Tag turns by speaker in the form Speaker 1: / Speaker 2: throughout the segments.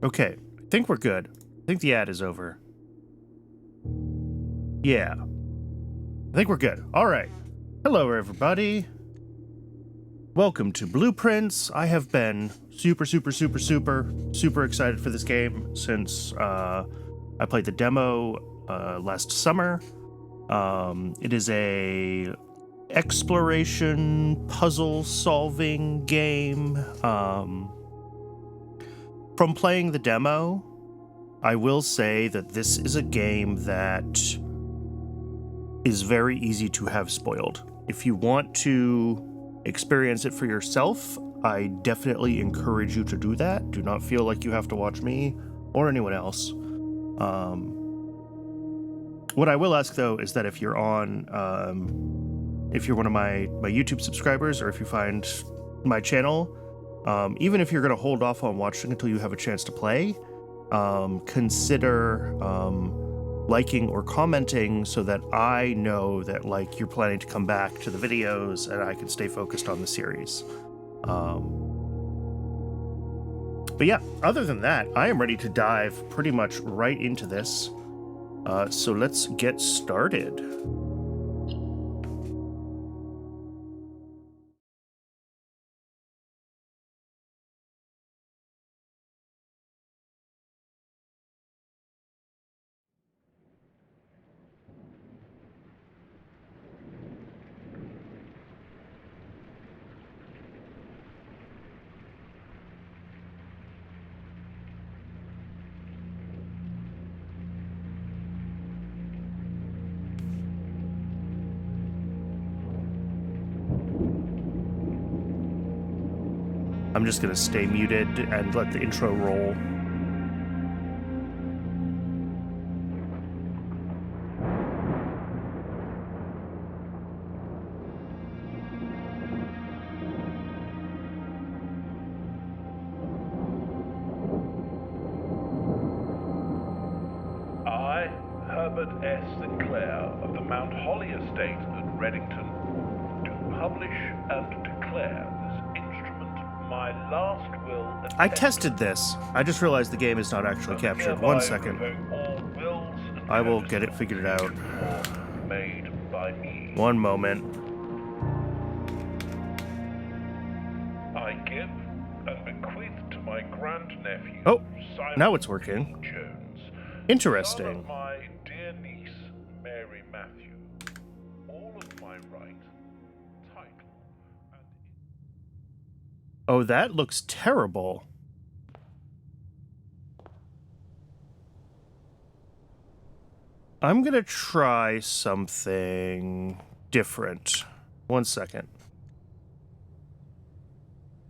Speaker 1: Okay, I think we're good. I think the ad is over. Yeah. I think we're good. All right. Hello, everybody. Welcome to Blueprints. I have been super excited for this game since I played the demo last summer. It is a exploration puzzle solving game. From playing the demo, I will say that this is a game that is very easy to have spoiled. If you want to experience it for yourself, I definitely encourage you to do that. Do not feel like you have to watch me or anyone else. What I will ask, though, is that if you're on, if you're one of my YouTube subscribers, or if you find my channel, even if you're going to hold off on watching until you have a chance to play, consider liking or commenting so that I know that like you're planning to come back to the videos and I can stay focused on the series. But yeah, other than that, I am ready to dive pretty much right into this. So let's get started. I'm just going to stay muted and let the intro roll.
Speaker 2: I, Herbert S. Sinclair of the Mount Holly Estate at Reddington, do publish and declare this instrument my last will and
Speaker 1: I tested this. I just realized the game is not actually captured. 1 second. I will get it figured out.
Speaker 2: Made by me.
Speaker 1: 1 moment.
Speaker 2: I give and bequeath to my grandnephew,
Speaker 1: Oh,
Speaker 2: Simon
Speaker 1: now it's working.
Speaker 2: Jones,
Speaker 1: Interesting.
Speaker 2: son of my dear niece, Mary Matthew, all of my right, title, and...
Speaker 1: Oh, that looks terrible. I'm gonna try something different. 1 second.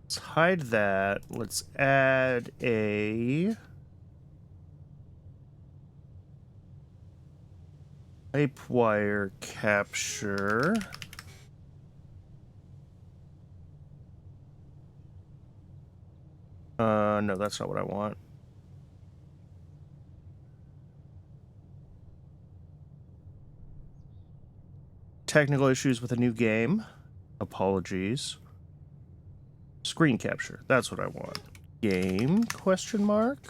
Speaker 1: Let's hide that. Let's add a pipe wire capture. No, that's not what I want. Technical issues with a new game. Apologies. Screen capture. That's what I want. Game, question mark.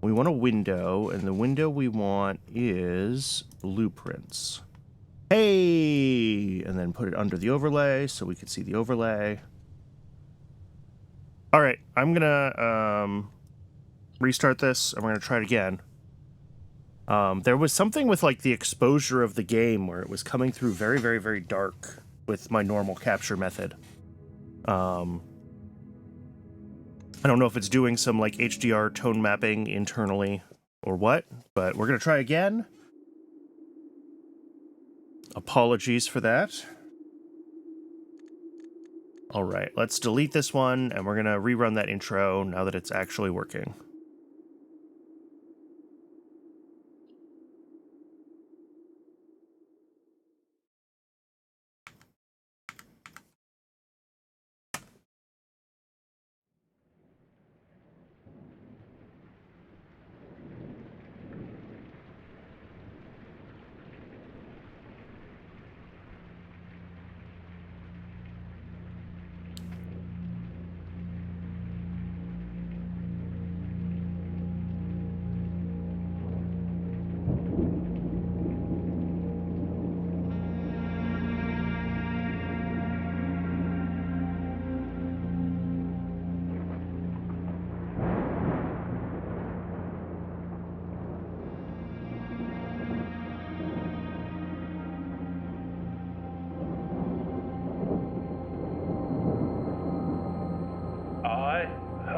Speaker 1: We want a window, and the window we want is blueprints. Hey! And then put it under the overlay so we can see the overlay. All right, I'm gonna restart this, and we're gonna try it again. There was something with like the exposure of the game where it was coming through very dark with my normal capture method. I don't know if it's doing some like HDR tone mapping internally or what, but we're gonna try again. Apologies for that. All right, let's delete this one, and we're gonna rerun that intro now that it's actually working.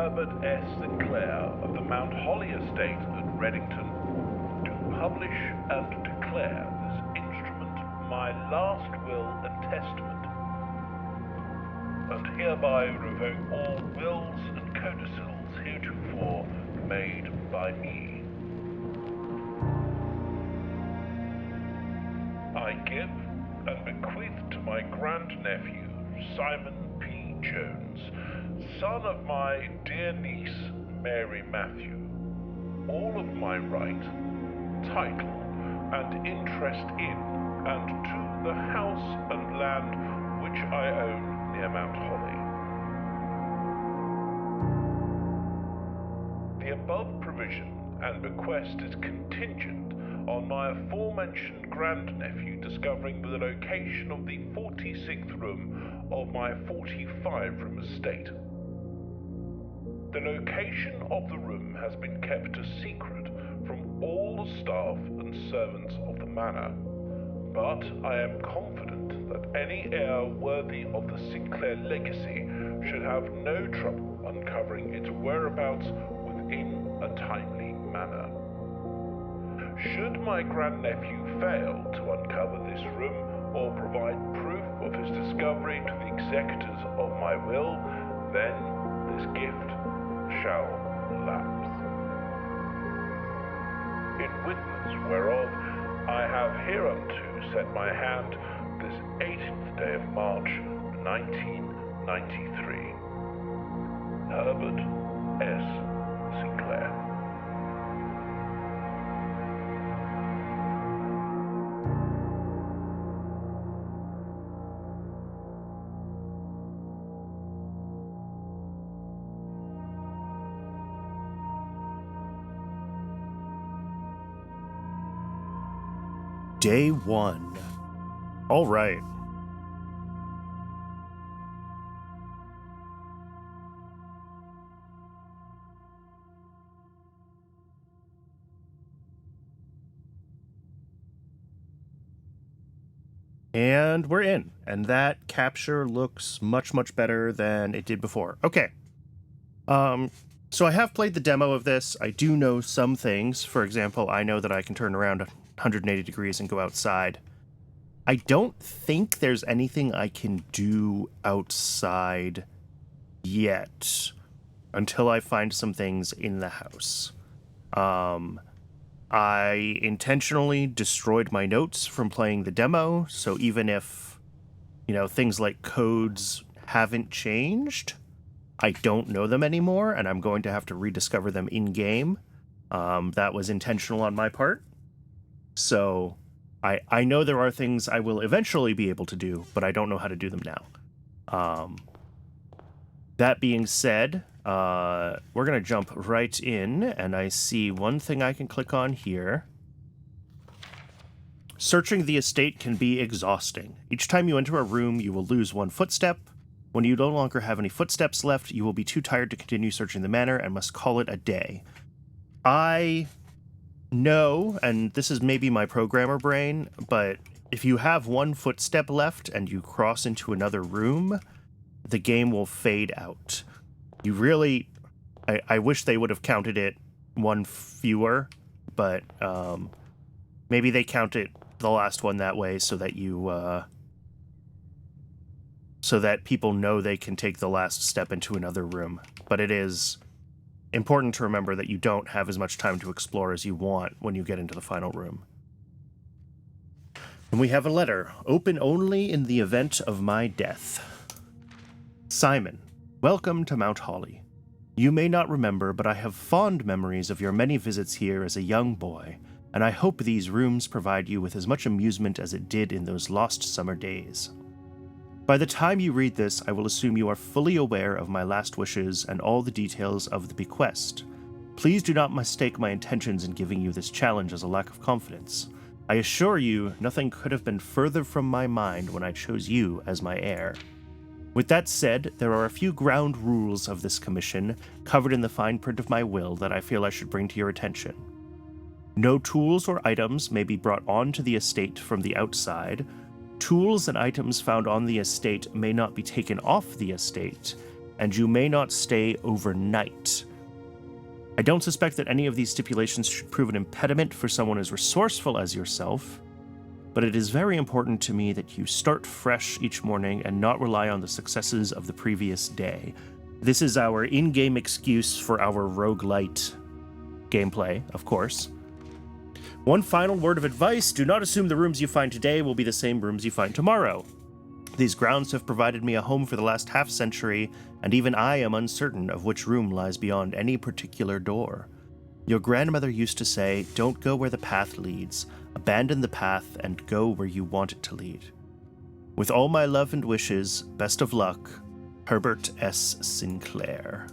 Speaker 2: Herbert S. Sinclair of the Mount Holly estate at Reddington, do publish and declare this instrument my last will and testament, and hereby revoke all wills and codicils heretofore made by me. I give and bequeath to my grandnephew, Simon P. Jones, son of my dear niece, Mary Matthew, all of my right, title, and interest in and to the house and land which I own near Mount Holly. The above provision and bequest is contingent on my aforementioned grandnephew discovering the location of the 46th room of my 45-room estate. The location of the room has been kept a secret from all the staff and servants of the manor, but I am confident that any heir worthy of the Sinclair legacy should have no trouble uncovering its whereabouts within a timely manner. Should my grandnephew fail to uncover this room or provide proof of his discovery to the executors of my will, then this gift shall lapse. In witness whereof I have hereunto set my hand this 18th day of March, 1993. Herbert S. Sinclair.
Speaker 1: Day 1. All right. And we're in. And that capture looks much, much better than it did before. Okay. So I have played the demo of this. I do know some things. For example, I know that I can turn around 180 degrees and go outside. I don't think there's anything I can do outside yet until I find some things in the house. I intentionally destroyed my notes from playing the demo, so even if, things like codes haven't changed, I don't know them anymore, and I'm going to have to rediscover them in-game. That was intentional on my part. So I know there are things I will eventually be able to do, but I don't know how to do them now. That being said, we're going to jump right in, and I see one thing I can click on here. Searching the estate can be exhausting. Each time you enter a room, you will lose one footstep. When you no longer have any footsteps left, you will be too tired to continue searching the manor and must call it a day. I know, and this is maybe my programmer brain, but if you have one footstep left and you cross into another room, the game will fade out. You really... I wish they would have counted it one fewer, but maybe they count it the last one that way so that you... so that people know they can take the last step into another room. But it is important to remember that you don't have as much time to explore as you want when you get into the final room. And we have a letter. Open only in the event of my death. Simon, welcome to Mount Holly. You may not remember, but I have fond memories of your many visits here as a young boy, and I hope these rooms provide you with as much amusement as it did in those lost summer days. By the time you read this, I will assume you are fully aware of my last wishes and all the details of the bequest. Please do not mistake my intentions in giving you this challenge as a lack of confidence. I assure you, nothing could have been further from my mind when I chose you as my heir. With that said, there are a few ground rules of this commission, covered in the fine print of my will, that I feel I should bring to your attention. No tools or items may be brought onto the estate from the outside. Tools and items found on the estate may not be taken off the estate, and you may not stay overnight. I don't suspect that any of these stipulations should prove an impediment for someone as resourceful as yourself, but it is very important to me that you start fresh each morning and not rely on the successes of the previous day. This is our in-game excuse for our roguelite gameplay, of course. One final word of advice: do not assume the rooms you find today will be the same rooms you find tomorrow. These grounds have provided me a home for the last half-century, and even I am uncertain of which room lies beyond any particular door. Your grandmother used to say, "Don't go where the path leads. Abandon the path and go where you want it to lead." With all my love and wishes, best of luck, Herbert S. Sinclair.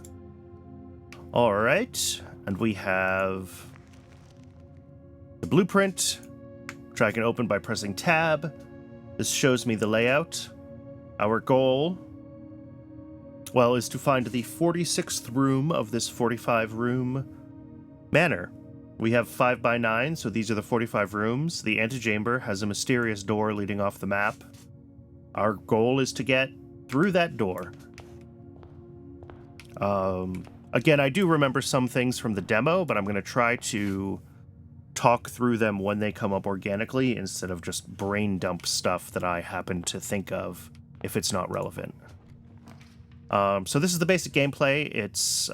Speaker 1: All right, and we have the blueprint, which I can open by pressing tab. This shows me the layout. Our goal, well, is to find the 46th room of this 45-room manor. We have 5x9, so these are the 45 rooms. The antechamber has a mysterious door leading off the map. Our goal is to get through that door. Again, I do remember some things from the demo, but I'm going to try to talk through them when they come up organically instead of just brain dump stuff that I happen to think of if it's not relevant. So this is the basic gameplay. It's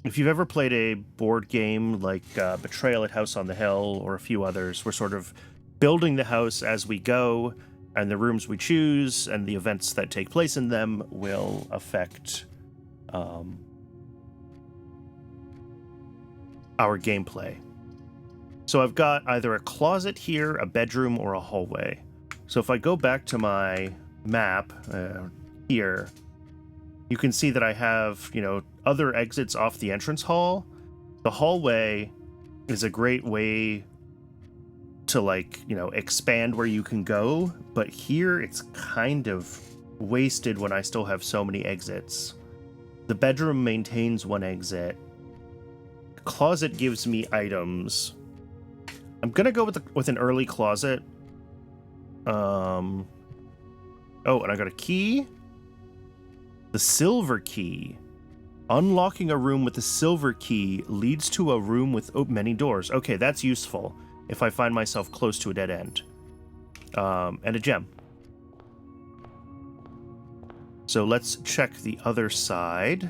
Speaker 1: if you've ever played a board game like Betrayal at House on the Hill or a few others, we're sort of building the house as we go, and the rooms we choose and the events that take place in them will affect our gameplay. So I've got either a closet here, a bedroom, or a hallway. So if I go back to my map here, you can see that I have, other exits off the entrance hall. The hallway is a great way to expand where you can go, but here it's kind of wasted when I still have so many exits. The bedroom maintains one exit. The closet gives me items. I'm gonna go with an early closet. Oh, and I got a key. The silver key. Unlocking a room with the silver key leads to a room with many doors. Okay, that's useful if I find myself close to a dead end. And a gem. So let's check the other side.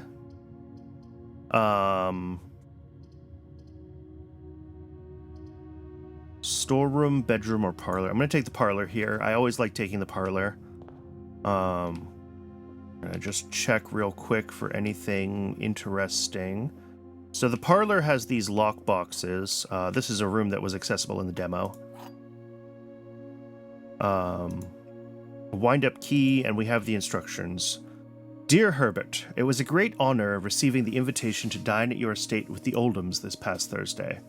Speaker 1: Storeroom, bedroom, or parlor. I'm going to take the parlor here. I always like taking the parlor. I'm going to just check real quick for anything interesting. So the parlor has these lock boxes. This is a room that was accessible in the demo. A wind-up key, and we have the instructions. Dear Herbert, it was a great honor receiving the invitation to dine at your estate with the Oldhams this past Thursday.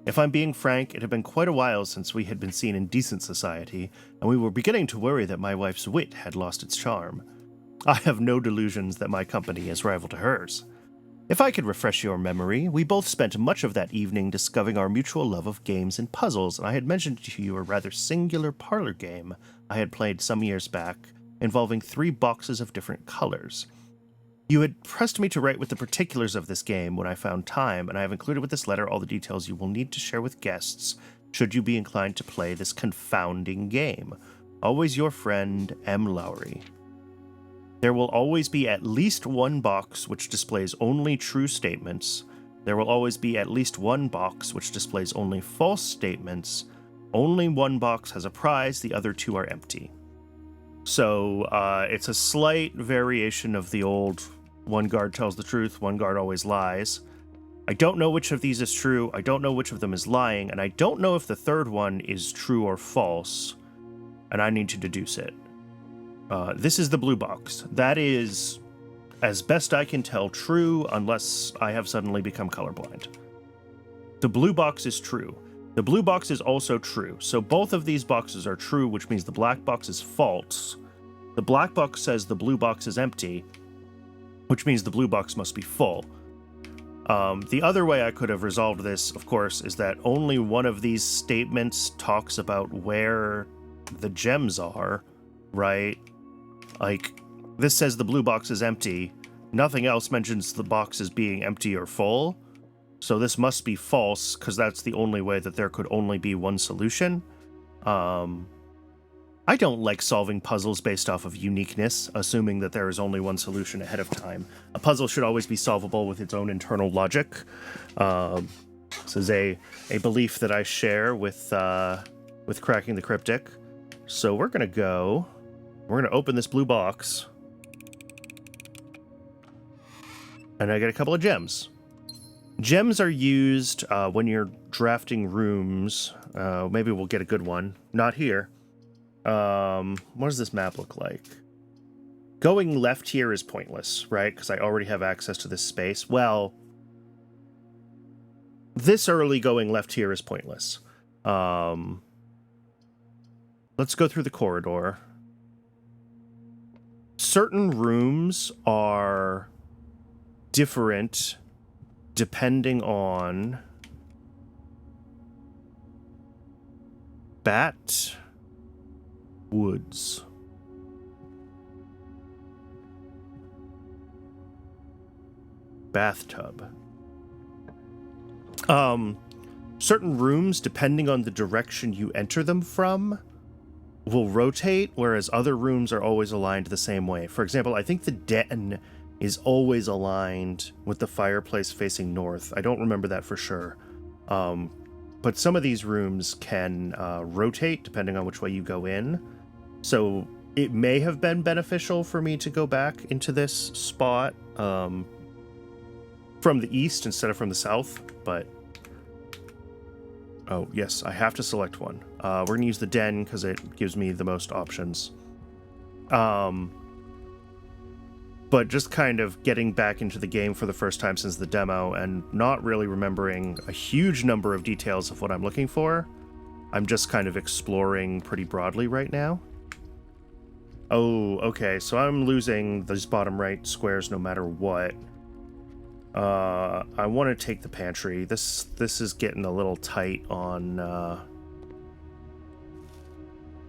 Speaker 1: If I'm being frank, it had been quite a while since we had been seen in decent society, and we were beginning to worry that my wife's wit had lost its charm. I have no delusions that my company is rival to hers. If I could refresh your memory, we both spent much of that evening discovering our mutual love of games and puzzles, and I had mentioned to you a rather singular parlor game I had played some years back, involving 3 boxes of different colors. You had pressed me to write with the particulars of this game when I found time, and I have included with this letter all the details you will need to share with guests should you be inclined to play this confounding game. Always your friend, M. Lowry. There will always be at least one box which displays only true statements. There will always be at least one box which displays only false statements. Only one box has a prize, the other 2 are empty. So it's a slight variation of the old one guard tells the truth, one guard always lies. I don't know which of these is true, I don't know which of them is lying, and I don't know if the third one is true or false, and I need to deduce it. This is the blue box. That is, as best I can tell, true unless I have suddenly become colorblind. The blue box is true. The blue box is also true, so both of these boxes are true, which means the black box is false. The black box says the blue box is empty, which means the blue box must be full. The other way I could have resolved this, of course, is that only one of these statements talks about where the gems are, right? Like, This says the blue box is empty. Nothing else mentions the box as being empty or full. So this must be false, because that's the only way that there could only be one solution. I don't like solving puzzles based off of uniqueness, assuming that there is only one solution ahead of time. A puzzle should always be solvable with its own internal logic. This is a belief that I share with Cracking the Cryptic. So we're going to open this blue box. And I get a couple of gems. Gems are used when you're drafting rooms. Maybe we'll get a good one. Not here. What does this map look like? Going left here is pointless, right? Because I already have access to this space. Well, this early going left here is pointless. Let's go through the corridor. Certain rooms are different depending on Bat Woods. Bathtub. Certain rooms, depending on the direction you enter them from, will rotate, whereas other rooms are always aligned the same way. For example, I think the den is always aligned with the fireplace facing north. I don't remember that for sure. But some of these rooms can rotate depending on which way you go in. So it may have been beneficial for me to go back into this spot from the east instead of from the south, but... Oh, yes, I have to select one. We're going to use the den because it gives me the most options. But just kind of getting back into the game for the first time since the demo and not really remembering a huge number of details of what I'm looking for. I'm just kind of exploring pretty broadly right now. Oh, okay, so I'm losing these bottom right squares no matter what. I want to take the pantry. This is getting a little tight on...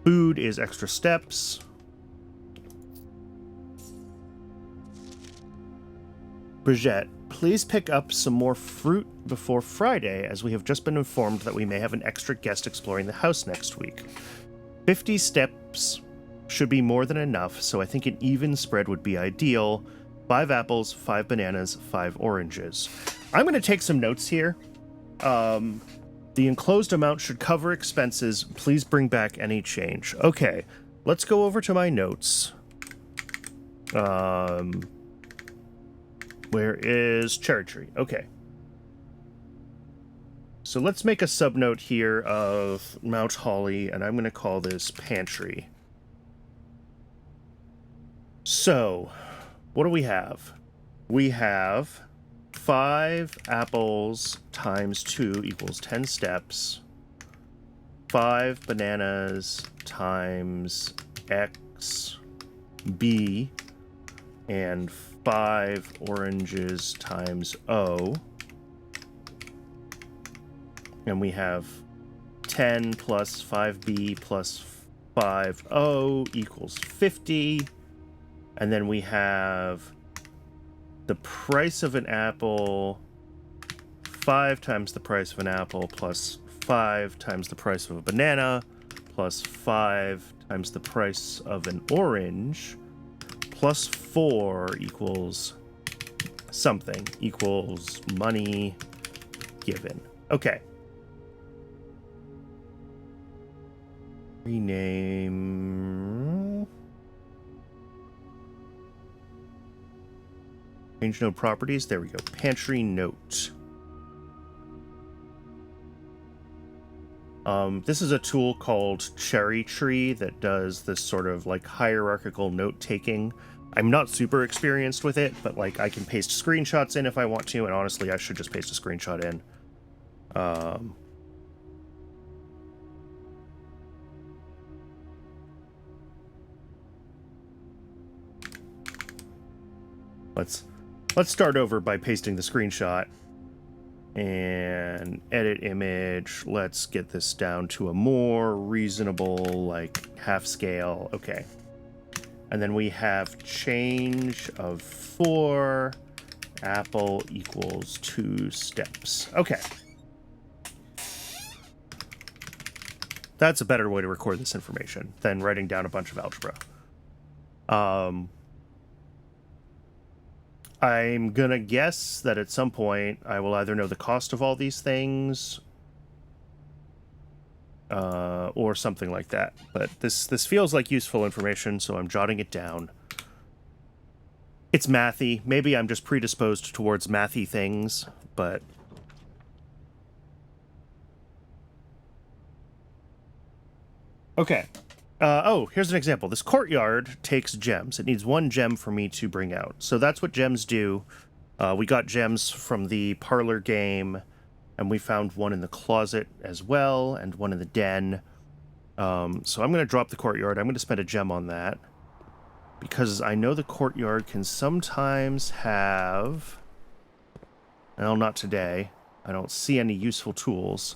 Speaker 1: Food is extra steps. Brigitte, please pick up some more fruit before Friday, as we have just been informed that we may have an extra guest exploring the house next week. 50 steps should be more than enough, so I think an even spread would be ideal. 5 apples, 5 bananas, 5 oranges. I'm going to take some notes here. The enclosed amount should cover expenses. Please bring back any change. Okay, let's go over to my notes. Where is Cherry Tree? Okay. So let's make a subnote here of Mount Holly, and I'm going to call this Pantry. So, what do we have? We have 5 apples times 2 equals 10 steps. 5 bananas times X, B, and 5 oranges times O. And we have 10 plus 5B plus 5O equals 50. And then we have the price of an apple, 5 times the price of an apple, plus 5 times the price of a banana, plus 5 times the price of an orange, plus 4 equals something, equals money given. Okay. Rename... Change node properties. There we go. Pantry note. This is a tool called Cherry Tree that does this sort of like hierarchical note taking. I'm not super experienced with it, but like I can paste screenshots in if I want to, and honestly, I should just paste a screenshot in. Let's start over by pasting the screenshot and edit image. Let's get this down to a more reasonable, like half scale. Okay. And then we have change of 4, apple equals 2 steps. Okay. That's a better way to record this information than writing down a bunch of algebra. I'm gonna guess that at some point I will either know the cost of all these things or something like that. But this feels like useful information, so I'm jotting it down. It's mathy. Maybe I'm just predisposed towards mathy things, but... Okay. Oh, here's an example. This courtyard takes gems. It needs 1 gem for me to bring out. So that's what gems do. We got gems from the parlor game, and we found 1 in the closet as well, and 1 in the den. So I'm going to drop the courtyard. I'm going to spend a gem on that, because I know the courtyard can sometimes have... Well, not today. I don't see any useful tools.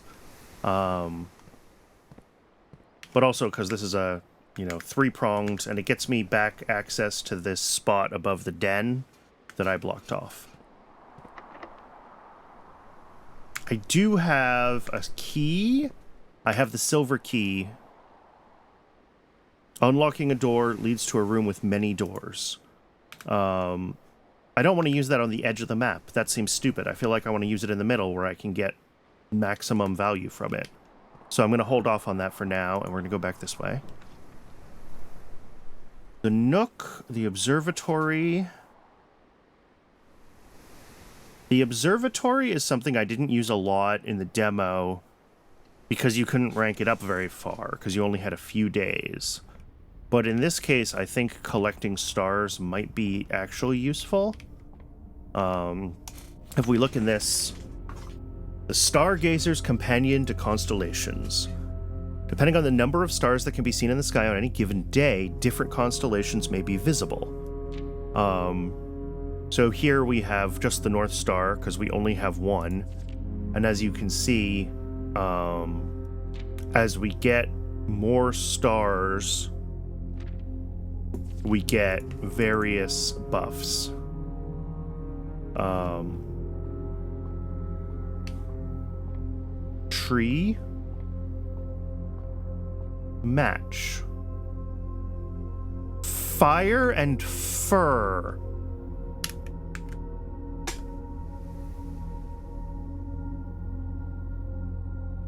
Speaker 1: But also because this is a, 3-pronged, and it gets me back access to this spot above the den that I blocked off. I do have a key. I have the silver key. Unlocking a door leads to a room with many doors. I don't want to use that on the edge of the map. That seems stupid. I feel like I want to use it in the middle where I can get maximum value from it. So I'm going to hold off on that for now, and we're going to go back this way. The Nook, the observatory. The observatory is something I didn't use a lot in the demo because you couldn't rank it up very far, because you only had a few days. But in this case, I think collecting stars might be actually useful. If we look in this... The Stargazer's Companion to Constellations. Depending on the number of stars that can be seen in the sky on any given day, different constellations may be visible. So here we have just the North Star, because we only have 1. And as you can see, as we get more stars, we get various buffs. Tree. Match. Fire and fur.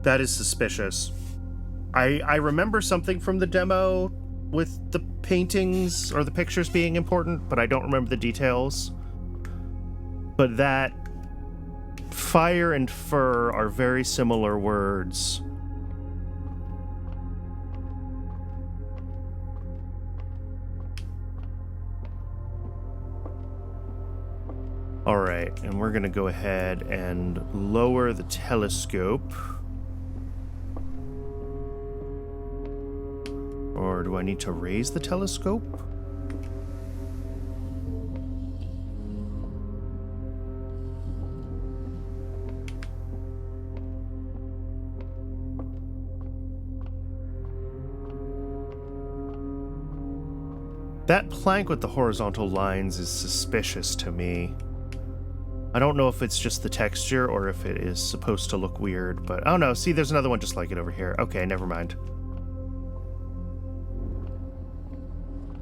Speaker 1: That is suspicious. I remember something from the demo with the paintings or the pictures being important, but I don't remember the details. But that fire and fur are very similar words. All right, and we're going to go ahead and lower the telescope. Or do I need to raise the telescope? That plank with the horizontal lines is suspicious to me. I don't know if it's just the texture or if it is supposed to look weird, but... Oh no, see, there's another one just like it over here. Okay, never mind.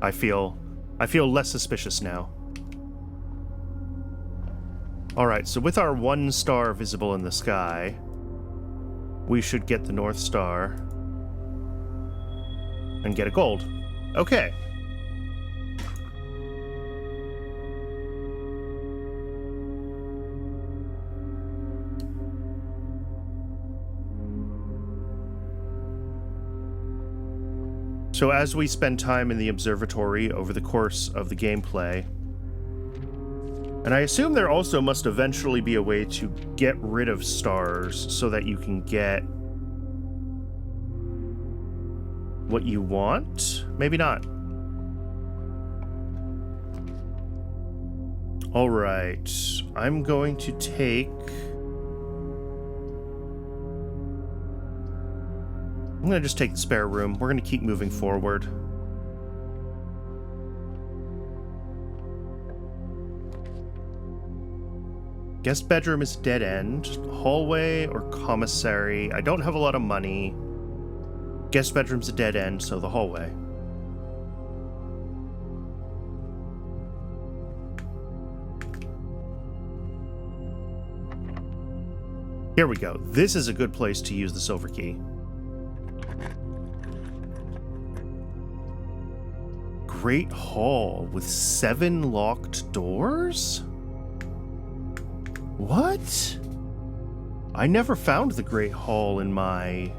Speaker 1: I feel less suspicious now. Alright, so with our 1 star visible in the sky, we should get the North Star and get a gold. Okay. So as we spend time in the observatory over the course of the gameplay, and I assume there also must eventually be a way to get rid of stars so that you can get what you want? Maybe not. All right, I'm going to take... I'm going to just take the spare room. We're going to keep moving forward. Guest bedroom is dead end. Hallway or commissary. I don't have a lot of money. Guest bedroom's a dead end, so the hallway. Here we go. This is a good place to use the silver key. Great hall with 7 locked doors? What? I never found the Great Hall in my...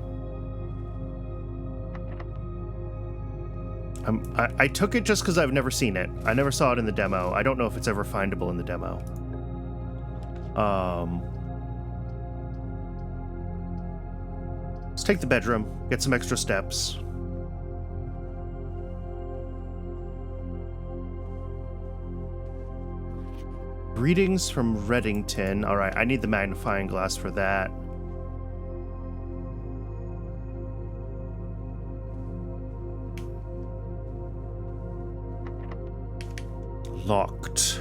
Speaker 1: I took it just because I've never seen it. I never saw it in the demo. I don't know if it's ever findable in the demo. Let's take the bedroom, get some extra steps. Greetings from Reddington. All right, I need the magnifying glass for that. Locked.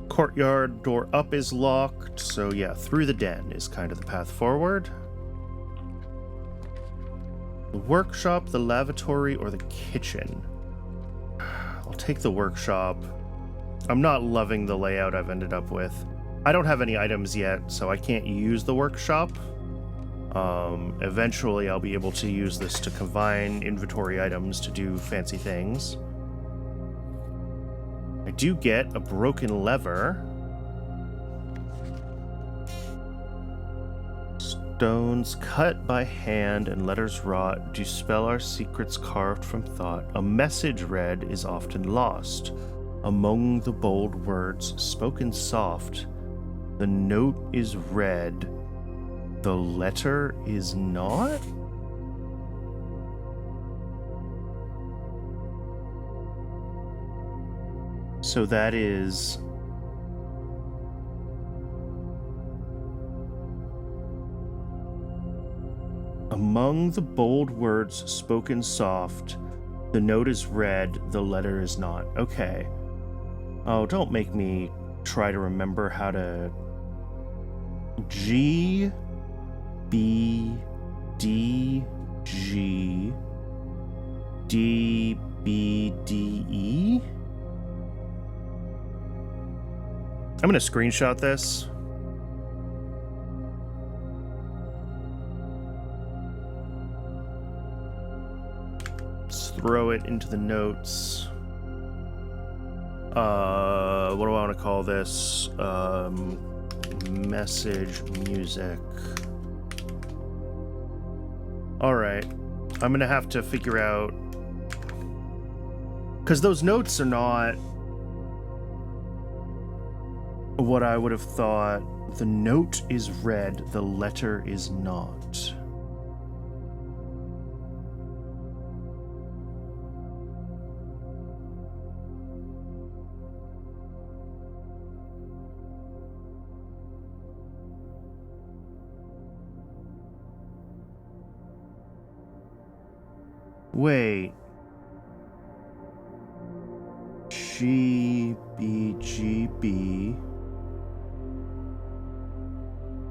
Speaker 1: Courtyard door up is locked, so yeah, through the den is kind of the path forward. The workshop, the lavatory, or the kitchen? I'll take the workshop. I'm not loving the layout I've ended up with. I don't have any items yet, so I can't use the workshop. Eventually I'll be able to use this to combine inventory items to do fancy things. I do get a broken lever. Stones cut by hand and letters wrought do spell our secrets carved from thought. A message read is often lost. Among the bold words spoken soft, the note is read, the letter is not? So that is... Among the bold words spoken soft, the note is read, the letter is not. Okay. Oh, don't make me try to remember how to... G, B, D, G, D, B, D, E? I'm going to screenshot this. Let's throw it into the notes. What do I want to call this? Message music. All right. I'm going to have to figure out... Because those notes are not... what I would have thought. The note is read, the letter is not. Wait. G, B, G, B.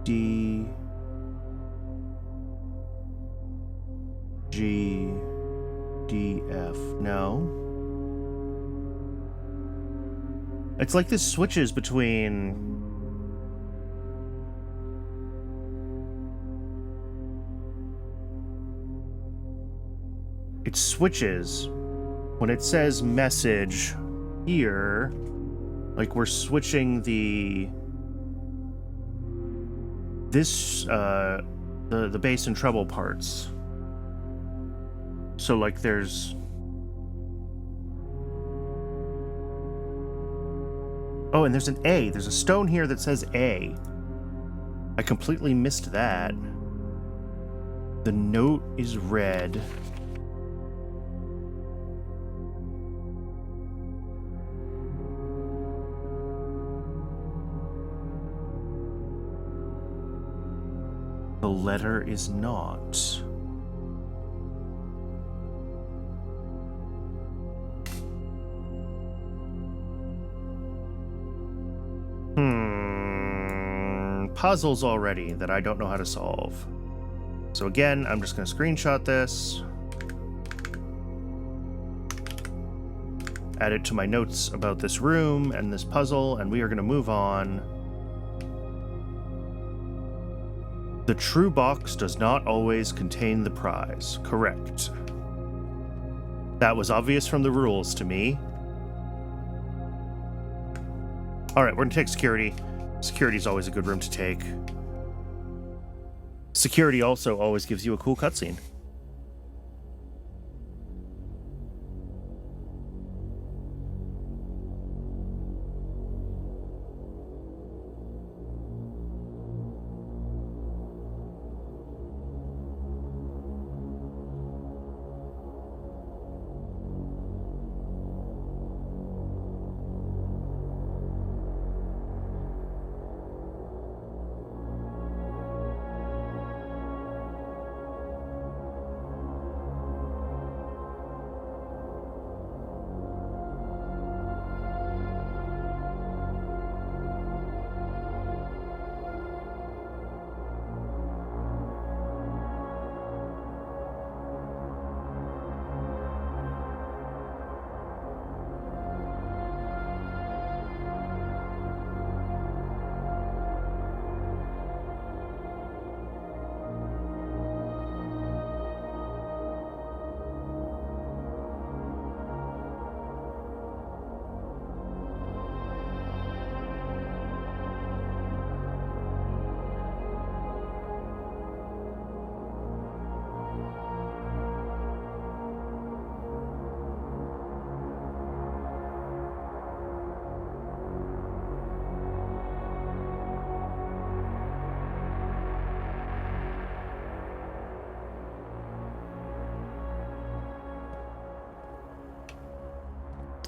Speaker 1: D, G, D, F. No. It's like this switches between... It switches. When it says message here, like we're switching the... This, the bass and treble parts. So, like, there's... Oh, and there's an A. There's a stone here that says A. I completely missed that. The note is read. The letter is not. Puzzles already that I don't know how to solve. So again, I'm just going to screenshot this. Add it to my notes about this room and this puzzle, and we are going to move on. The true box does not always contain the prize. Correct. That was obvious from the rules to me. All right, we're going to take security. Security is always a good room to take. Security also always gives you a cool cutscene.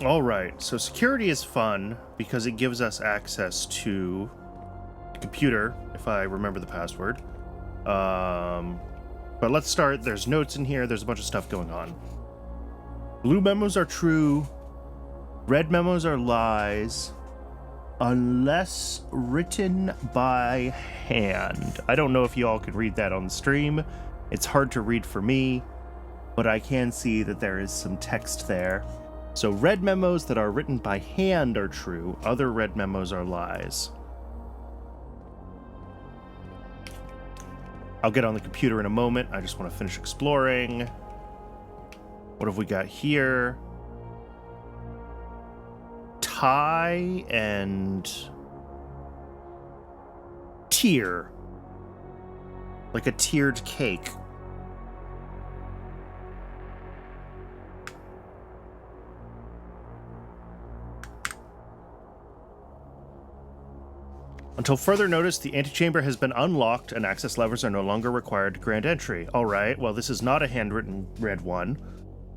Speaker 1: All right, so security is fun because it gives us access to the computer, if I remember the password. But let's start. There's notes in here. There's a bunch of stuff going on. Blue memos are true. Red memos are lies. Unless written by hand. I don't know if you all could read that on the stream. It's hard to read for me, but I can see that there is some text there. So red memos that are written by hand are true. Other red memos are lies. I'll get on the computer in a moment. I just want to finish exploring. What have we got here? Tie and tier. Like a tiered cake. Until further notice, the antechamber has been unlocked and access levers are no longer required to grant entry. All right, well, this is not a handwritten red one.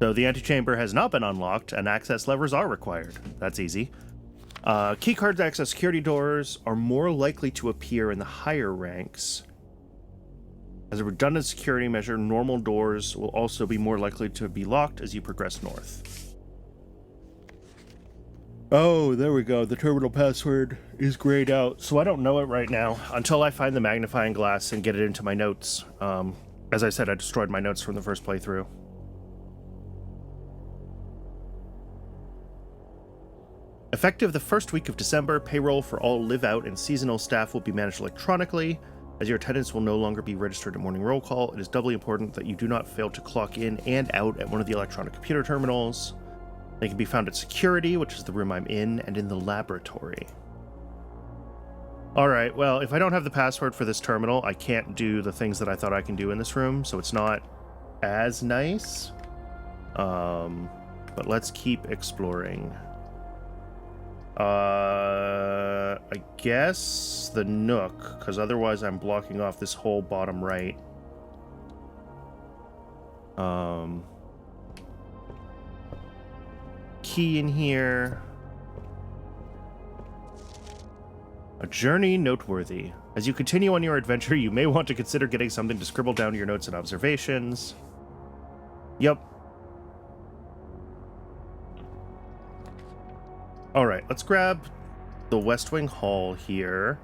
Speaker 1: So the antechamber has not been unlocked and access levers are required. That's easy. Keycards to access security doors are more likely to appear in the higher ranks. As a redundant security measure, normal doors will also be more likely to be locked as you progress north. Oh, there we go. The terminal password is grayed out, so I don't know it right now until I find the magnifying glass and get it into my notes. As I said, I destroyed my notes from the first playthrough. Effective the first week of December, payroll for all live-out and seasonal staff will be managed electronically. As your attendance will no longer be registered at morning roll call, it is doubly important that you do not fail to clock in and out at one of the electronic computer terminals. They can be found at security, which is the room I'm in, and in the laboratory. All right, well, if I don't have the password for this terminal, I can't do the things that I thought I can do in this room, so it's not as nice. But let's keep exploring. I guess the nook, because otherwise I'm blocking off this whole bottom right. Key in here. A journey noteworthy. As you continue on your adventure, you may want to consider getting something to scribble down your notes and observations. Yep. Alright, let's grab the West Wing Hall here.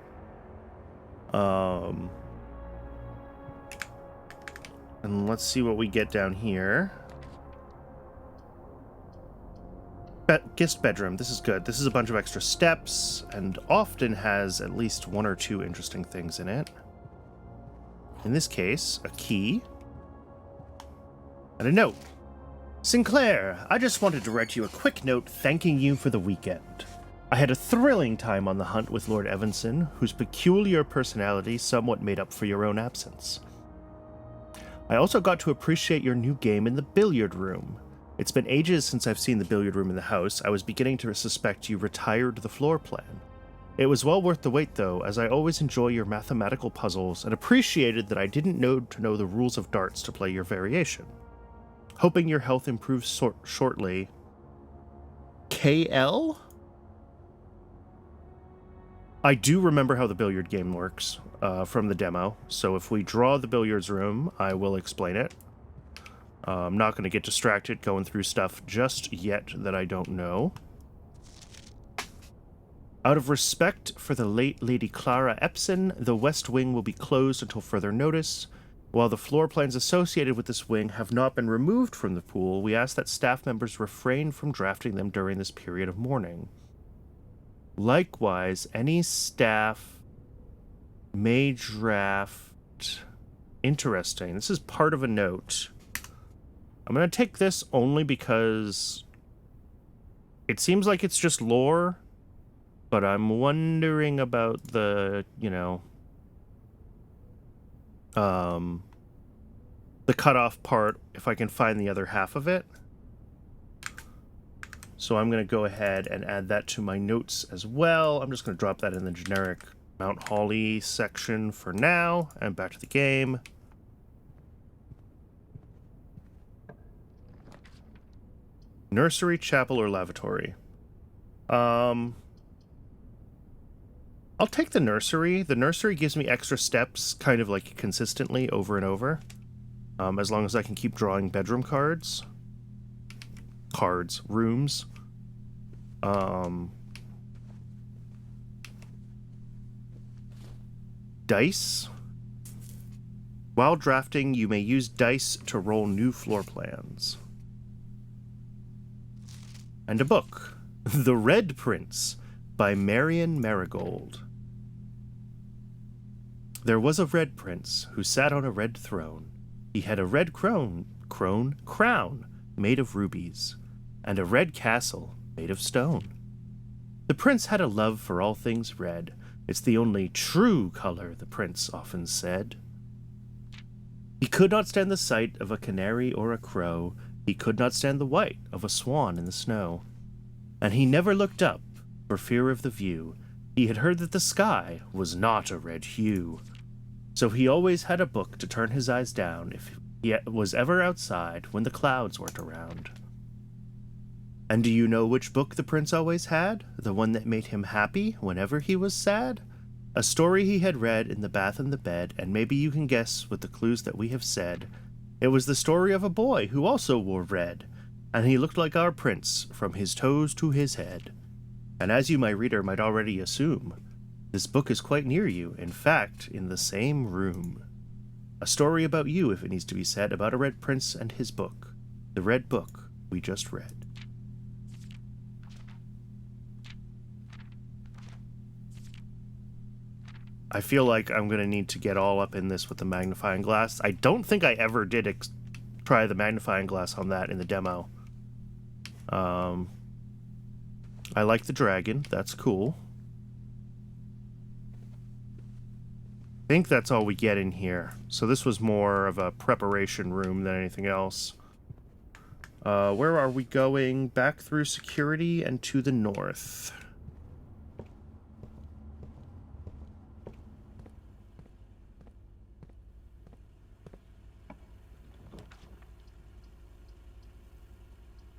Speaker 1: And let's see what we get down here. Guest bedroom. This is good. This is a bunch of extra steps and often has at least one or two interesting things in it. In this case, a key and a note. Sinclair, I just wanted to write you a quick note thanking you for the weekend. I had a thrilling time on the hunt with Lord Evanson, whose peculiar personality somewhat made up for your own absence. I also got to appreciate your new game in the billiard room. It's been ages since I've seen the billiard room in the house. I was beginning to suspect you retired the floor plan. It was well worth the wait, though, as I always enjoy your mathematical puzzles and appreciated that I didn't know the rules of darts to play your variation. Hoping your health improves shortly. KL? I do remember how the billiard game works from the demo, so if we draw the billiards room, I will explain it. I'm not going to get distracted going through stuff just yet that I don't know. Out of respect for the late Lady Clara Epson, the West Wing will be closed until further notice. While the floor plans associated with this wing have not been removed from the pool, we ask that staff members refrain from drafting them during this period of mourning. Likewise, any staff may draft... Interesting. This is part of a note. I'm going to take this only because it seems like it's just lore, but I'm wondering about the, the cutoff part, if I can find the other half of it. So I'm going to go ahead and add that to my notes as well. I'm just going to drop that in the generic Mount Holly section for now, and back to the game. Nursery, chapel, or lavatory? I'll take the nursery. The nursery gives me extra steps, kind of like consistently over and over. As long as I can keep drawing bedroom cards. Rooms. Dice. While drafting, you may use dice to roll new floor plans. And a book, The Red Prince, by Marion Marigold. There was a red prince who sat on a red throne. He had a red crown made of rubies, and a red castle made of stone. The prince had a love for all things red. It's the only true color, the prince often said. He could not stand the sight of a canary or a crow. He could not stand the white of a swan in the snow. And he never looked up for fear of the view. He had heard that the sky was not a red hue. So he always had a book to turn his eyes down if he was ever outside when the clouds weren't around. And do you know which book the prince always had? The one that made him happy whenever he was sad? A story he had read in the bath and the bed, and maybe you can guess with the clues that we have said. It was the story of a boy who also wore red, and he looked like our prince from his toes to his head. And as you, my reader, might already assume, this book is quite near you, in fact, in the same room. A story about you, if it needs to be said, about a red prince and his book. The red book we just read. I feel like I'm going to need to get all up in this with the magnifying glass. I don't think I ever did try the magnifying glass on that in the demo. I like the dragon. That's cool. I think that's all we get in here. So this was more of a preparation room than anything else. Where are we going? Back through security and to the north.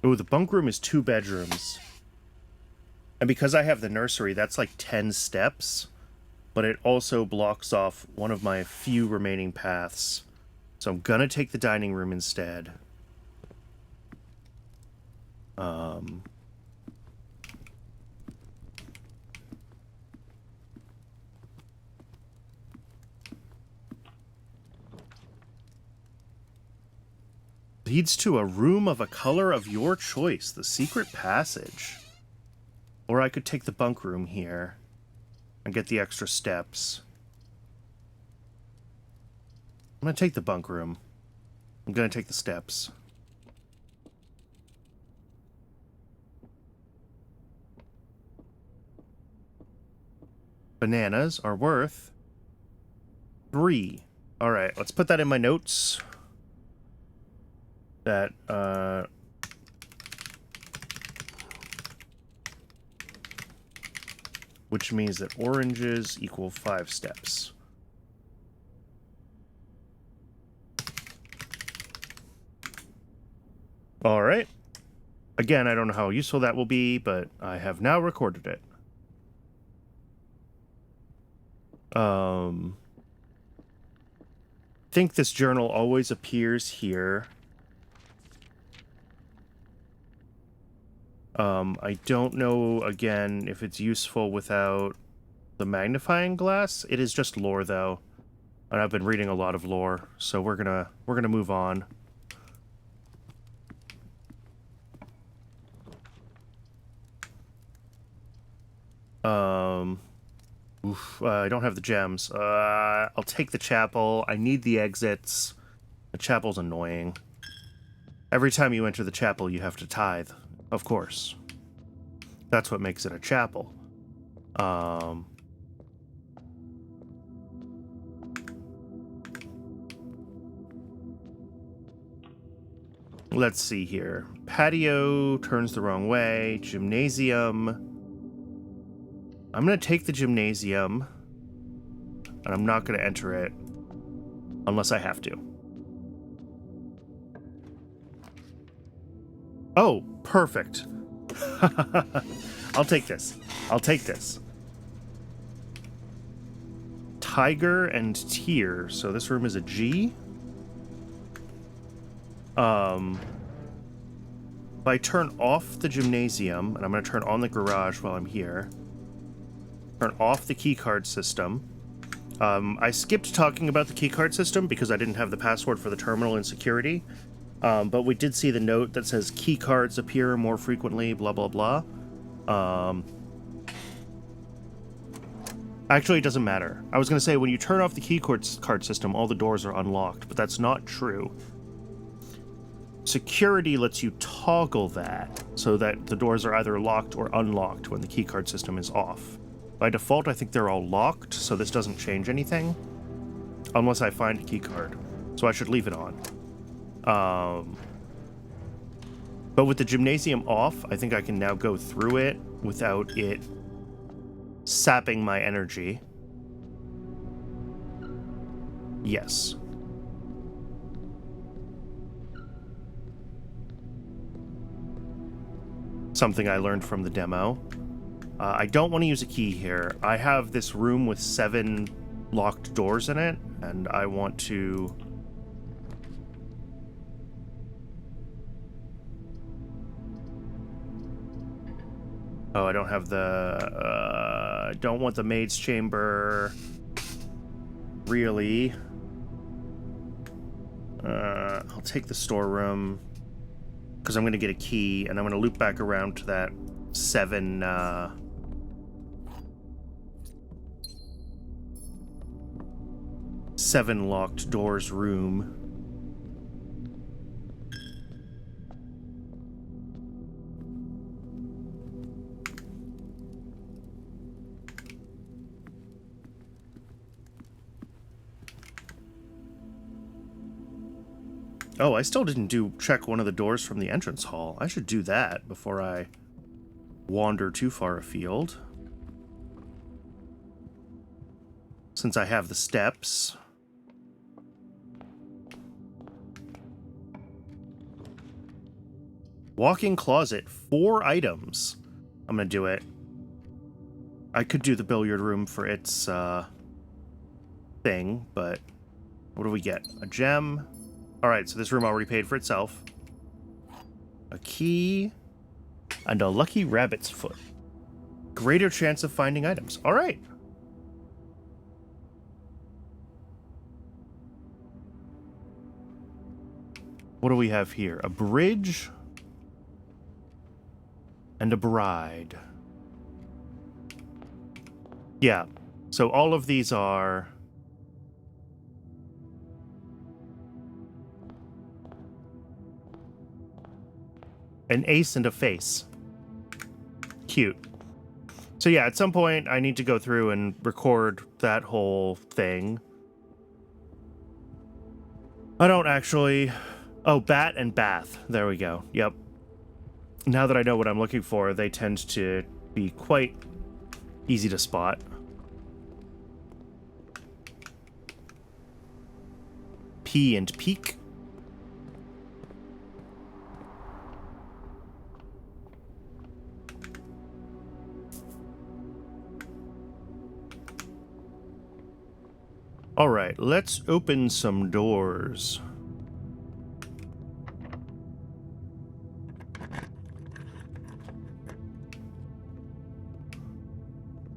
Speaker 1: Oh, the bunk room is 2 bedrooms. And because I have the nursery, that's like 10 steps. but it also blocks off one of my few remaining paths. So I'm gonna take the dining room instead. Leads to a room of a color of your choice, the secret passage. Or I could take the bunk room here and get the extra steps. I'm gonna take the bunk room. I'm gonna take the steps. Bananas are worth 3. Alright, let's put that in my notes. That, which means that oranges equal 5 steps. Alright. Again, I don't know how useful that will be, but I have now recorded it. I think this journal always appears here. I don't know, again, if it's useful without the magnifying glass. It is just lore, though. And I've been reading a lot of lore, so we're gonna move on. I don't have the gems. I'll take the chapel. I need the exits. The chapel's annoying. Every time you enter the chapel, you have to tithe. Of course. That's what makes it a chapel. Let's see here. Patio turns the wrong way. Gymnasium. I'm going to take the gymnasium. And I'm not going to enter it. Unless I have to. Oh, perfect. I'll take this. I'll take this. Tiger and Tier. So this room is a G. If I turn off the gymnasium, and I'm going to turn on the garage while I'm here. Turn off the keycard system. I skipped talking about the keycard system because I didn't have the password for the terminal in security. But we did see the note that says key cards appear more frequently, blah, blah, blah. Actually, it doesn't matter. I was going to say, when you turn off the key card system, all the doors are unlocked, but that's not true. Security lets you toggle that so that the doors are either locked or unlocked when the key card system is off. By default, I think they're all locked, so this doesn't change anything. Unless I find a key card. So I should leave it on. But with the gymnasium off, I think I can now go through it without it sapping my energy. Yes. Something I learned from the demo. I don't want to use a key here. I have this room with 7 locked doors in it, and I want to... Oh, I don't have the... I don't want the maid's chamber. Really. I'll take the storeroom. Because I'm going to get a key, and I'm going to loop back around to that 7... 7 locked doors room. Oh, I still didn't check one of the doors from the entrance hall. I should do that before I wander too far afield. Since I have the steps. Walk-in closet, 4 items. I'm gonna do it. I could do the billiard room for its thing, but what do we get? A gem. Alright, so this room already paid for itself. A key. And a lucky rabbit's foot. Greater chance of finding items. Alright. What do we have here? A bridge. And a bride. Yeah. So all of these are... an ace and a face. Cute. So yeah, at some point I need to go through and record that whole thing. I don't actually... Oh, bat and bath. There we go. Yep. Now that I know what I'm looking for, they tend to be quite easy to spot. Pea and peak. All right, let's open some doors.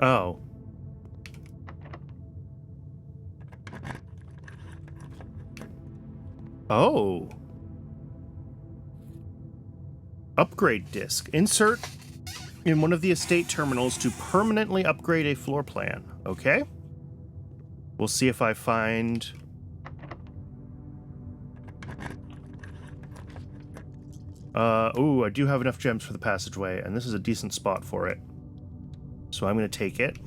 Speaker 1: Oh. Oh. Upgrade disc. Insert in one of the estate terminals to permanently upgrade a floor plan. Okay. We'll see if I find... ooh, I do have enough gems for the passageway, and this is a decent spot for it. So I'm going to take it.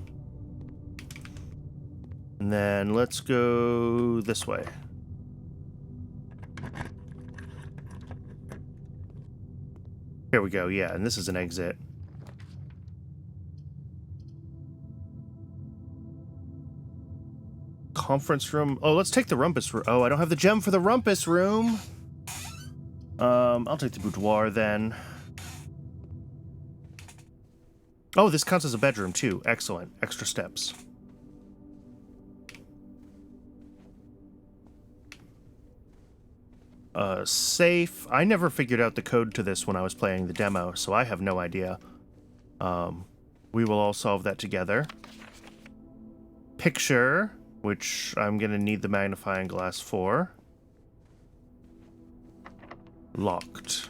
Speaker 1: And then let's go this way. Here we go, yeah, and this is an exit. Conference room. Oh, let's take the rumpus room. Oh, I don't have the gem for the rumpus room. I'll take the boudoir then. Oh, this counts as a bedroom too. Excellent. Extra steps. Safe. I never figured out the code to this when I was playing the demo, so I have no idea. We will all solve that together. Picture, which I'm going to need the magnifying glass for. Locked.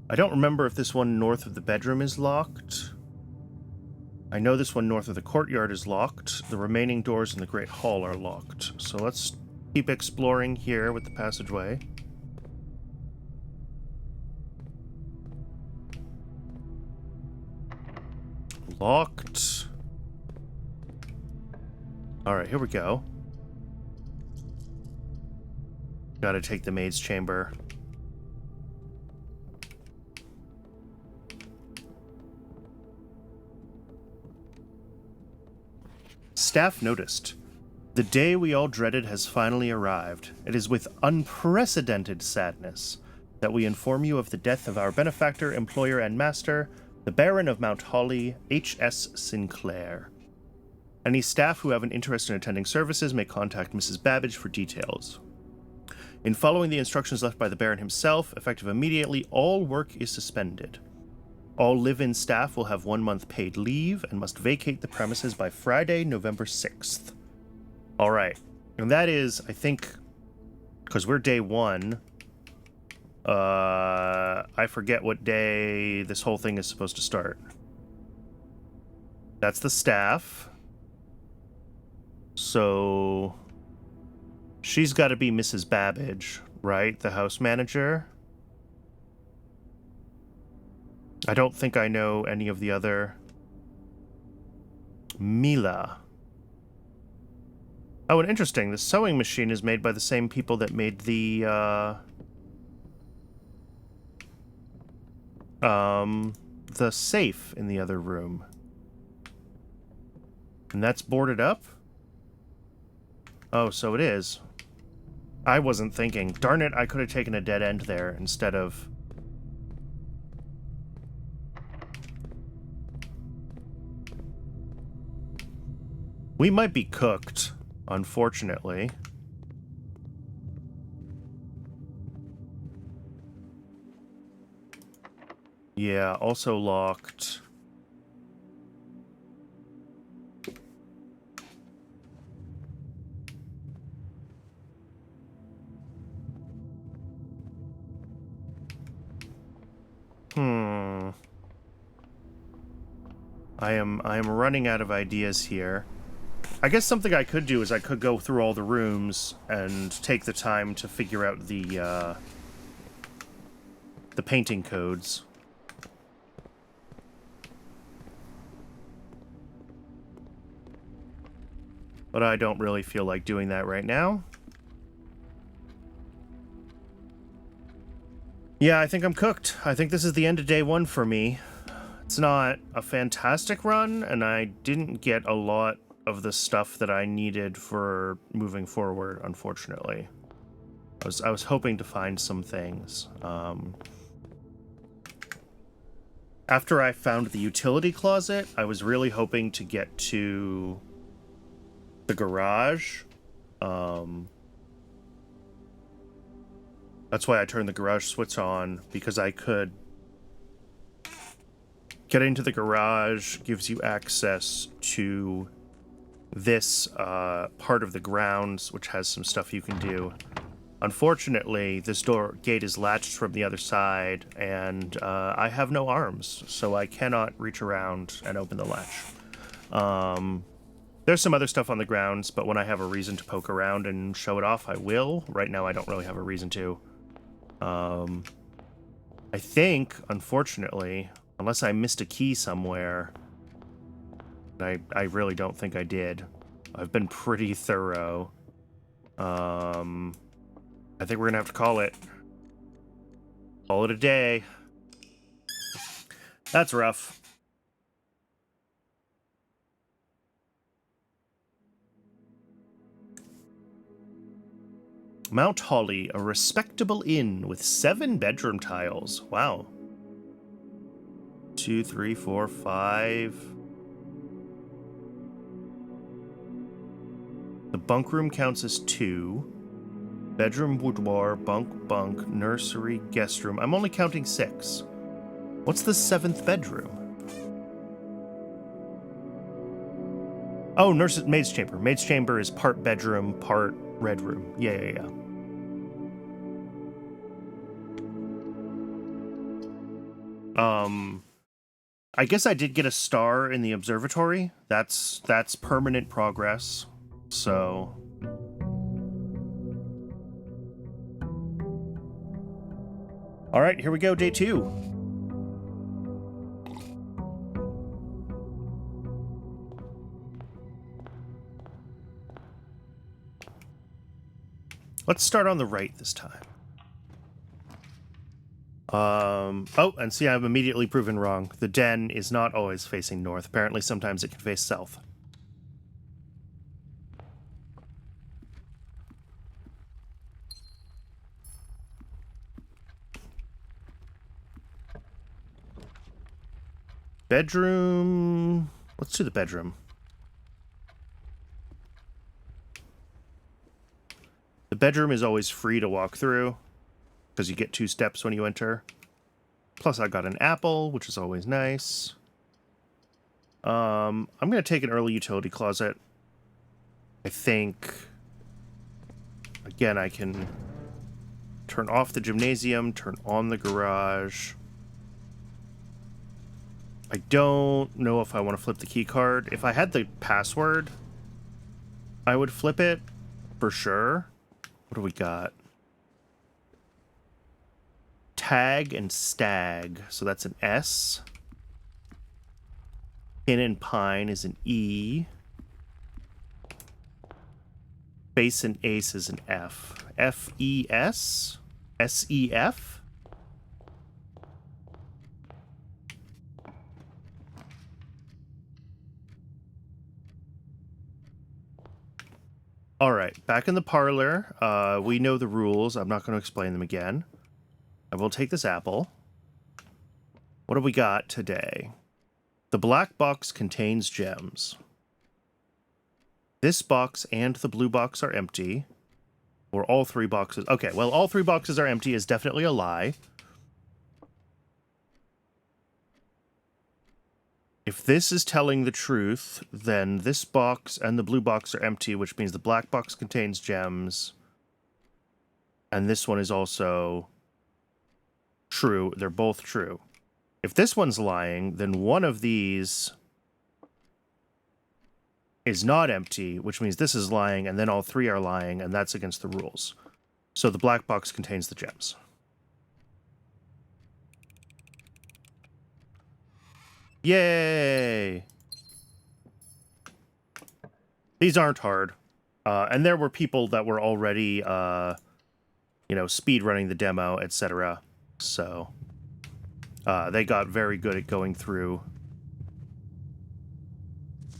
Speaker 1: I don't remember if this one north of the bedroom is locked. I know this one north of the courtyard is locked. The remaining doors in the Great Hall are locked. So let's keep exploring here with the passageway. Locked. Alright, here we go. Gotta take the maid's chamber. Staff noticed. The day we all dreaded has finally arrived. It is with unprecedented sadness that we inform you of the death of our benefactor, employer, and master, the Baron of Mount Holly, H.S. Sinclair. Any staff who have an interest in attending services may contact Mrs. Babbage for details. In following the instructions left by the Baron himself, effective immediately, all work is suspended. All live-in staff will have 1 month paid leave and must vacate the premises by Friday, November 6th. All right. And that is, I think, because we're day 1, I forget what day this whole thing is supposed to start. That's the staff. So she's got to be Mrs. Babbage, right? The house manager. I don't think I know any of the other. Mila. Oh, and interesting. The sewing machine is made by the same people that made the safe in the other room. And that's boarded up? Oh, so it is. I wasn't thinking. Darn it, I could have taken a dead end there instead of We might be cooked, unfortunately. Yeah, also locked. I am running out of ideas here. I guess something I could do is I could go through all the rooms and take the time to figure out the painting codes. But I don't really feel like doing that right now. Yeah, I think I'm cooked. I think this is the end of day one for me. It's not a fantastic run, and I didn't get a lot of the stuff that I needed for moving forward, unfortunately. I was hoping to find some things. After I found the utility closet, I was really hoping to get to the garage. That's why I turned the garage switch on, because I could get into the garage, gives you access to this part of the grounds, which has some stuff you can do. Unfortunately, this gate is latched from the other side, and I have no arms, so I cannot reach around and open the latch. There's some other stuff on the grounds, but when I have a reason to poke around and show it off, I will. Right now, I don't really have a reason to. I think, unfortunately, unless I missed a key somewhere, I really don't think I did. I've been pretty thorough. I think we're gonna have to call it. Call it a day. That's rough. Mount Holly, a respectable inn with 7 bedroom tiles. Wow. 2, 3, 4, 5. The bunk room counts as 2. Bedroom, boudoir, bunk, nursery, guest room. I'm only counting 6. What's the 7th bedroom? Oh, maid's chamber. Maid's chamber is part bedroom, part red room. Yeah. I guess I did get a star in the observatory. That's permanent progress. So all right, here we go, day 2. Let's start on the right this time. Oh, and see, I'm immediately proven wrong. The den is not always facing north. Apparently, sometimes it can face south. Bedroom. Let's do the bedroom. The bedroom is always free to walk through, because you get 2 steps when you enter. Plus, I got an apple, which is always nice. I'm going to take an early utility closet. I think, again, I can turn off the gymnasium, turn on the garage. I don't know if I want to flip the key card. If I had the password, I would flip it for sure. What do we got? Tag and stag. So that's an S. Pin and pine is an E. Face and ace is an F. F-E-S? S-E-F? All right, back in the parlor. We know the rules. I'm not going to explain them again. I will take this apple. What do we got today? The black box contains gems. This box and the blue box are empty. Or all 3 boxes. Okay, well, all 3 boxes are empty is definitely a lie. If this is telling the truth, then this box and the blue box are empty, which means the black box contains gems. And this one is also true. They're both true. If this one's lying, then one of these is not empty, which means this is lying, and then all 3 are lying, and that's against the rules. So the black box contains the gems. Yay! These aren't hard. And there were people that were already, speed running the demo, etc. So they got very good at going through.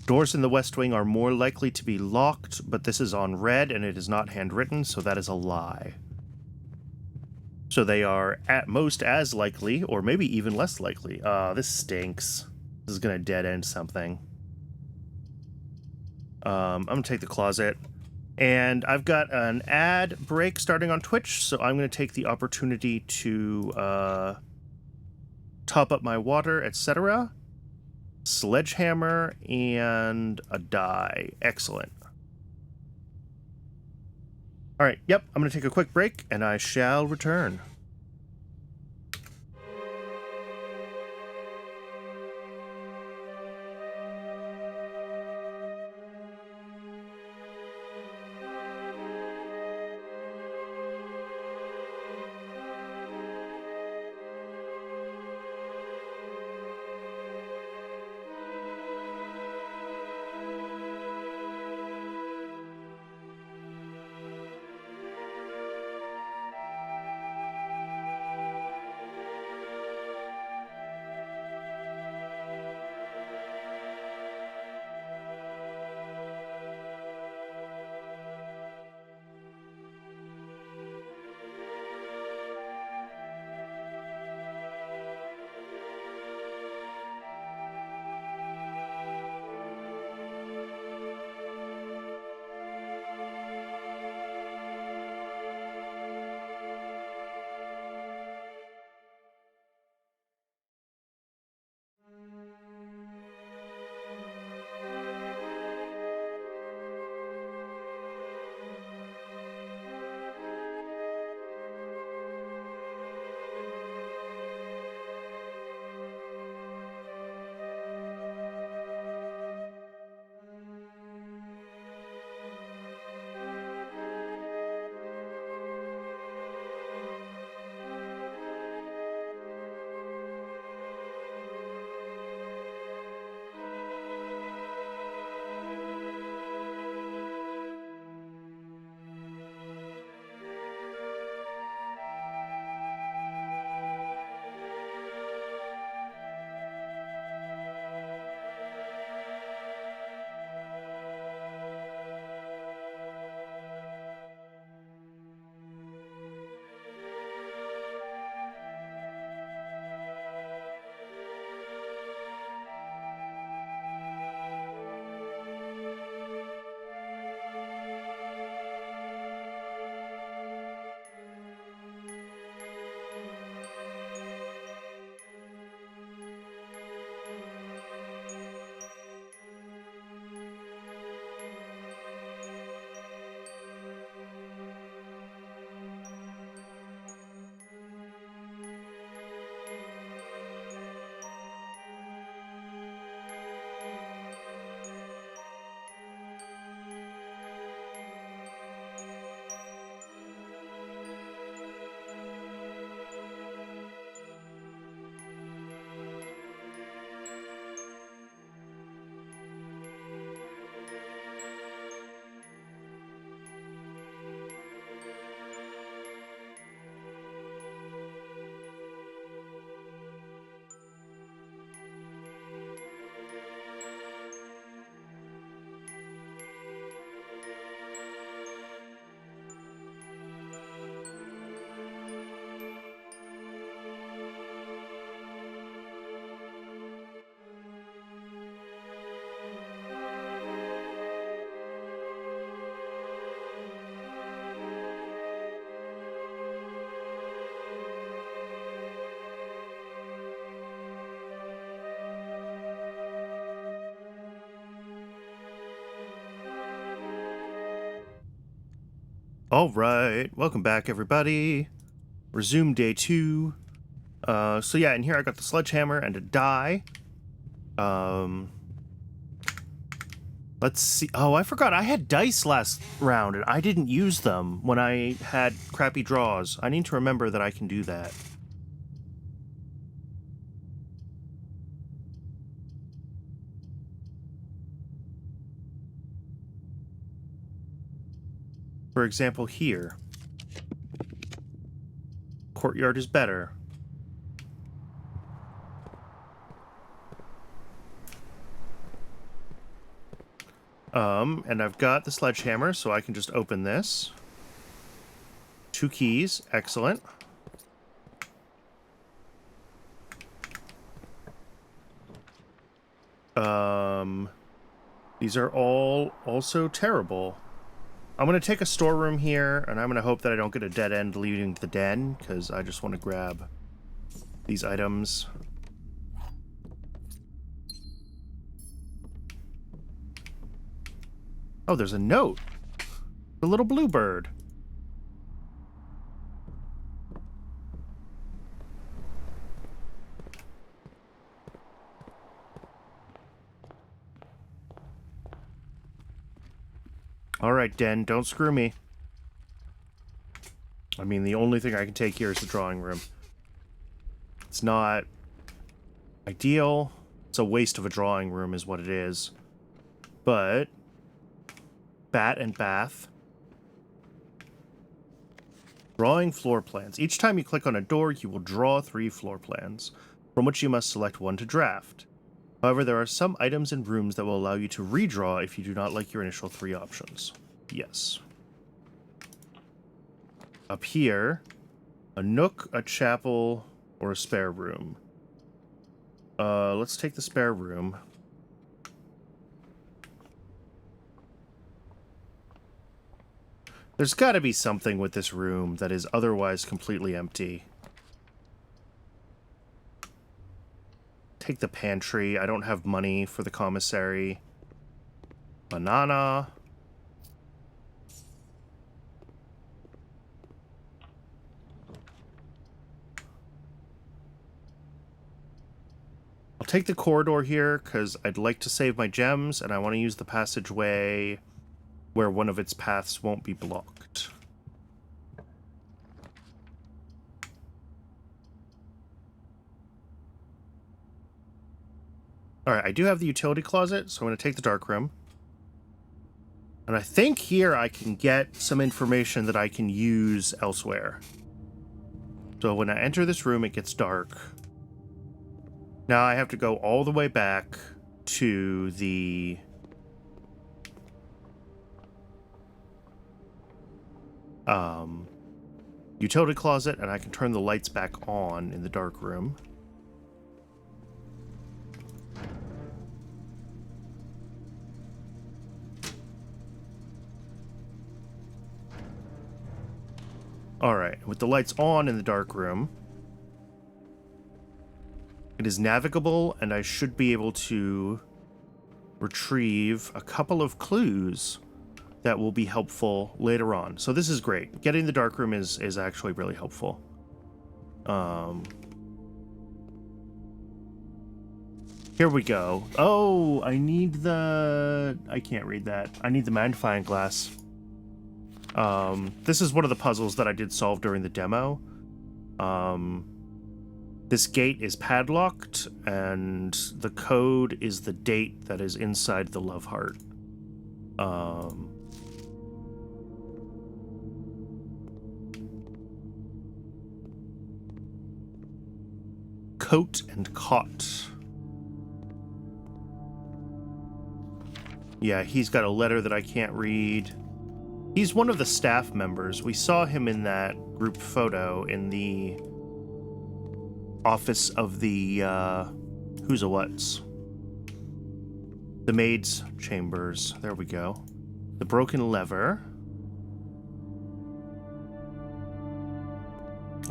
Speaker 1: Doors in the West Wing are more likely to be locked, but this is on red and it is not handwritten, so that is a lie. So they are at most as likely, or maybe even less likely. This stinks. This is going to dead end something. I'm going to take the closet. And I've got an ad break starting on Twitch, so I'm going to take the opportunity to top up my water, etc. Sledgehammer and a die. Excellent. All right, yep, I'm going to take a quick break, and I shall return. All right, welcome back, everybody. Resume day 2. So yeah, in here I got the sledgehammer and a die. Let's see. Oh, I forgot I had dice last round and I didn't use them when I had crappy draws. I need to remember that I can do that. For example, here. Courtyard is better. And I've got the sledgehammer, so I can just open this. 2 keys. Excellent. These are all also terrible. I'm going to take a storeroom here, and I'm going to hope that I don't get a dead end leading to the den, because I just want to grab these items. Oh, there's a note. The little bluebird. All right, Den, don't screw me. I mean, the only thing I can take here is the drawing room. It's not ideal. It's a waste of a drawing room is what it is. But bat and bath. Drawing floor plans. Each time you click on a door, you will draw 3 floor plans, from which you must select one to draft. However, there are some items and rooms that will allow you to redraw if you do not like your initial 3 options. Yes. Up here, a nook, a chapel, or a spare room. Let's take the spare room. There's got to be something with this room that is otherwise completely empty. Take the pantry. I don't have money for the commissary. Banana. I'll take the corridor here because I'd like to save my gems and I want to use the passageway where one of its paths won't be blocked. Alright, I do have the utility closet, so I'm going to take the dark room. And I think here I can get some information that I can use elsewhere. So when I enter this room, it gets dark. Now I have to go all the way back to the utility closet, and I can turn the lights back on in the dark room. Alright, with the lights on in the dark room, it is navigable, and I should be able to retrieve a couple of clues that will be helpful later on. So this is great. Getting the dark room is actually really helpful. Here we go. Oh, I need the... I can't read that. I need the magnifying glass. This is one of the puzzles that I did solve during the demo. This gate is padlocked, and the code is the date that is inside the love heart. Coat and cot. Yeah, he's got a letter that I can't read. He's one of the staff members. We saw him in that group photo in the office of the, who's a what's? The maid's chambers. There we go. The broken lever.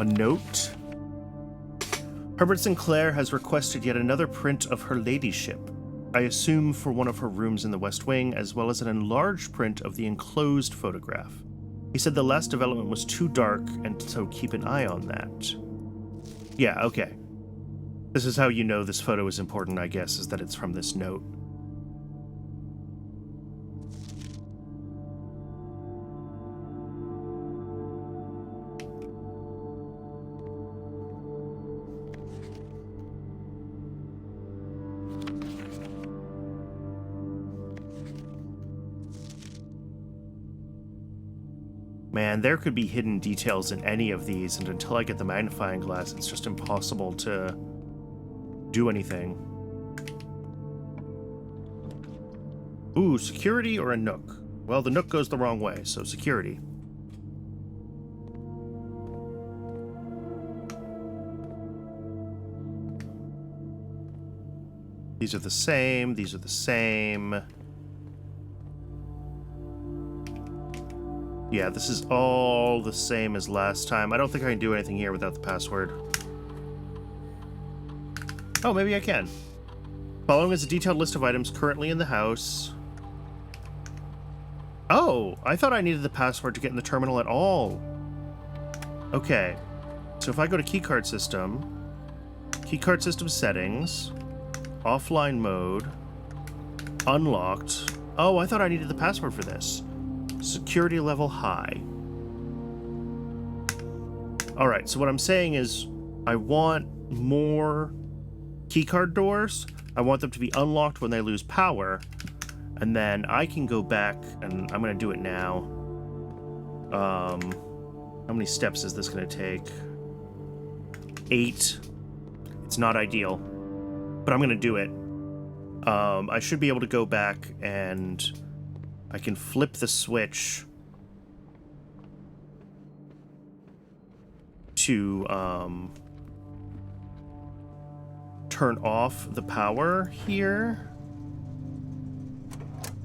Speaker 1: A note. Herbert Sinclair has requested yet another print of her ladyship. I assume for one of her rooms in the West Wing, as well as an enlarged print of the enclosed photograph. He said the last development was too dark, and so keep an eye on that. Yeah, okay. This is how you know this photo is important, I guess, is that it's from this note. Man, there could be hidden details in any of these, and until I get the magnifying glass, it's just impossible to do anything. Ooh, security or a nook? Well, the nook goes the wrong way, so security. These are the same, these are the same. Yeah, this is all the same as last time. I don't think I can do anything here without the password. Oh, maybe I can. Following is a detailed list of items currently in the house. Oh, I thought I needed the password to get in the terminal at all. Okay, so if I go to keycard system settings, offline mode, unlocked. Oh, I thought I needed the password for this. Security level high. Alright, so what I'm saying is I want more keycard doors. I want them to be unlocked when they lose power. And then I can go back, and I'm going to do it now. How many steps is this going to take? 8. It's not ideal, but I'm going to do it. I should be able to go back and I can flip the switch to turn off the power here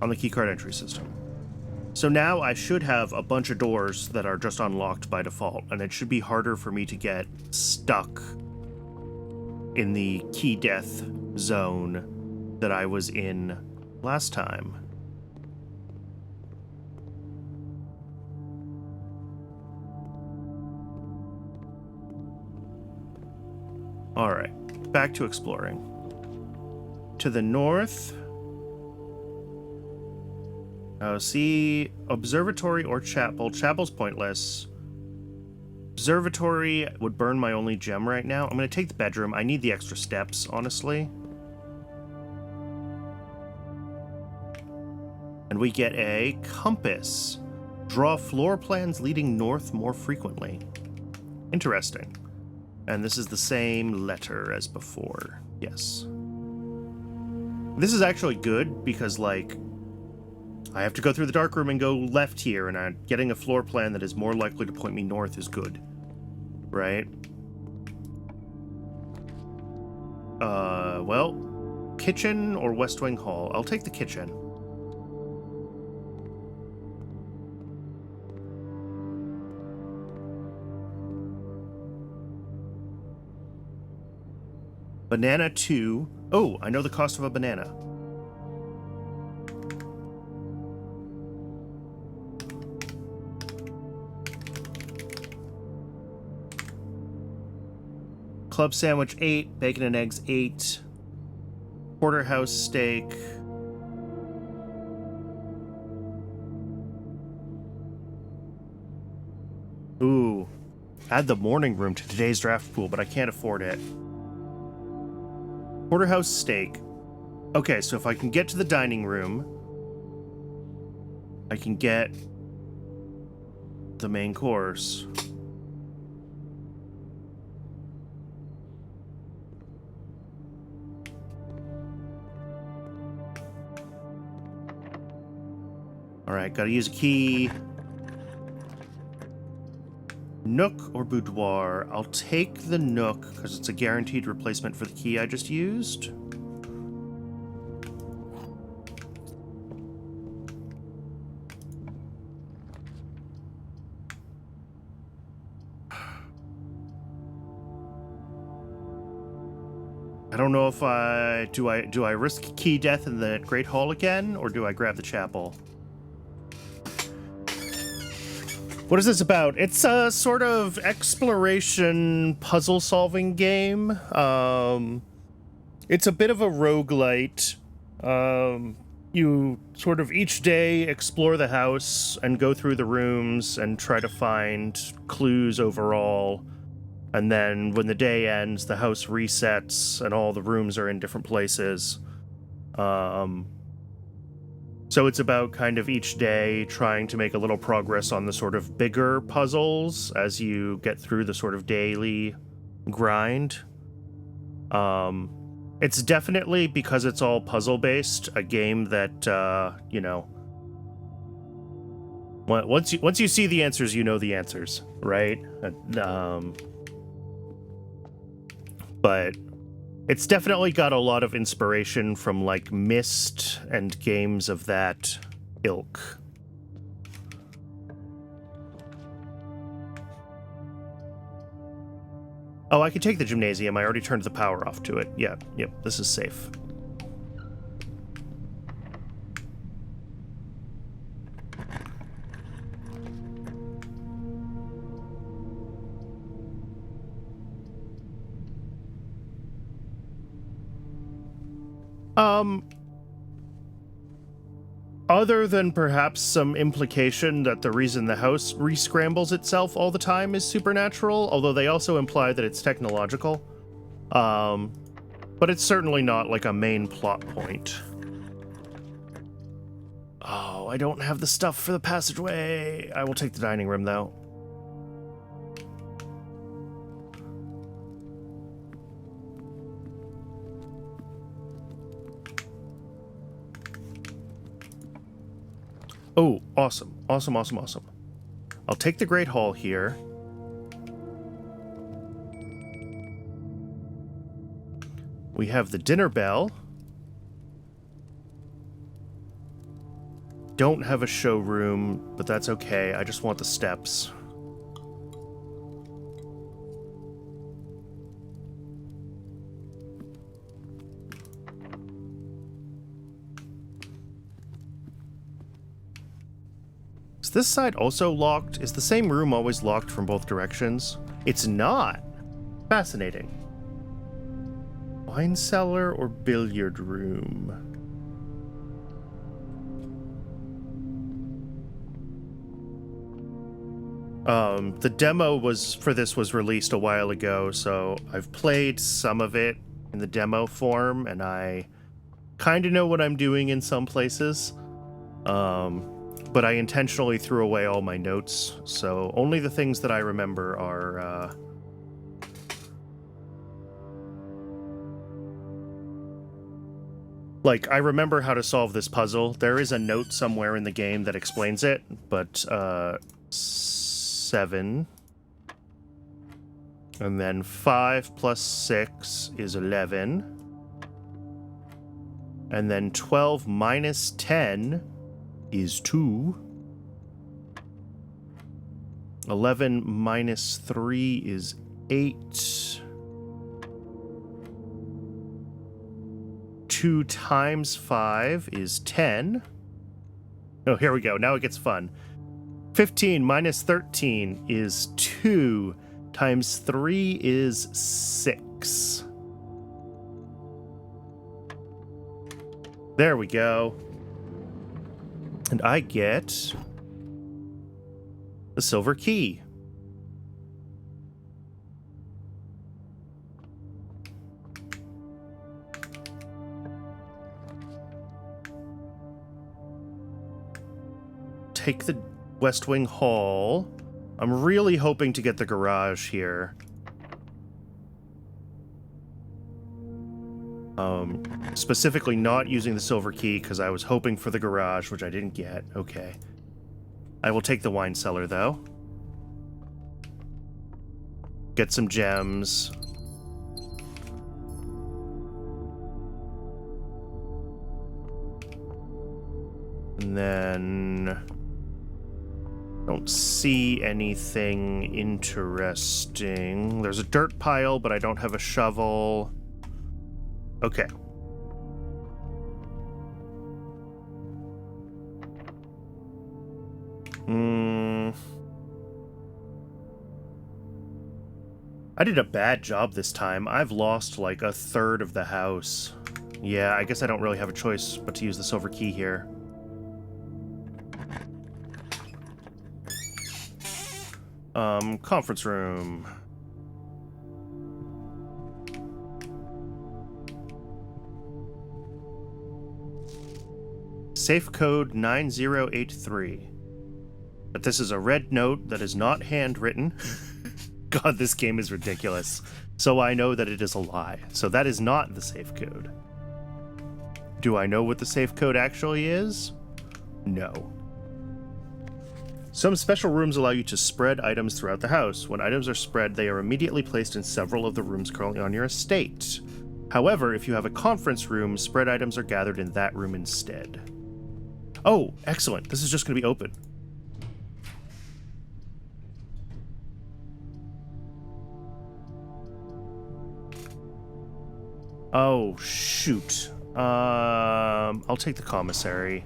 Speaker 1: on the keycard entry system. So now I should have a bunch of doors that are just unlocked by default, and it should be harder for me to get stuck in the key death zone that I was in last time. Alright, back to exploring. To the north. See, observatory or chapel. Chapel's pointless. Observatory would burn my only gem right now. I'm going to take the bedroom. I need the extra steps, honestly. And we get a compass. Draw floor plans leading north more frequently. Interesting. And this is the same letter as before. Yes. This is actually good because, like, I have to go through the dark room and go left here, and getting a floor plan that is more likely to point me north is good. Right? Well, kitchen or West Wing Hall? I'll take the kitchen. Banana 2. Oh, I know the cost of a banana. Club sandwich 8, bacon and eggs 8, porterhouse steak. Ooh, add the morning room to today's draft pool, but I can't afford it. Porterhouse steak. Okay, so if I can get to the dining room, I can get the main course. Alright, gotta use a key. Nook or boudoir? I'll take the nook, because it's a guaranteed replacement for the key I just used. I don't know if do I risk key death in the Great Hall again, or do I grab the chapel? What is this about? It's a sort of exploration puzzle-solving game. It's a bit of a roguelite. You sort of each day explore the house and go through the rooms and try to find clues overall. And then when the day ends, the house resets and all the rooms are in different places. So it's about kind of each day trying to make a little progress on the sort of bigger puzzles as you get through the sort of daily grind. It's definitely, because it's all puzzle-based, a game that, you know, once you see the answers, you know the answers, right? But it's definitely got a lot of inspiration from, like, Myst and games of that ilk. Oh, I can take the gymnasium. I already turned the power off to it. Yeah, yep, this is safe. Other than perhaps some implication that the reason the house re-scrambles itself all the time is supernatural, although they also imply that it's technological. But it's certainly not like a main plot point. Oh, I don't have the stuff for the passageway. I will take the dining room, though. Oh, awesome. Awesome, awesome, awesome. I'll take the Great Hall here. We have the dinner bell. Don't have a showroom, but that's okay. I just want the steps. Is this side also locked? Is the same room always locked from both directions? It's not. Fascinating. Wine cellar or billiard room? The demo for this was released a while ago, so I've played some of it in the demo form, and I kind of know what I'm doing in some places. But I intentionally threw away all my notes, so only the things that I remember are, like, I remember how to solve this puzzle. There is a note somewhere in the game that explains it, but, 7. And then 5 plus 6 is 11. And then 12 minus 10 is 2. 11 minus 3 is 8. 2 times 5 is 10. Oh, here we go. Now it gets fun. 15 minus 13 is 2. Times 3 is 6. There we go. And I get the silver key. Take the West Wing Hall. I'm really hoping to get the garage here. Specifically not using the silver key because I was hoping for the garage, which I didn't get. Okay. I will take the wine cellar, though. Get some gems. And then... don't see anything interesting. There's a dirt pile, but I don't have a shovel. Okay. I did a bad job this time. I've lost like a third of the house. Yeah, I guess I don't really have a choice but to use the silver key here. Conference room. Safe code 9083. But this is a red note that is not handwritten. God, this game is ridiculous. So I know that it is a lie. So that is not the safe code. Do I know what the safe code actually is? No. Some special rooms allow you to spread items throughout the house. When items are spread, they are immediately placed in several of the rooms currently on your estate. However, if you have a conference room, spread items are gathered in that room instead. Oh, excellent. This is just going to be open. Oh, shoot. I'll take the commissary.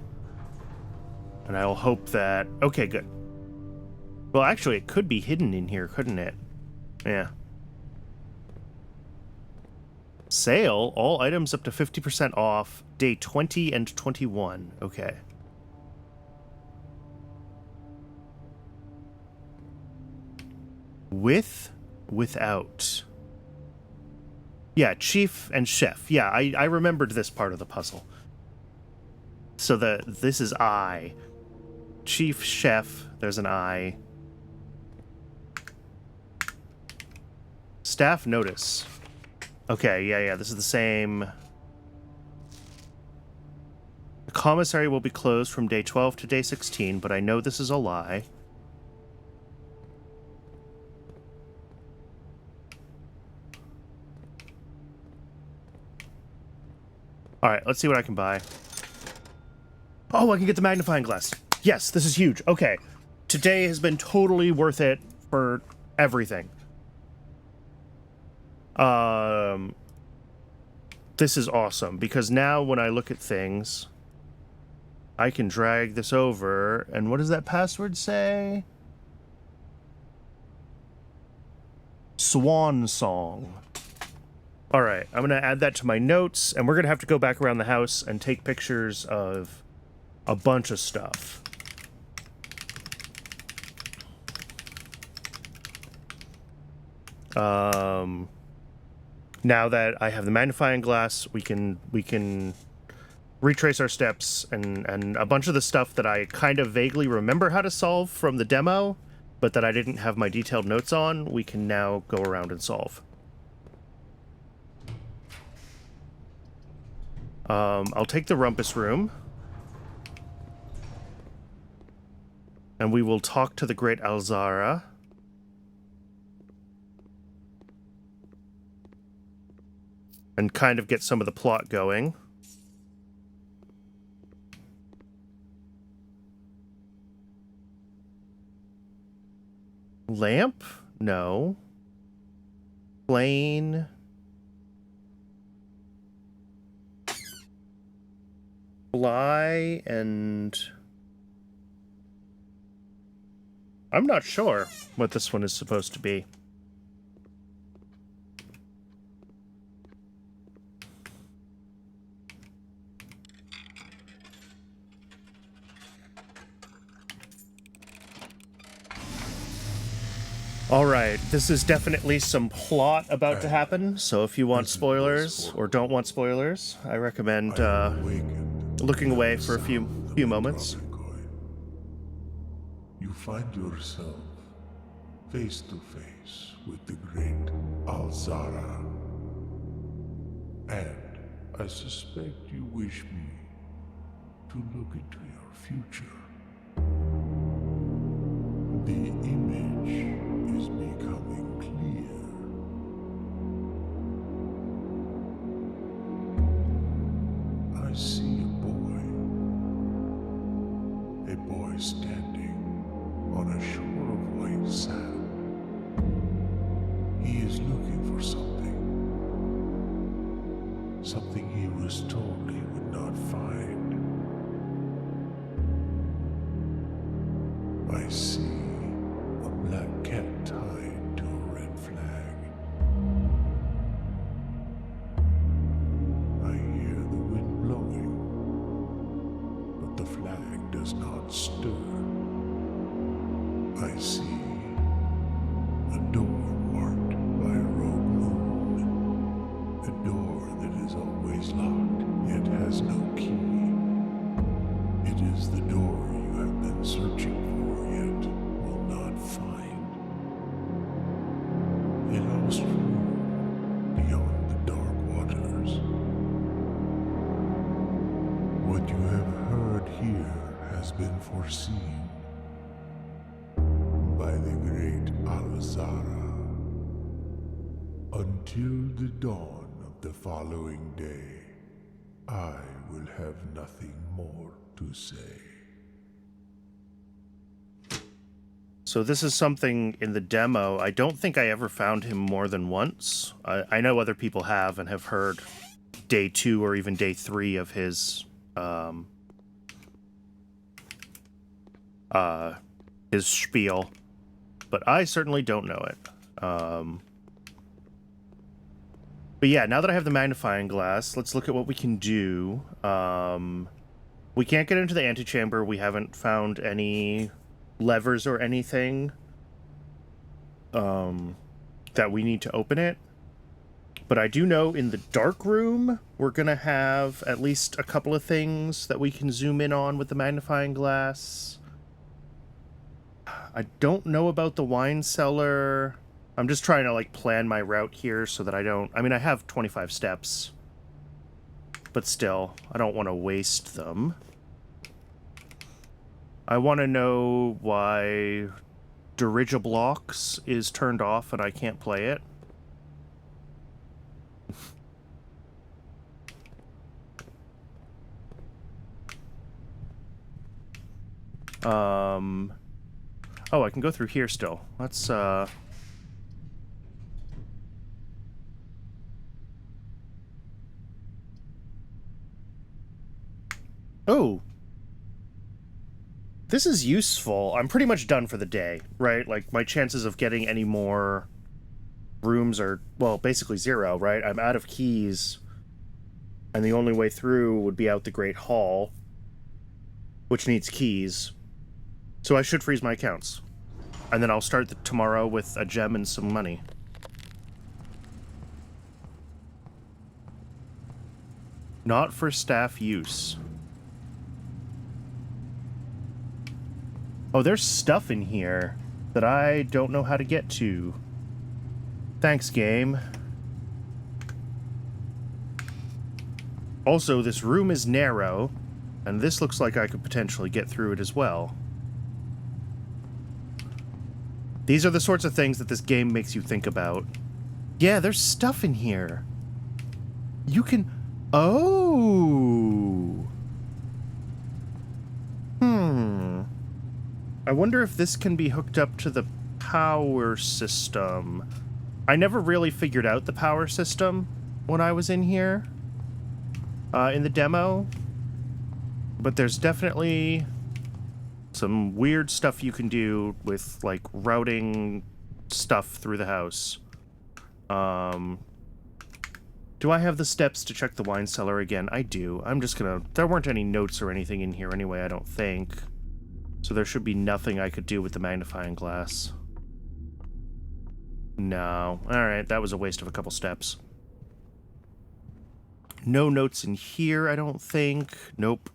Speaker 1: And I'll hope that... Okay, good. Well, actually, it could be hidden in here, couldn't it? Yeah. Sale. All items up to 50% off. Day 20 and 21. Okay. With, without. Yeah, chief and chef. Yeah, I remembered this part of the puzzle. So this is I. Chief, chef, there's an I. Staff notice. Okay, yeah, this is the same. The commissary will be closed from day 12 to day 16, but I know this is a lie. Alright, let's see what I can buy. Oh, I can get the magnifying glass. Yes, this is huge. Okay. Today has been totally worth it for everything. This is awesome, because now when I look at things, I can drag this over, and what does that password say? Swan song. Alright, I'm going to add that to my notes, and we're going to have to go back around the house and take pictures of a bunch of stuff. Now that I have the magnifying glass, we can retrace our steps, and a bunch of the stuff that I kind of vaguely remember how to solve from the demo, but that I didn't have my detailed notes on, we can now go around and solve. I'll take the rumpus room. And we will talk to the great Alzara. And kind of get some of the plot going. Lamp? No. Plane. Fly and... I'm not sure what this one is supposed to be. Alright, this is definitely some plot about to happen, so if you want spoilers, or don't want spoilers, I recommend looking away for a few moments.
Speaker 3: You find yourself face to face with the great Alzara. And I suspect you wish me to look into your future. The image is becoming clear. I see a boy standing on a shore of white sand. He is looking for something he was told he would not find. I see a black cat tied to a red flag. a door marked by a rogue moon. A door that is always locked, yet has no key. It is the door you have been searching for, yet will not find. A lost room beyond the dark waters. What you have heard here has been foreseen by the great Alzara. Until the dawn of the following day, I will have nothing more to say.
Speaker 1: So this is something in the demo. I don't think I ever found him more than once. I know other people have and have heard day 2 or even day 3 of his spiel, but I certainly don't know it. But yeah, now that I have the magnifying glass, let's look at what we can do. We can't get into the antechamber. We haven't found any levers or anything that we need to open it. But I do know in the dark room, we're going to have at least a couple of things that we can zoom in on with the magnifying glass. I don't know about the wine cellar. I'm just trying to, like, plan my route here so that I don't... I mean, I have 25 steps. But still, I don't want to waste them. I want to know why Dirigiblocks is turned off and I can't play it. Oh, I can go through here still. Let's, Oh! This is useful. I'm pretty much done for the day, right? Like, my chances of getting any more rooms are, well, basically 0, right? I'm out of keys, and the only way through would be out the Great Hall, which needs keys. So I should freeze my accounts. And then I'll start tomorrow with a gem and some money. Not for staff use. Oh, there's stuff in here that I don't know how to get to. Thanks, game. Also, this room is narrow, and this looks like I could potentially get through it as well. These are the sorts of things that this game makes you think about. Yeah, there's stuff in here. You can... Oh! I wonder if this can be hooked up to the power system. I never really figured out the power system when I was in here, in the demo. But there's definitely some weird stuff you can do with, like, routing stuff through the house. Do I have the steps to check the wine cellar again? I do. I'm just gonna... There weren't any notes or anything in here anyway, I don't think. So there should be nothing I could do with the magnifying glass. No. Alright, that was a waste of a couple steps. No notes in here, I don't think. Nope.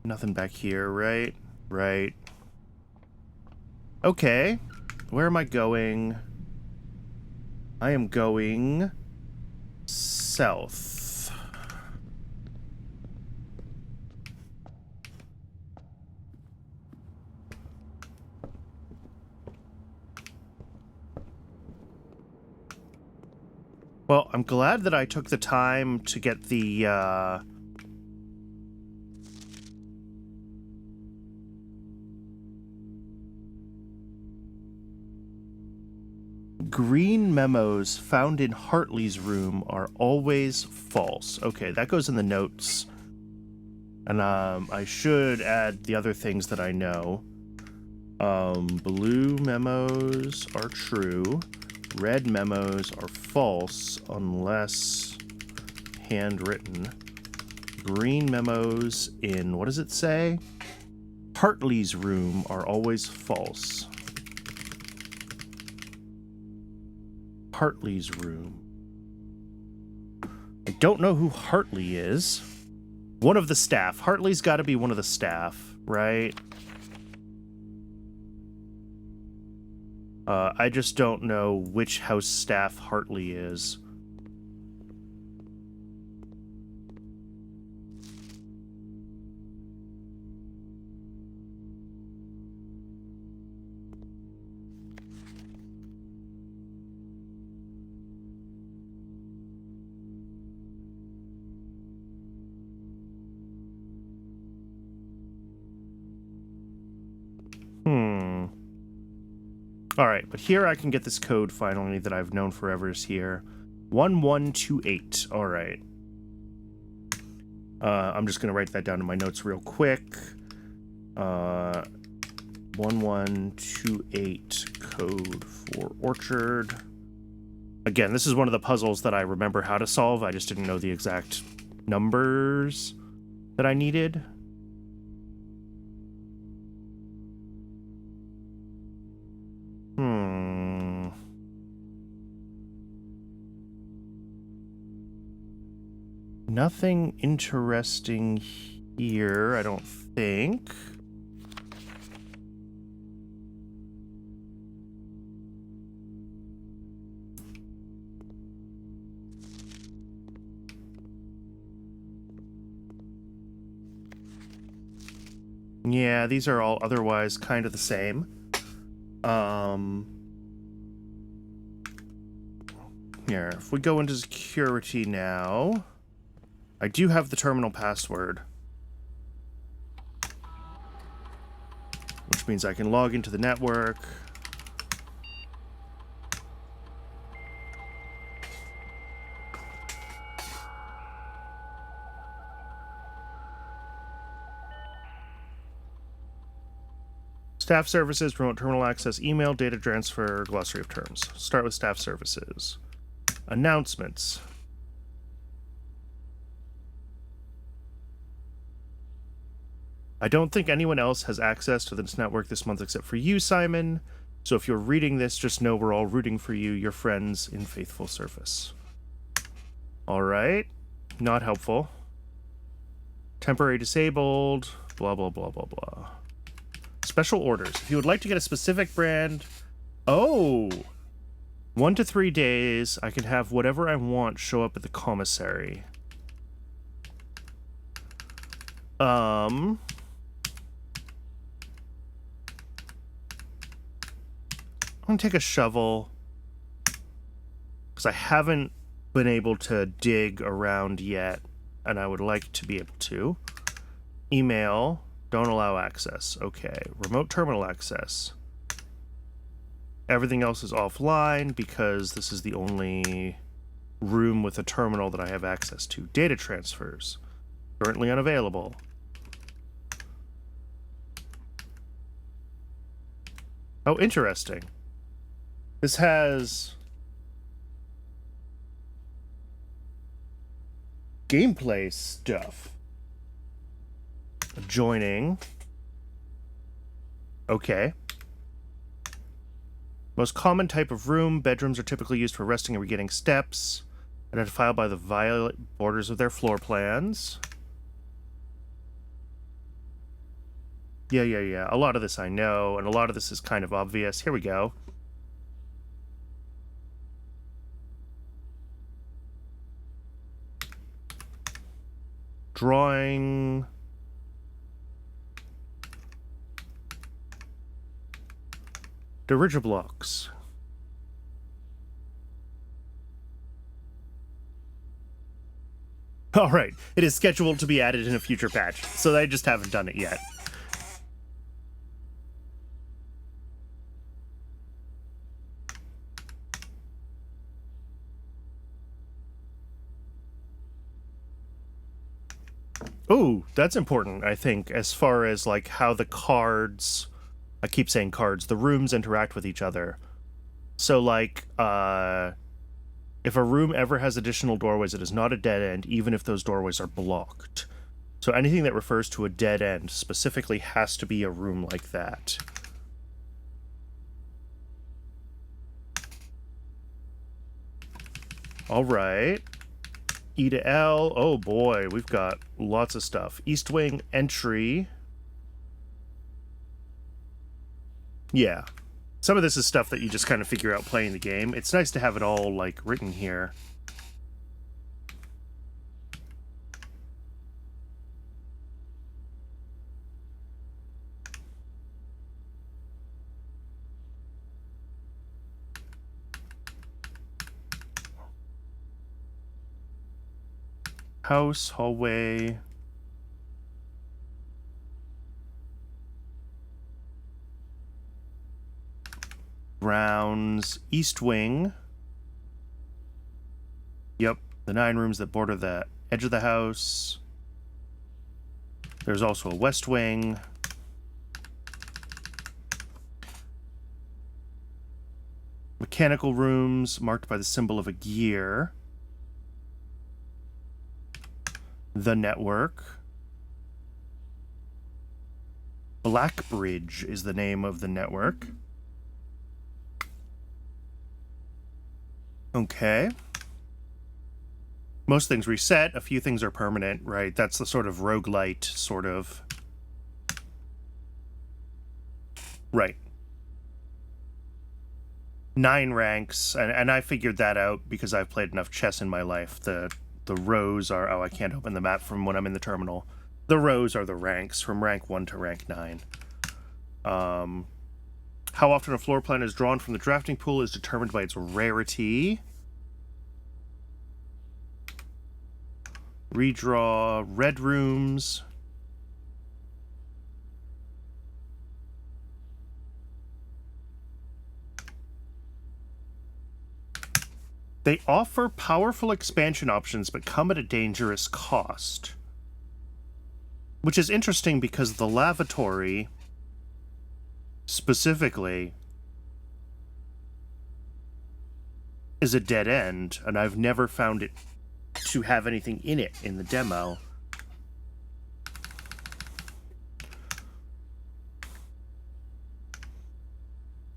Speaker 1: Nothing back here, right? Right. Okay. Where am I going? I am going... south. Well, I'm glad that I took the time to get the, green memos found in Hartley's room are always false. Okay, that goes in the notes. And, I should add the other things that I know. Blue memos are true. Red memos are false unless handwritten. Green memos in, what does it say? Hartley's room are always false. Hartley's room. I don't know who Hartley is. One of the staff. Hartley's got to be one of the staff, right? I just don't know which house staff Hartley is. Alright, but here I can get this code finally that I've known forever is here. 1128. Alright. I'm just going to write that down in my notes real quick. 1128 code for Orchard. Again, this is one of the puzzles that I remember how to solve. I just didn't know the exact numbers that I needed. Nothing interesting here, I don't think. Yeah, these are all otherwise kind of the same. Here, if we go into security now, I do have the terminal password, which means I can log into the network. Staff services, remote terminal access, email, data transfer, glossary of terms. Start with staff services. Announcements. I don't think anyone else has access to this network this month except for you, Simon. So if you're reading this, just know we're all rooting for you, your friends in faithful service. All right. Not helpful. Temporary disabled. Blah, blah, blah, blah, blah. Special orders. If you would like to get a specific brand... Oh! 1 to 3 days, I can have whatever I want show up at the commissary. I'm gonna take a shovel, because I haven't been able to dig around yet, and I would like to be able to. Email, don't allow access. Okay, remote terminal access. Everything else is offline because this is the only room with a terminal that I have access to. Data transfers, currently unavailable. Oh, interesting. This has gameplay stuff. Joining. Okay. Most common type of room. Bedrooms are typically used for resting and regetting steps. Identified by the violet borders of their floor plans. Yeah. A lot of this I know, and a lot of this is kind of obvious. Here we go. Drawing. Dirigiblocks. All right, it is scheduled to be added in a future patch, so I just haven't done it yet. Ooh, that's important, I think, as far as like how the cards, I keep saying cards, the rooms interact with each other. So like, if a room ever has additional doorways, it is not a dead end, even if those doorways are blocked. So anything that refers to a dead end specifically has to be a room like that. All right. E to L. Oh boy, we've got lots of stuff. East Wing entry. Yeah. Some of this is stuff that you just kind of figure out playing the game. It's nice to have it all, like, written here. House, hallway. Grounds, East Wing. Yep, the 9 rooms that border the edge of the house. There's also a West Wing. Mechanical rooms marked by the symbol of a gear. The network. Blackbridge is the name of the network. Okay. Most things reset. A few things are permanent, right? That's the sort of roguelite sort of... Right. 9 ranks, and I figured that out because I've played enough chess in my life. The rows are... Oh, I can't open the map from when I'm in the terminal. The rows are the ranks, from rank 1 to rank 9. How often a floor plan is drawn from the drafting pool is determined by its rarity. Redraw red rooms. They offer powerful expansion options, but come at a dangerous cost. Which is interesting because the lavatory, specifically, is a dead end, and I've never found it to have anything in it in the demo.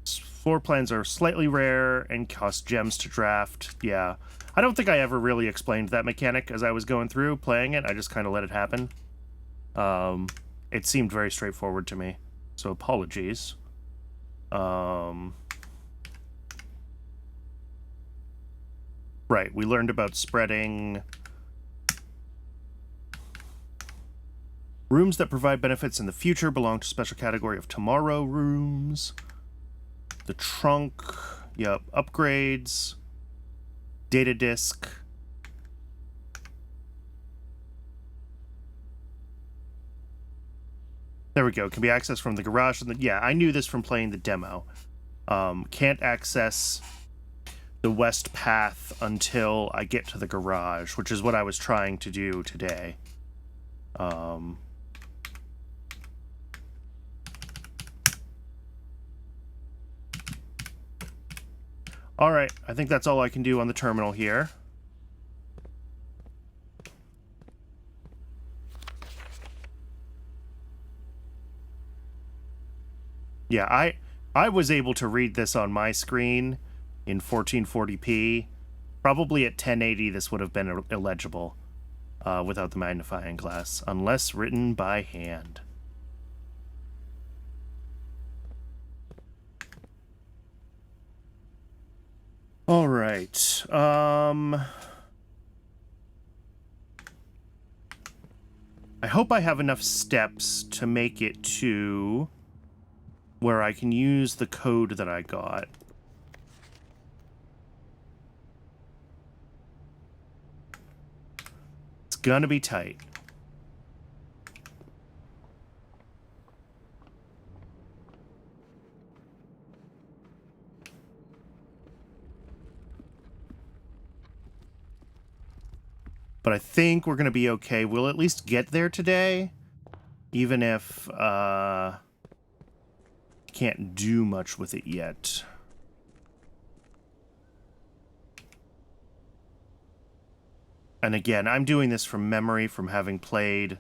Speaker 1: Floor plans are slightly rare and cost gems to draft. Yeah. I don't think I ever really explained that mechanic as I was going through playing it. I just kind of let it happen. It seemed very straightforward to me. So apologies. Right, we learned about spreading. Rooms that provide benefits in the future belong to a special category of tomorrow rooms. The trunk, yep, upgrades, data disk. There we go, can be accessed from the garage. Yeah, I knew this from playing the demo. Can't access the west path until I get to the garage, which is what I was trying to do today. Alright, I think that's all I can do on the terminal here. Yeah, I was able to read this on my screen in 1440p. Probably at 1080 this would have been illegible without the magnifying glass, unless written by hand. All right. I hope I have enough steps to make it to where I can use the code that I got. It's gonna be tight. But I think we're going to be okay. We'll at least get there today, even if can't do much with it yet. And again, I'm doing this from memory, from having played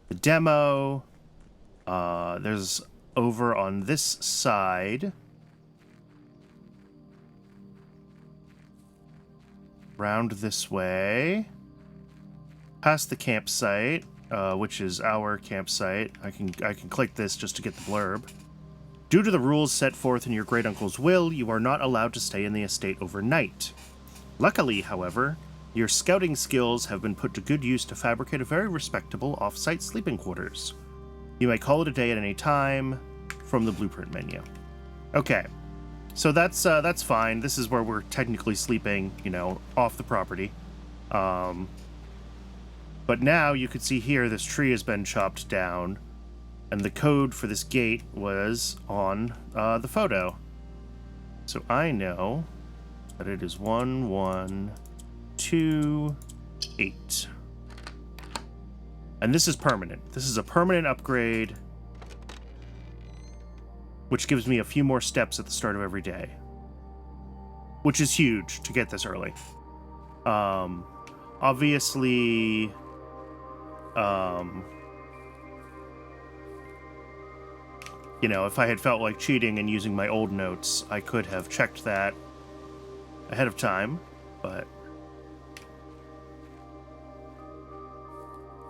Speaker 1: the demo. There's over on this side. round this way, past the campsite, which is our campsite. I can click this just to get the blurb. Due to the rules set forth in your great uncle's will, you are not allowed to stay in the estate overnight. Luckily, however, your scouting skills have been put to good use to fabricate a very respectable off-site sleeping quarters. You may call it a day at any time from the blueprint menu. Okay, so that's fine. This is where we're technically sleeping, you know, off the property. But now you can see here this tree has been chopped down, and the code for this gate was on the photo. So I know that it is 1128. And this is permanent. This is a permanent upgrade, which gives me a few more steps at the start of every day, which is huge to get this early. Obviously, you know, if I had felt like cheating and using my old notes, I could have checked that ahead of time, but...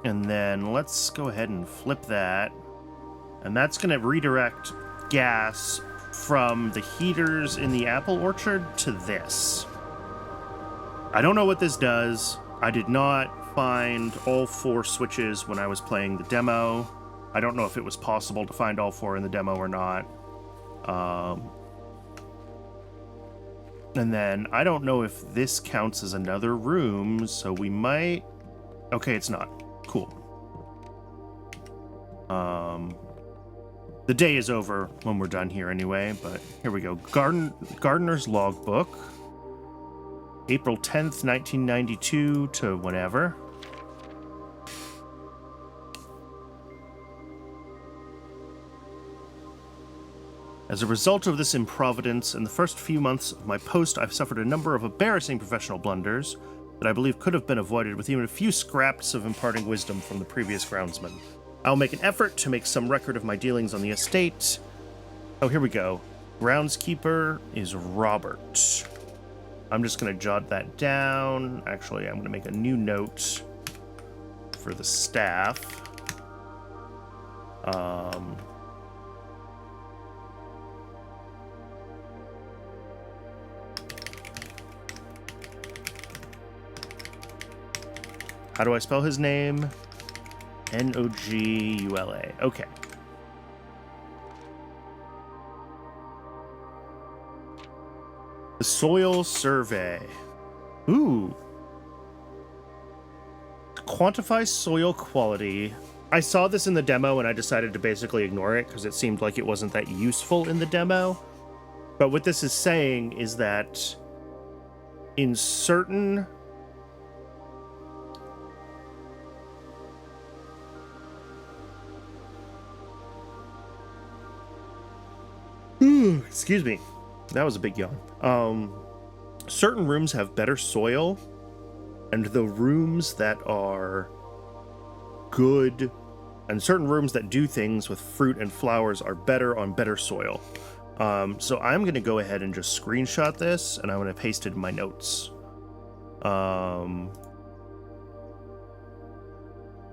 Speaker 1: And then let's go ahead and flip that. And that's going to redirect gas from the heaters in the apple orchard to this. I don't know what this does. I did not find all 4 switches when I was playing the demo. I don't know if it was possible to find all 4 in the demo or not. And then I don't know if this counts as another room, so we might... Okay, it's not. Cool. The day is over when we're done here anyway, but here we go. Gardener's Logbook. April 10th, 1992 to whenever. As a result of this improvidence, in the first few months of my post, I've suffered a number of embarrassing professional blunders that I believe could have been avoided with even a few scraps of imparting wisdom from the previous groundsman. I'll make an effort to make some record of my dealings on the estate. Oh, here we go. Groundskeeper is Robert. I'm just going to jot that down. Actually, I'm going to make a new note for the staff. How do I spell his name? Nogula. Okay. The soil survey. Ooh. Quantify soil quality. I saw this in the demo and I decided to basically ignore it because it seemed like it wasn't that useful in the demo. But what this is saying is that in certain... Excuse me. That was a big yawn. Certain rooms have better soil, and the rooms that are good, and certain rooms that do things with fruit and flowers are better on better soil. So I'm going to go ahead and just screenshot this, and I'm going to paste it in my notes.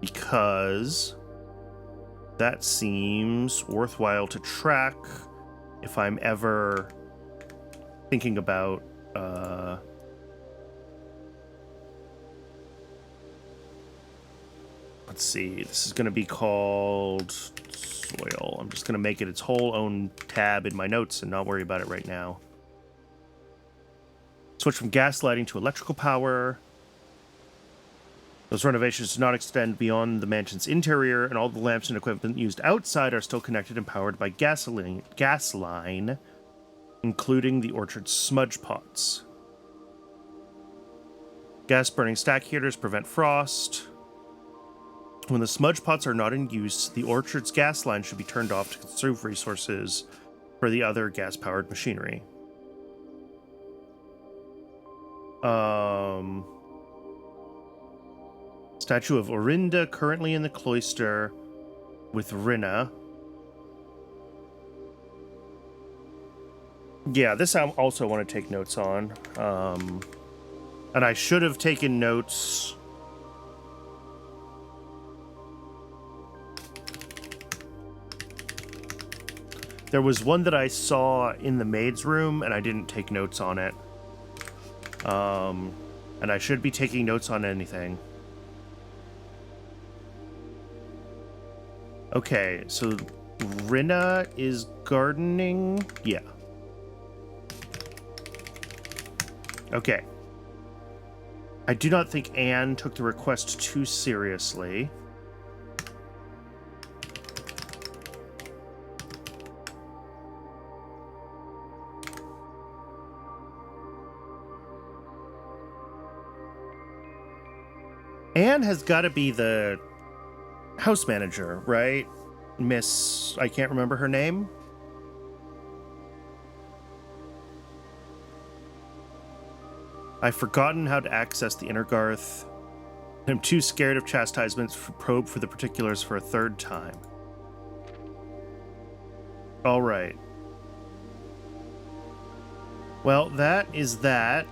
Speaker 1: Because that seems worthwhile to track if I'm ever thinking about let's see, this is going to be called soil. I'm just going to make it its whole own tab in my notes and not worry about it right now. Switch from gas lighting to electrical power. Those renovations do not extend beyond the mansion's interior, and all the lamps and equipment used outside are still connected and powered by gas line, including the orchard's smudge pots. Gas-burning stack heaters prevent frost. When the smudge pots are not in use, the orchard's gas line should be turned off to conserve resources for the other gas-powered machinery. Statue of Orinda currently in the cloister with Rinna. Yeah, this I also want to take notes on. And I should have taken notes. There was one that I saw in the maid's room, and I didn't take notes on it. And I should be taking notes on anything. Okay, so Rinna is gardening. Yeah. Okay. I do not think Anne took the request too seriously. Anne has got to be the house manager, right? Miss, I can't remember her name. I've forgotten how to access the inner Garth. I'm too scared of chastisements to probe for the particulars for a third time. All right. Well, that is that.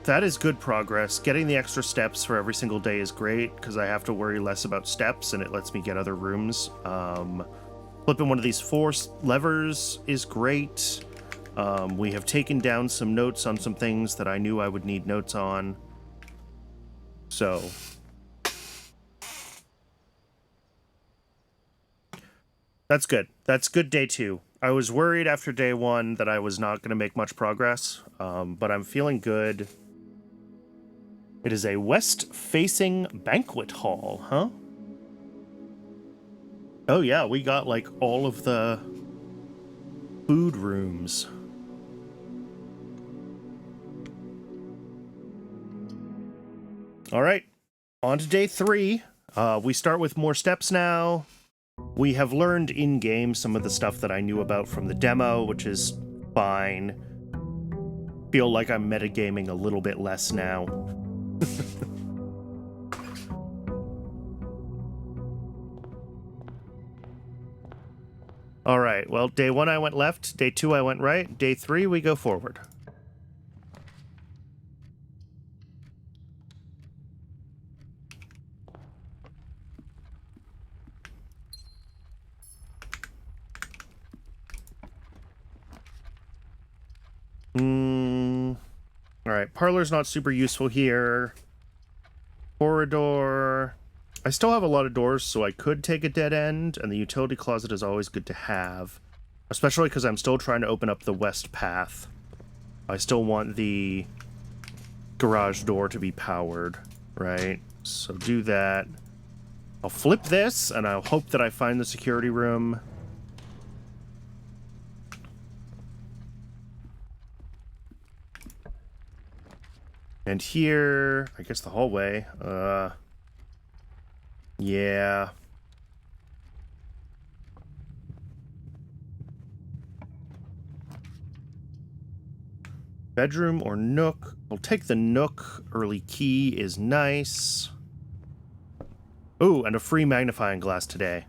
Speaker 1: That is good progress. Getting the extra steps for every single day is great because I have to worry less about steps and it lets me get other rooms. Flipping one of these 4 levers is great. We have taken down some notes on some things that I knew I would need notes on. So. That's good. That's good day 2. I was worried after day 1 that I was not going to make much progress, but I'm feeling good. It is a west-facing banquet hall, huh? Oh yeah, we got like all of the food rooms. All right, on to day 3. We start with more steps now. We have learned in-game some of the stuff that I knew about from the demo, which is fine. Feel like I'm metagaming a little bit less now. All right, well, day 1 I went left, day 2 I went right, day 3 we go forward. All right, parlor's not super useful here. Corridor. I still have a lot of doors, so I could take a dead end, and the utility closet is always good to have. Especially because I'm still trying to open up the west path. I still want the garage door to be powered, right? So do that. I'll flip this, and I'll hope that I find the security room. And here, I guess the hallway. Yeah. Bedroom or nook? We'll take the nook. Early key is nice. Ooh, and a free magnifying glass today.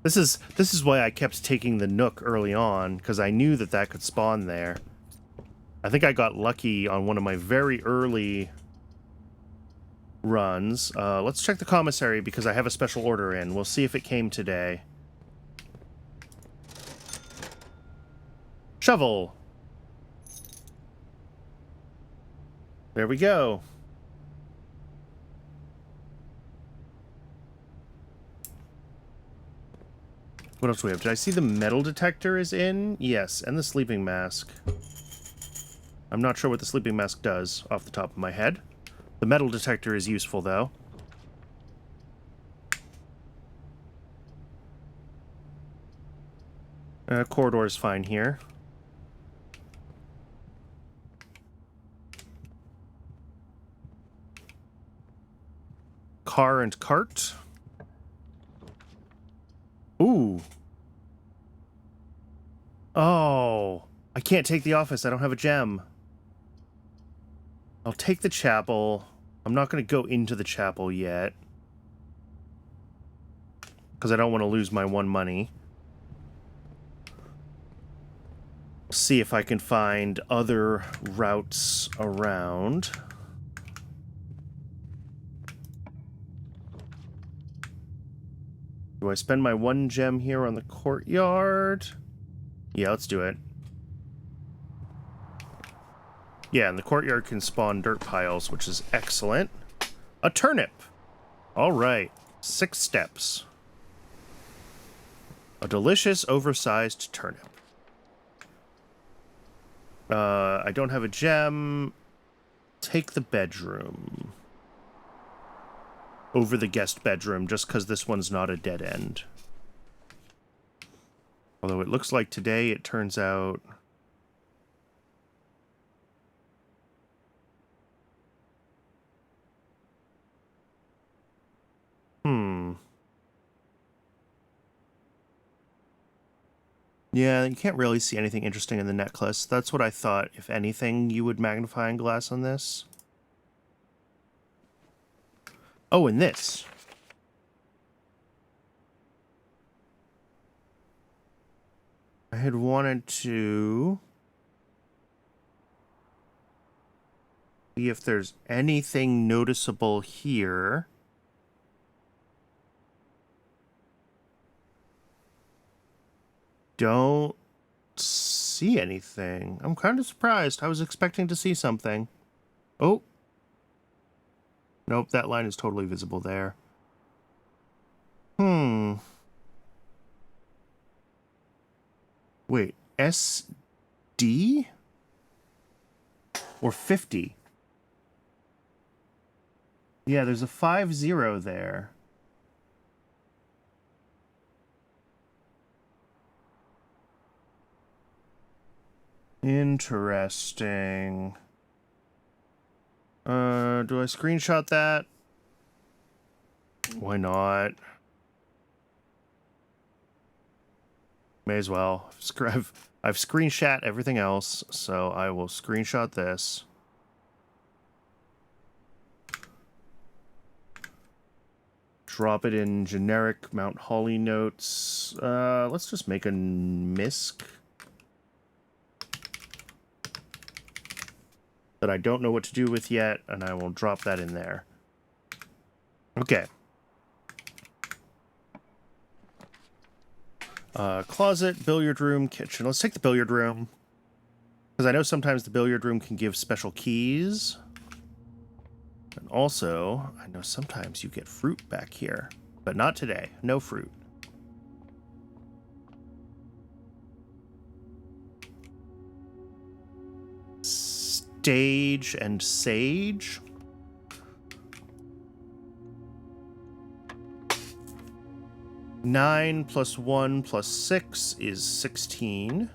Speaker 1: This is why I kept taking the nook early on, because I knew that that could spawn there. I think I got lucky on one of my very early runs. Let's check the commissary because I have a special order in. We'll see if it came today. Shovel. There we go. What else do we have? Did I see the metal detector is in? Yes, and the sleeping mask. I'm not sure what the sleeping mask does off the top of my head. The metal detector is useful, though. Corridor is fine here. Car and cart. Ooh. Oh. I can't take the office. I don't have a gem. I'll take the chapel. I'm not going to go into the chapel yet. Because I don't want to lose my 1 money. See if I can find other routes around. Do I spend my 1 gem here on the courtyard? Yeah, let's do it. Yeah, and the courtyard can spawn dirt piles, which is excellent. A turnip! Alright, 6 steps. A delicious, oversized turnip. I don't have a gem. Take the bedroom. Over the guest bedroom, just because this one's not a dead end. Although it looks like today it turns out... Yeah, you can't really see anything interesting in the necklace. That's what I thought. If anything, you would magnifying glass on this. Oh, and this. I had wanted to see if there's anything noticeable here. Don't see anything. I'm kind of surprised. I was expecting to see something. Oh. Nope, that line is totally visible there. Wait, SD? Or 50? Yeah, there's a 50 there. Interesting. Do I screenshot that? Why not? May as well. I've screenshot everything else, so I will screenshot this. Drop it in generic Mount Holly notes. Let's just make a misc. That I don't know what to do with yet, and I will drop that in there. Okay. Closet, billiard room, kitchen. Let's take the billiard room. Because I know sometimes the billiard room can give special keys. And also, I know sometimes you get fruit back here. But not today. No fruit. Stage and sage. Nine plus 1 plus 6 is 16.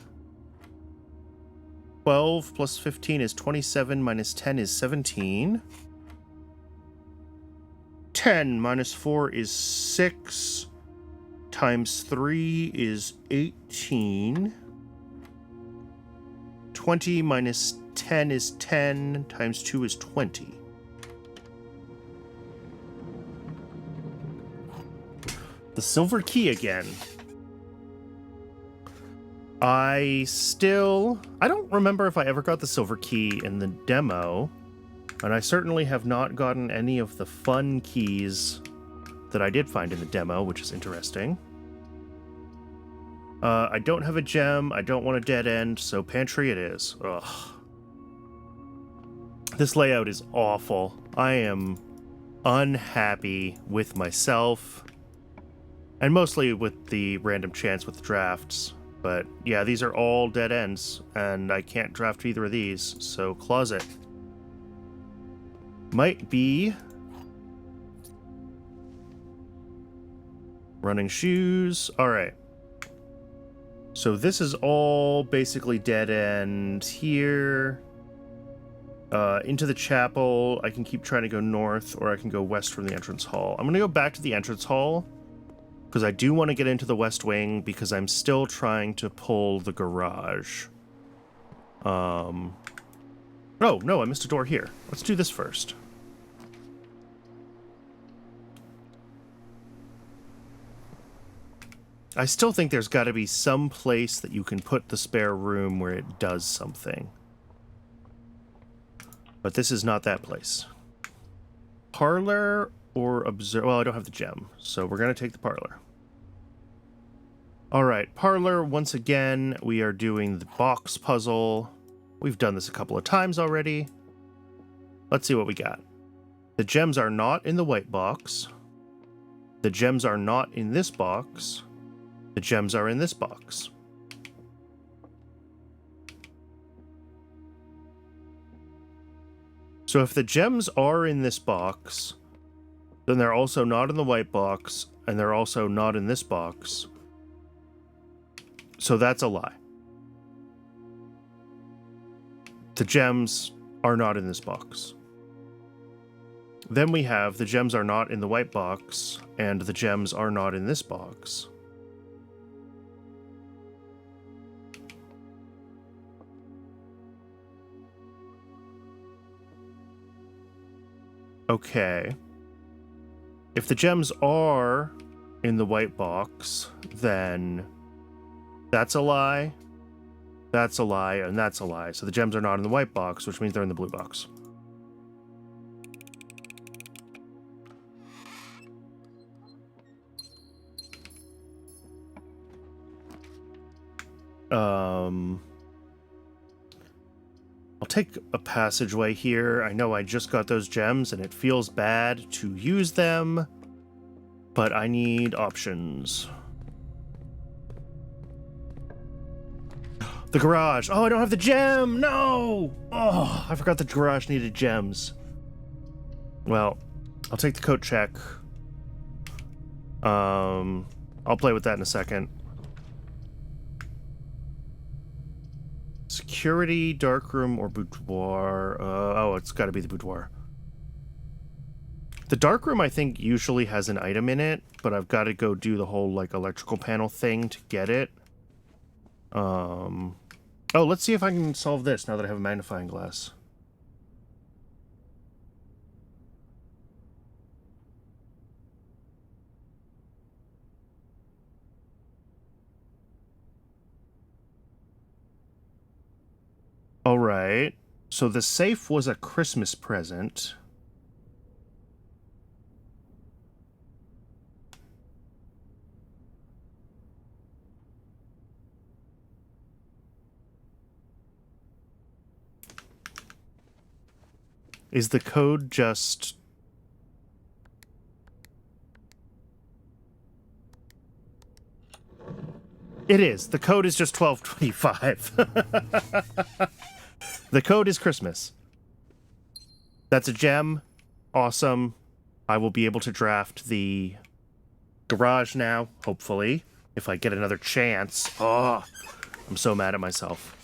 Speaker 1: 12 plus 15 is 27, minus 10 is 17. 10 minus 4 is 6. Times 3 is 18. 20 minus 10 is 10, times 2 is 20. The silver key again. I don't remember if I ever got the silver key in the demo, and I certainly have not gotten any of the fun keys that I did find in the demo, which is interesting. I don't have a gem, I don't want a dead end, so pantry it is. Ugh. This layout is awful. I am unhappy with myself, and mostly with the random chance with drafts. But yeah, these are all dead ends, and I can't draft either of these, so closet. Might be running shoes. Alright. So this is all basically dead end here. Into the chapel, I can keep trying to go north, or I can go west from the entrance hall. I'm going to go back to the entrance hall, because I do want to get into the west wing, because I'm still trying to pull the garage. Oh, no, I missed a door here. Let's do this first. I still think there's got to be some place that you can put the spare room where it does something. But this is not that place. Parlor or observe... Well, I don't have the gem, so we're going to take the parlor. All right, parlor, once again, we are doing the box puzzle. We've done this a couple of times already. Let's see what we got. The gems are not in the white box. The gems are not in this box. The gems are in this box. So if the gems are in this box, then they're also not in the white box, and they're also not in this box. So that's a lie. The gems are not in this box. Then we have the gems are not in the white box, and the gems are not in this box. Okay. If the gems are in the white box, then that's a lie, that's a lie, and that's a lie. So the gems are not in the white box, which means they're in the blue box. I'll take a passageway here. I know I just got those gems and it feels bad to use them, but I need options. The garage. Oh, I don't have the gem. No. Oh, I forgot the garage needed gems. Well, I'll take the coat check. I'll play with that in a second. Security, darkroom, or boudoir. Oh, it's got to be the boudoir. The darkroom, I think, usually has an item in it, but I've got to go do the whole, like, electrical panel thing to get it. Oh, let's see if I can solve this now that I have a magnifying glass. All right. So the safe was a Christmas present. Is the code just... It is. The code is just 1225. The code is Christmas. That's a gem. Awesome. I will be able to draft the garage now, hopefully, if I get another chance. Oh, I'm so mad at myself.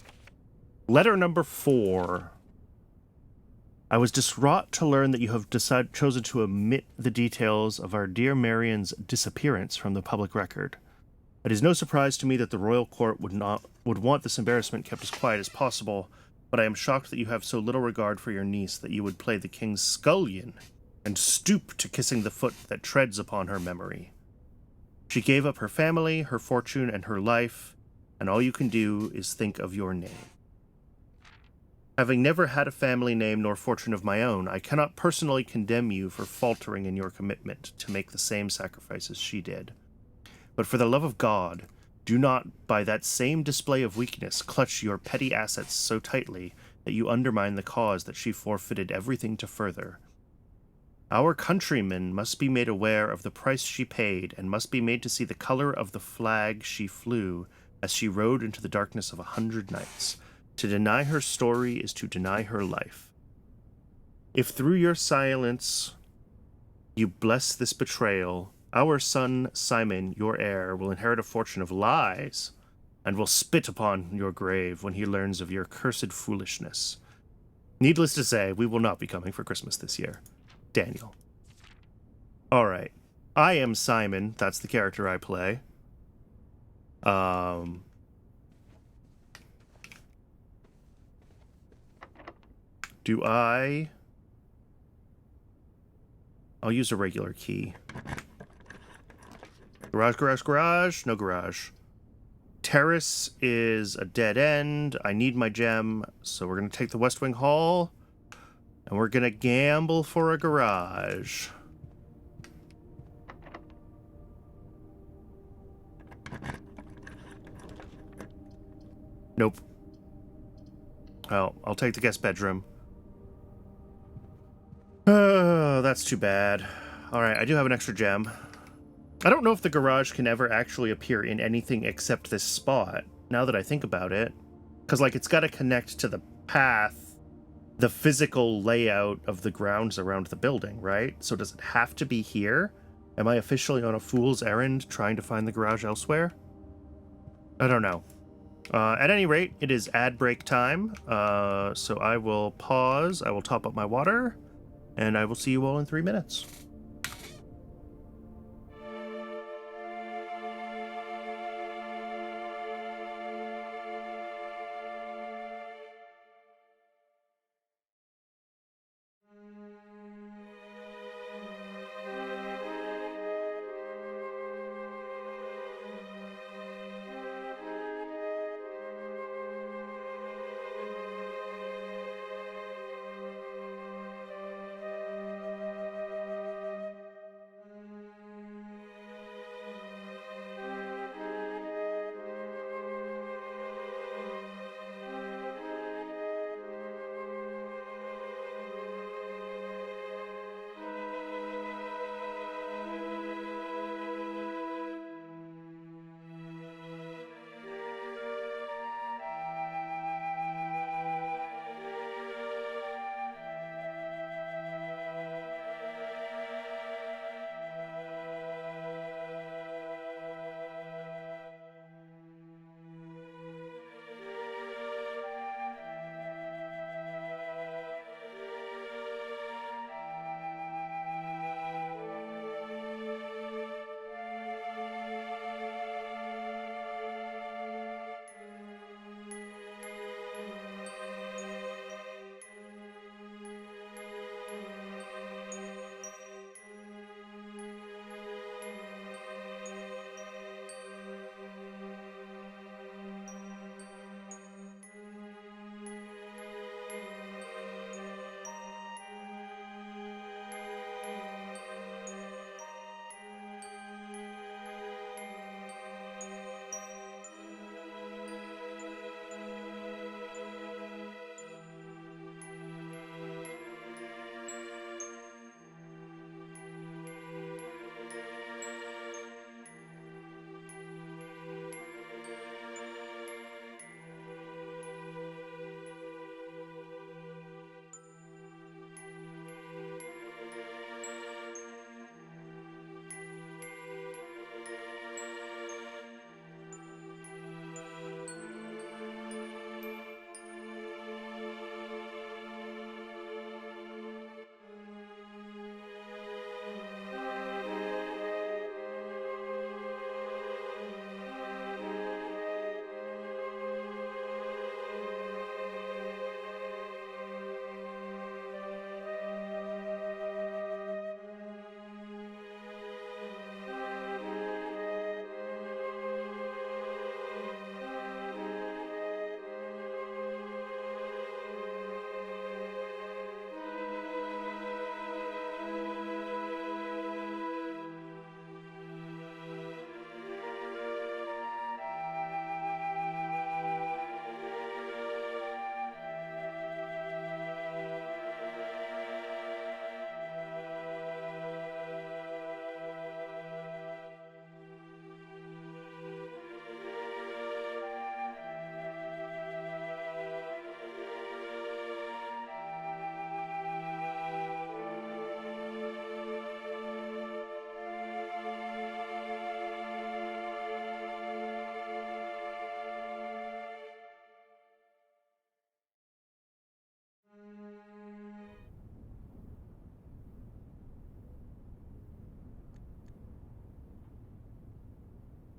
Speaker 1: Letter number 4. I was distraught to learn that you have chosen to omit the details of our dear Marion's disappearance from the public record. It is no surprise to me that the royal court would want this embarrassment kept as quiet as possible, but I am shocked that you have so little regard for your niece that you would play the king's scullion and stoop to kissing the foot that treads upon her memory. She gave up her family, her fortune, and her life, and all you can do is think of your name. Having never had a family name nor fortune of my own, I cannot personally condemn you for faltering in your commitment to make the same sacrifices she did. But for the love of God, do not, by that same display of weakness, clutch your petty assets so tightly that you undermine the cause that she forfeited everything to further. Our countrymen must be made aware of the price she paid, and must be made to see the color of the flag she flew as she rode into the darkness of 100 nights. To deny her story is to deny her life. If through your silence you bless this betrayal, our son Simon, your heir, will inherit a fortune of lies, and will spit upon your grave when he learns of your cursed foolishness. Needless to say, we will not be coming for Christmas this year. Daniel. All right. I am Simon. That's the character I play. Do I... I'll use a regular key. Garage, garage, garage. No garage. Terrace is a dead end. I need my gem, so we're going to take the West Wing Hall, and we're going to gamble for a garage. Nope. Oh, I'll take the guest bedroom. Oh, that's too bad. Alright, I do have an extra gem. I don't know if the garage can ever actually appear in anything except this spot, now that I think about it. Because, like, it's got to connect to the path, the physical layout of the grounds around the building, right? So does it have to be here? Am I officially on a fool's errand trying to find the garage elsewhere? I don't know. At any rate, it is ad break time, so I will pause, I will top up my water, and I will see you all in 3 minutes.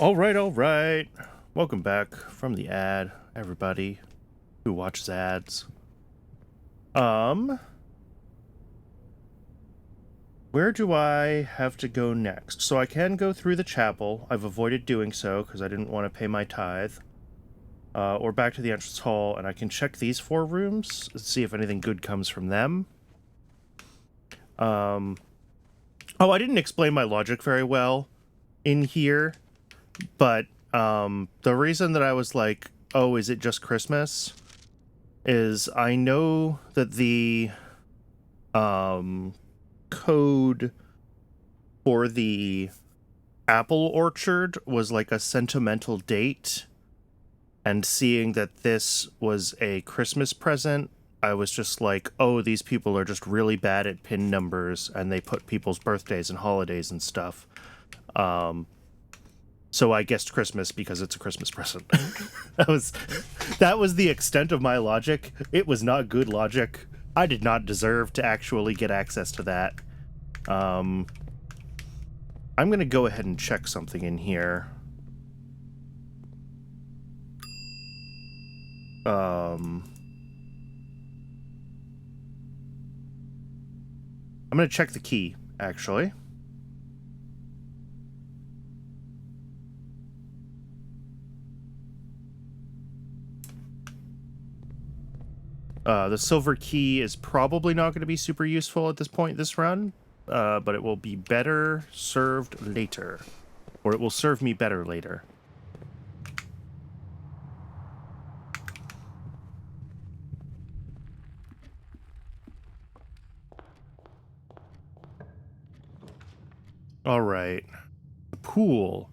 Speaker 1: All right. Welcome back from the ad, everybody who watches ads. Where do I have to go next? So I can go through the chapel. I've avoided doing so because I didn't want to pay my tithe. Or back to the entrance hall, and I can check these 4 rooms, see if anything good comes from them. Oh, I didn't explain my logic very well in here, but the reason that I was like, oh, is it just Christmas? Is I know that the code for the apple orchard was like a sentimental date, and seeing that this was a Christmas present, I was just like, oh, these people are just really bad at pin numbers, and they put people's birthdays and holidays and stuff. So I guessed Christmas because it's a Christmas present. that was the extent of my logic. It was not good logic. I did not deserve to actually get access to that. I'm gonna go ahead and check something in here. I'm gonna check the key, actually. The silver key is probably not going to be super useful at this point this run, but it will be better served later. Or it will serve me better later. Alright. The pool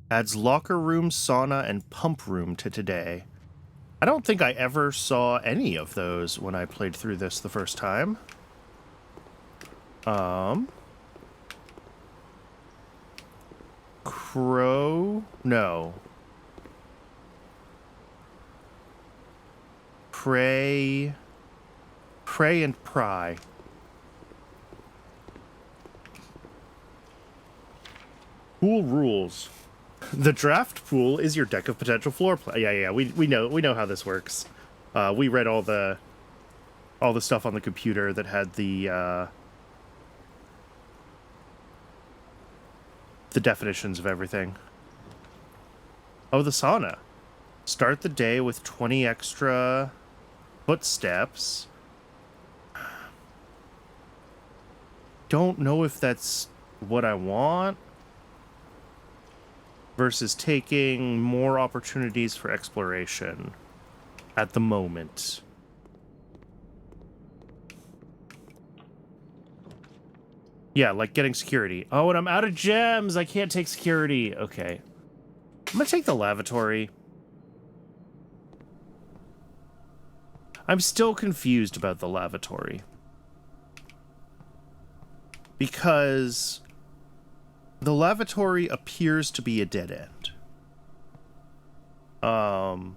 Speaker 1: adds locker room, sauna, and pump room to today. I don't think I ever saw any of those when I played through this the first time. Crow? No. Pray and pry. Pool rules. The draft pool is your deck of potential floor plan. Yeah, we know how this works. We read all the stuff on the computer that had the definitions of everything. Oh, the sauna. Start the day with 20 extra footsteps. Don't know if that's what I want. Versus taking more opportunities for exploration at the moment. Yeah, like getting security. Oh, and I'm out of gems. I can't take security. Okay. I'm gonna take the lavatory. I'm still confused about the lavatory. Because the lavatory appears to be a dead end. And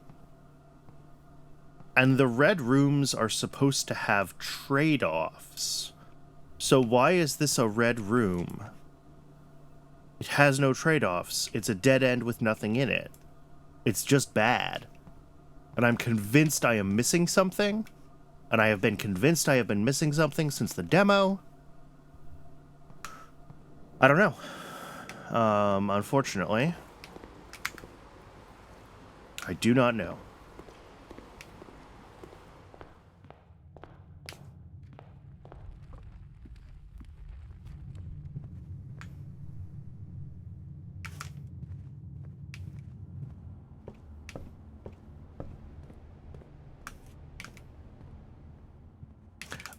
Speaker 1: the red rooms are supposed to have trade-offs. So why is this a red room? It has no trade-offs. It's a dead end with nothing in it. It's just bad. And I'm convinced I am missing something. And I have been convinced I have been missing something since the demo. I don't know. Unfortunately, I do not know.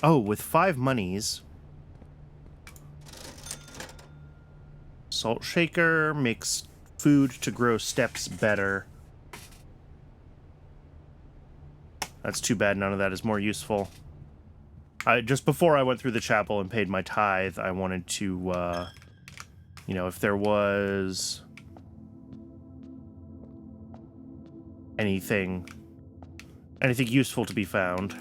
Speaker 1: Oh, with 5 monies, salt shaker makes food to grow steps better. That's too bad none of that is more useful. Just before I went through the chapel and paid my tithe, I wanted to, if there was anything useful to be found.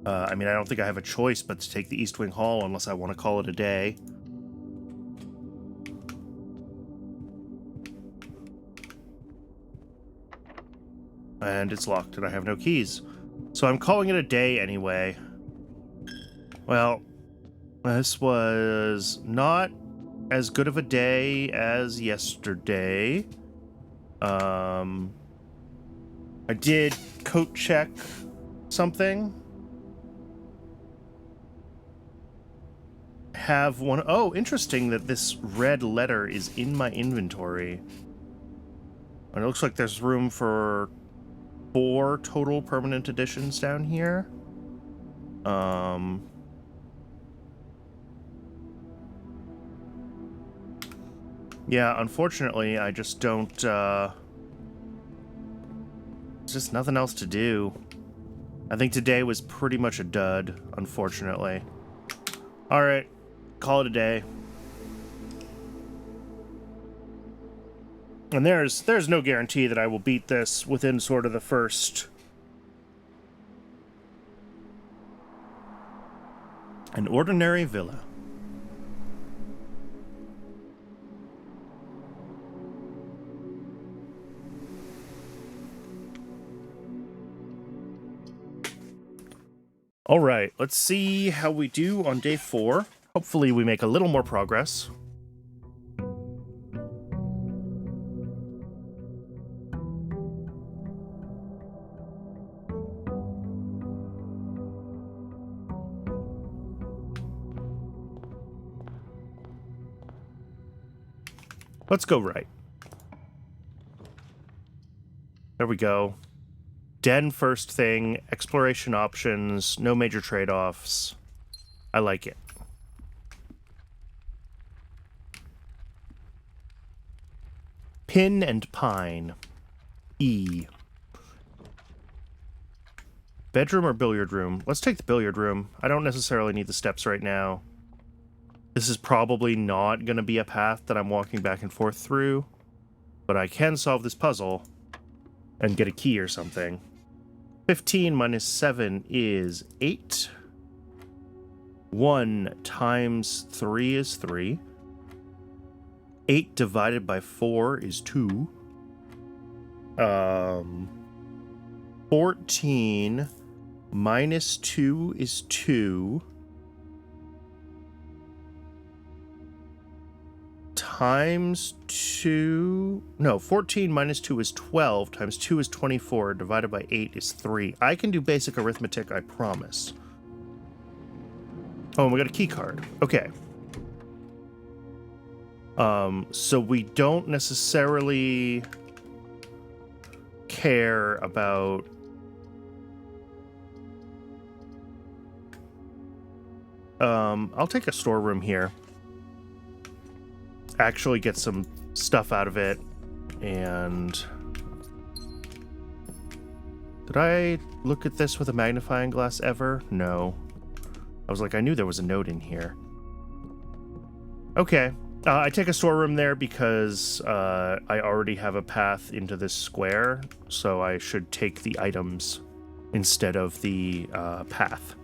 Speaker 1: I mean, I don't think I have a choice but to take the East Wing Hall unless I want to call it a day. And it's locked and I have no keys. So I'm calling it a day anyway. Well, this was not as good of a day as yesterday. I did coat check something. have one. Oh, interesting that this red letter is in my inventory. And it looks like there's room for 4 total permanent editions down here. Yeah, unfortunately, I just don't, there's just nothing else to do. I think today was pretty much a dud, unfortunately. Alright, call it a day. And there's no guarantee that I will beat this within sort of the first... An ordinary villa. All right, let's see how we do on day 4. Hopefully we make a little more progress. Let's go right. There we go. Den first thing, exploration options, no major trade-offs. I like it. Pin and pine. E. Bedroom or billiard room? Let's take the billiard room. I don't necessarily need the steps right now. This is probably not going to be a path that I'm walking back and forth through, but I can solve this puzzle and get a key or something. 15 minus 7 is 8. 1 times 3 is 3. 8 divided by 4 is 2. 14 minus 2 is 2. Times 2... No, 14 minus 2 is 12, times 2 is 24, divided by 8 is 3. I can do basic arithmetic, I promise. Oh, and we got a key card. Okay. So we don't necessarily care about... I'll take a storeroom here. Actually get some stuff out of it. And did I look at this with a magnifying glass ever? No. I was like, I knew there was a note in here. Okay. I take a storeroom there because I already have a path into this square, so I should take the items instead of the path.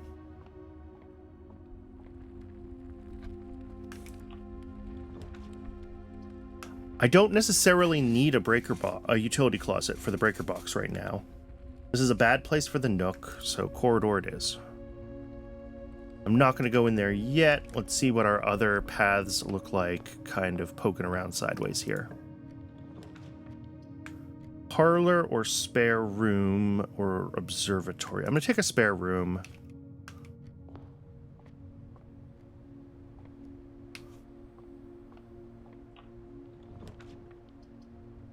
Speaker 1: I don't necessarily need a utility closet for the breaker box right now. This is a bad place for the nook, so corridor it is. I'm not going to go in there yet. Let's see what our other paths look like, kind of poking around sideways here. Parlor or spare room or observatory. I'm going to take a spare room.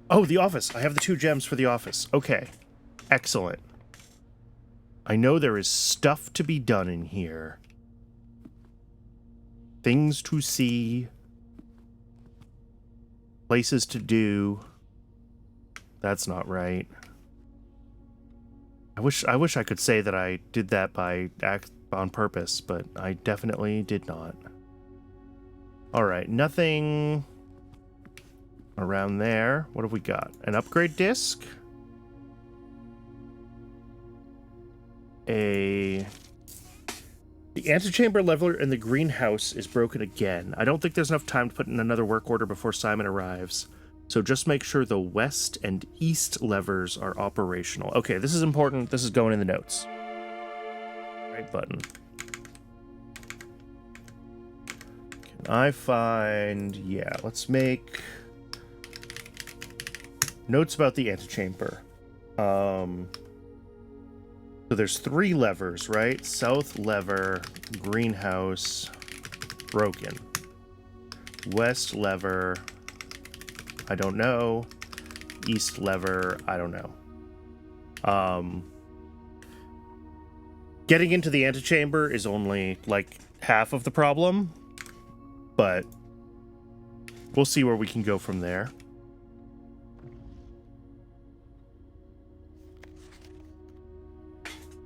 Speaker 1: Oh, the office. I have the 2 gems for the office. Okay. Excellent. I know there is stuff to be done in here. Things to see. Places to do. That's not right. I wish I could say that I did that on purpose, but I definitely did not. All right, nothing around there. What have we got? An upgrade disc? The antechamber leveler in the greenhouse is broken again. I don't think there's enough time to put in another work order before Simon arrives. So just make sure the west and east levers are operational. Okay, this is important. This is going in the notes. Right button. Can I find... Yeah, let's make... notes about the antechamber. So there's 3 levers, right? South lever, greenhouse, broken. West lever, I don't know. East lever, I don't know. Getting into the antechamber is only like half of the problem, but we'll see where we can go from there.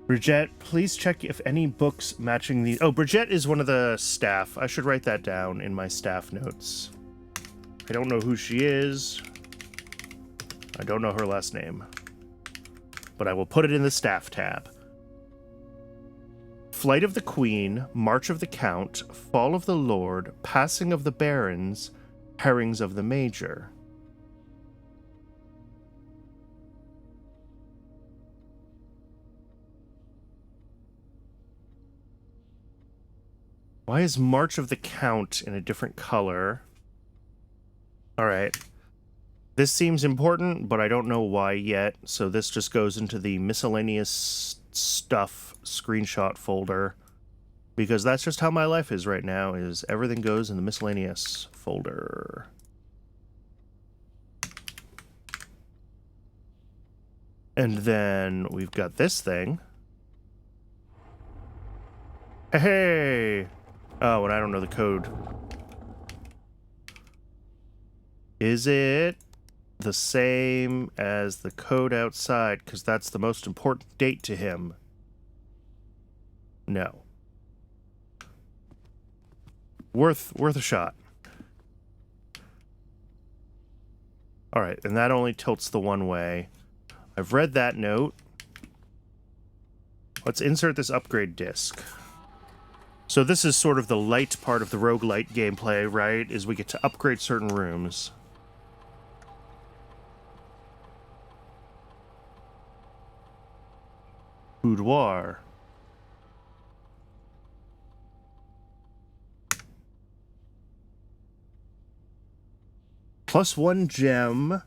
Speaker 1: Bridget, please check if any books matching the... Oh, Bridget is one of the staff. I should write that down in my staff notes. I don't know who she is. I don't know her last name. But I will put it in the staff tab. Flight of the Queen, March of the Count, Fall of the Lord, Passing of the Barons, Herrings of the Major. Why is March of the Count in a different color? Alright. This seems important, but I don't know why yet, so this just goes into the miscellaneous stuff screenshot folder, because that's just how my life is right now, is everything goes in the miscellaneous folder. And then we've got this thing. Hey! Oh, and I don't know the code. Is it the same as the code outside? Because that's the most important date to him. No. Worth a shot. Alright, and that only tilts the one way. I've read that note. Let's insert this upgrade disc. So this is sort of the light part of the roguelite gameplay, right? Is we get to upgrade certain rooms. Boudoir. +1 gem,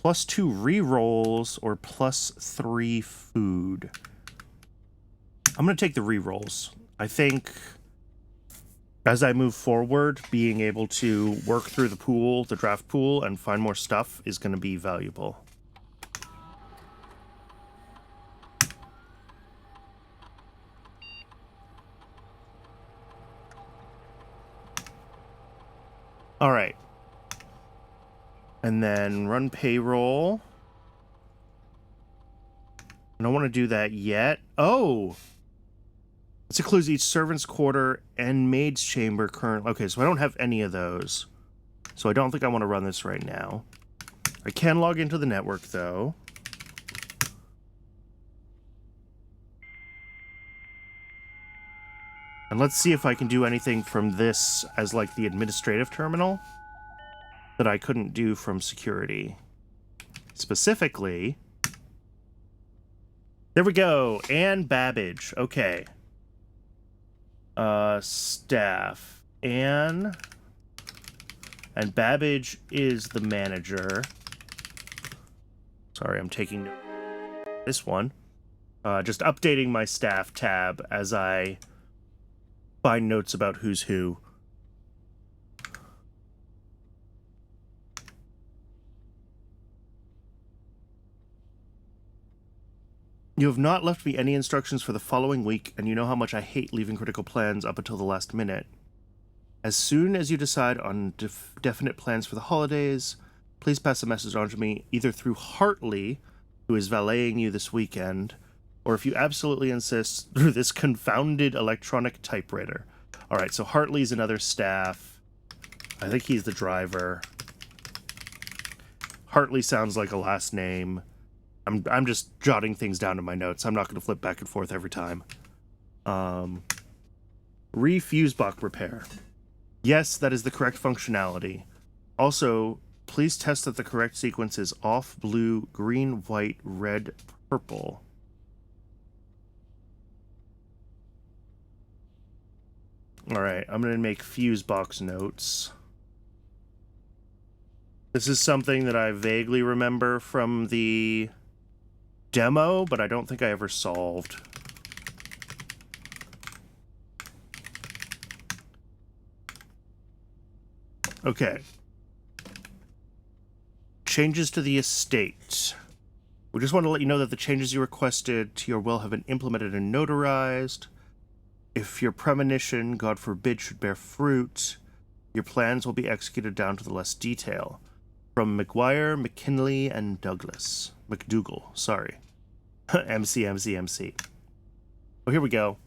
Speaker 1: +2 rerolls, or +3 food. I'm going to take the rerolls. I think as I move forward, being able to work through the pool, the draft pool, and find more stuff is going to be valuable. All right. And then run payroll. I don't want to do that yet. Oh! This includes each servant's quarter and maid's chamber current. Okay, so I don't have any of those. So I don't think I want to run this right now. I can log into the network, though. And let's see if I can do anything from this as like the administrative terminal that I couldn't do from security. Specifically, there we go. Anne Babbage. Okay. Staff. Anne. And Babbage is the manager. Sorry, I'm taking this one. Just updating my staff tab as I find notes about who's who. You have not left me any instructions for the following week, and you know how much I hate leaving critical plans up until the last minute. As soon as you decide on definite plans for the holidays, please pass a message on to me, either through Hartley, who is valeting you this weekend, or if you absolutely insist, through this confounded electronic typewriter. Alright, so Hartley's another staff. I think he's the driver. Hartley sounds like a last name. I'm just jotting things down in my notes. I'm not going to flip back and forth every time. Refuse box repair. Yes, that is the correct functionality. Also, please test that the correct sequence is off, blue, green, white, red, purple. Alright, I'm going to make fuse box notes. This is something that I vaguely remember from the demo, but I don't think I ever solved. Okay. Changes to the estate. We just want to let you know that the changes you requested to your will have been implemented and notarized. If your premonition, God forbid, should bear fruit, your plans will be executed down to the less detail. From McGuire, McKinley, and Douglas. McDougal, sorry. MC. Well, here we go.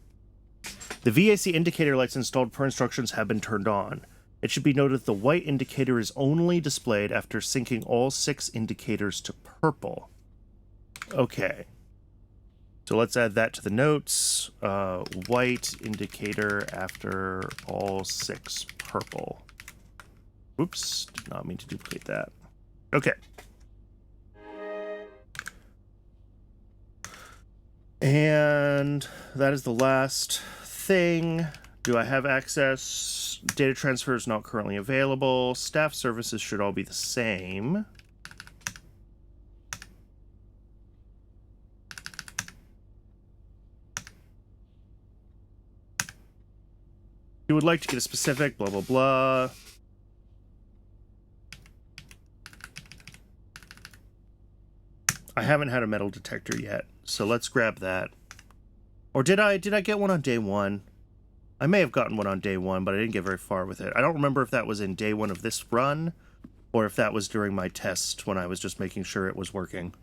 Speaker 1: The VAC indicator lights installed per instructions have been turned on. It should be noted that the white indicator is only displayed after syncing all 6 indicators to purple. Okay. So let's add that to the notes. White indicator after all 6 purple. Oops, did not mean to duplicate that. Okay. And that is the last thing. Do I have access? Data transfer is not currently available. Staff services should all be the same. You would like to get a specific, blah, blah, blah. I haven't had a metal detector yet, so let's grab that. Or did I get one on day 1? I may have gotten one on day 1, but I didn't get very far with it. I don't remember if that was in day 1 of this run, or if that was during my test when I was just making sure it was working.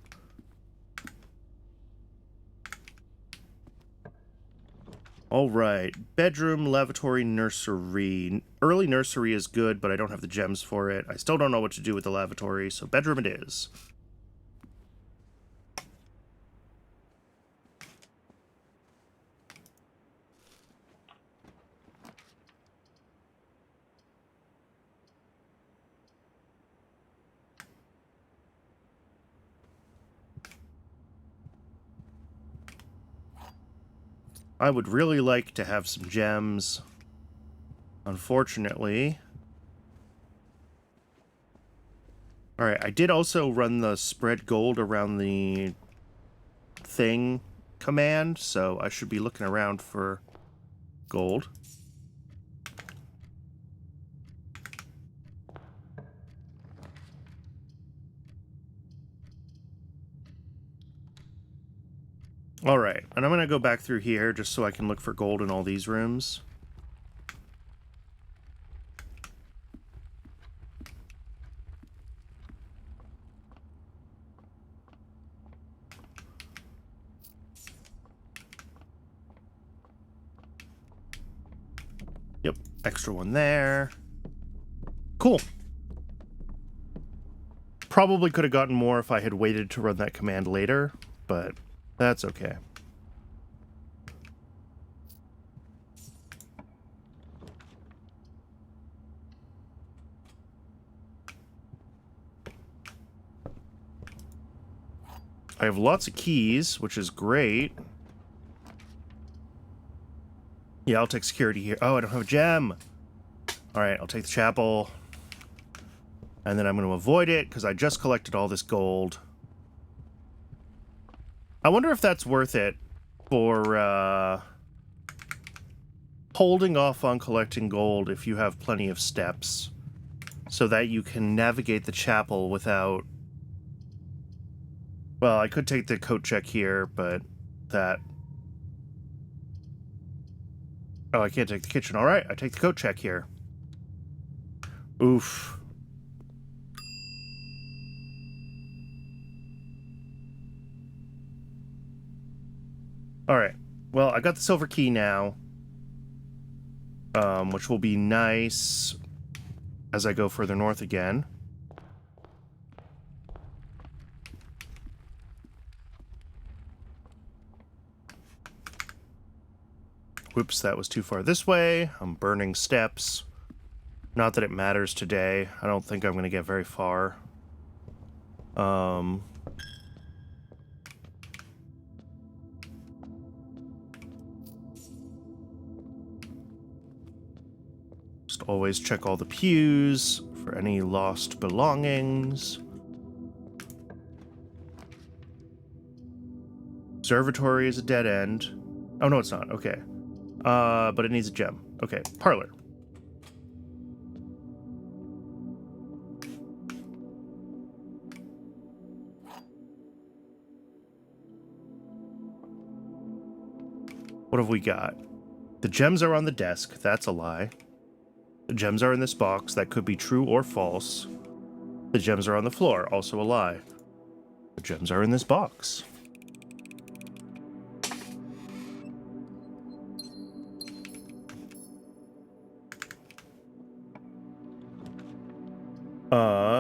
Speaker 1: All right, bedroom, lavatory, nursery. Early nursery is good, but I don't have the gems for it. I still don't know what to do with the lavatory, so bedroom it is. I would really like to have some gems. Unfortunately. Alright, I did also run the spread gold around the thing command, so I should be looking around for gold. Alright, and I'm going to go back through here just so I can look for gold in all these rooms. Yep, extra one there. Cool. Probably could have gotten more if I had waited to run that command later, but that's okay. I have lots of keys, which is great. Yeah, I'll take security here. Oh, I don't have a gem. All right, I'll take the chapel. And then I'm going to avoid it because I just collected all this gold. I wonder if that's worth it for holding off on collecting gold if you have plenty of steps so that you can navigate the chapel without... Well, I could take the coat check here, but that... Oh, I can't take the kitchen. All right, I take the coat check here. Oof. All right. Well, I got the silver key now, which will be nice as I go further north again. Whoops, that was too far this way. I'm burning steps. Not that it matters today. I don't think I'm going to get very far. Just always check all the pews for any lost belongings. Observatory is a dead end. Oh, no, it's not. Okay. But it needs a gem. Okay, parlor. What have we got? The gems are on the desk. That's a lie. The gems are in this box. That could be true or false. The gems are on the floor. Also a lie. The gems are in this box.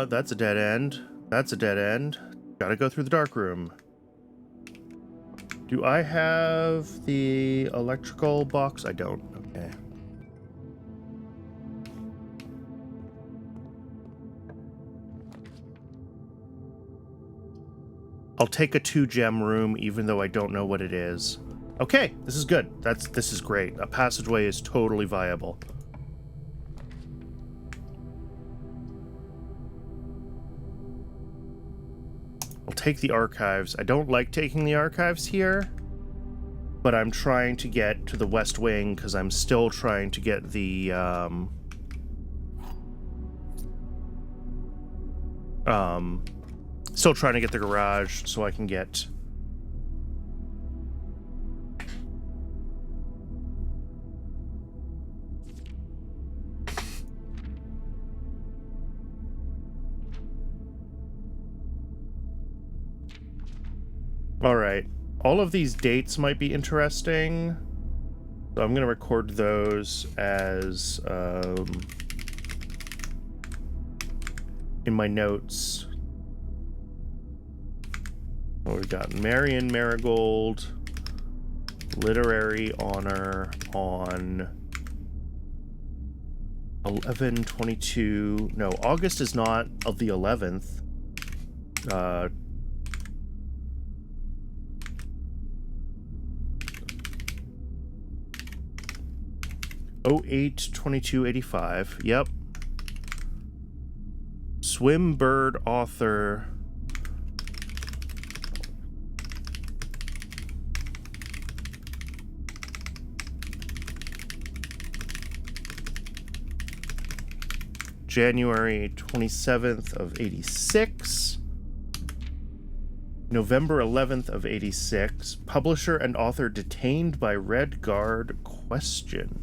Speaker 1: That's a dead end. That's a dead end. Gotta go through the dark room. Do I have the electrical box? I don't. Okay. I'll take a 2-gem room even though I don't know what it is. Okay, this is good. This is great. A passageway is totally viable. I'll take the archives. I don't like taking the archives here, but I'm trying to get to the West Wing because I'm still trying to get the still trying to get the garage so I can get all right. All of these dates might be interesting, so I'm going to record those as in my notes. Oh, we've got Marion Marigold, literary honor on 11/22. No, August is not of the 11th. 08/22/85. Yep. Swimbird author. January 27th of 86. November 11th of 86. Publisher and author detained by Red Guard question.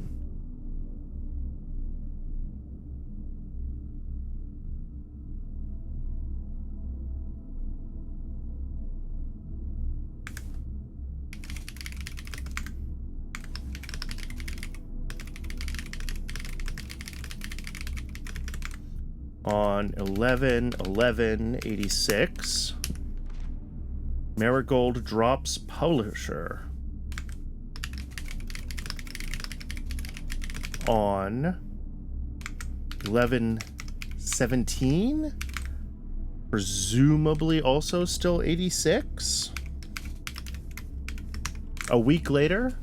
Speaker 1: On 11/11/86, Marigold drops publisher. On 11/17, presumably also still 86. A week later.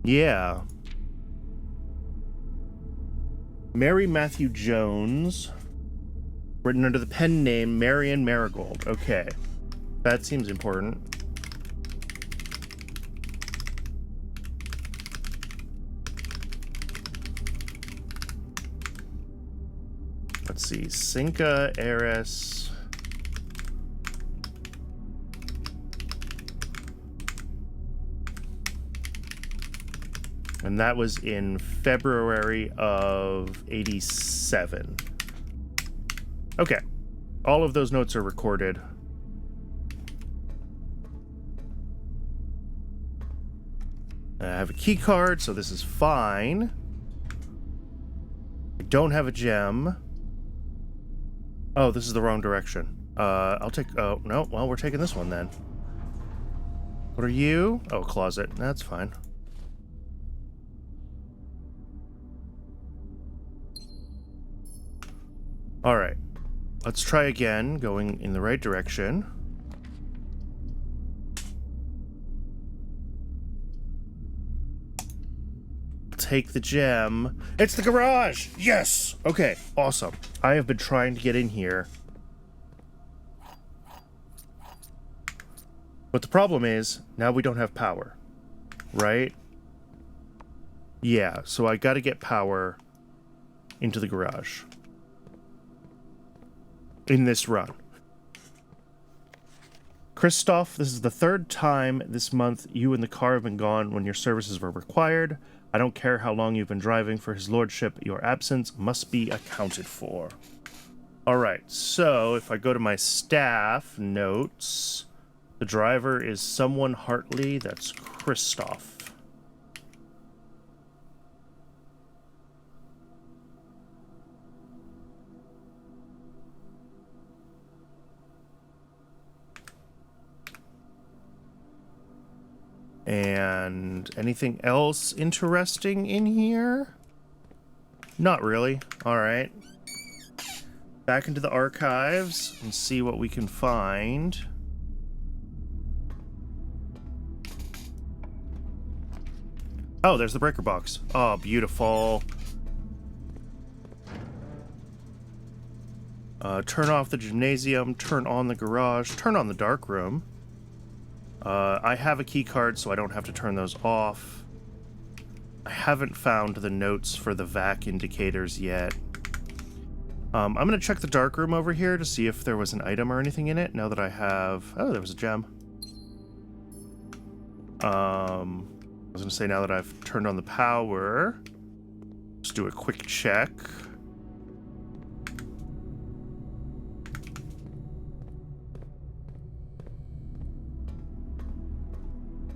Speaker 1: Yeah. Mary Matthew Jones, written under the pen name Marion Marigold. Okay. That seems important. Let's see. Cinca Heiress. And that was in February of 87. Okay. All of those notes are recorded. I have a key card, so this is fine. I don't have a gem. Oh, this is the wrong direction. I'll take... Oh, no. Well, we're taking this one then. What are you? Oh, closet. That's fine. All right, let's try again, going in the right direction. Take the gem. It's the garage! Yes! Okay, awesome. I have been trying to get in here. But the problem is, now we don't have power. Right? Yeah, so I gotta get power into the garage. In this run. Christoph, this is the third time this month you and the car have been gone when your services were required. I don't care how long you've been driving for his lordship. Your absence must be accounted for. All right, so if I go to my staff notes, the driver is someone Hartley. That's Christoph. And anything else interesting in here? Not really. All right. Back into the archives and see what we can find. Oh, there's the breaker box. Oh, beautiful. Turn off the gymnasium, turn on the garage, turn on the dark room. I have a key card, so I don't have to turn those off. I haven't found the notes for the vac indicators yet. I'm going to check the dark room over here to see if there was an item or anything in it, now that I have... Oh, there was a gem. I was going to say, now that I've turned on the power, let's do a quick check.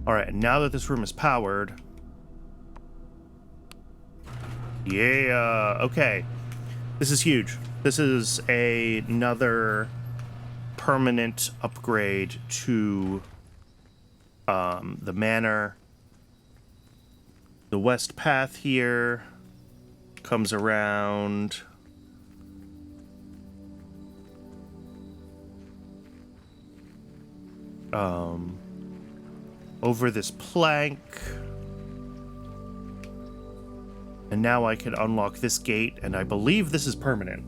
Speaker 1: Alright, now that this room is powered... Yeah, okay. This is huge. This is another permanent upgrade to the manor. The west path here comes around. Over this plank. And now I can unlock this gate, and I believe this is permanent.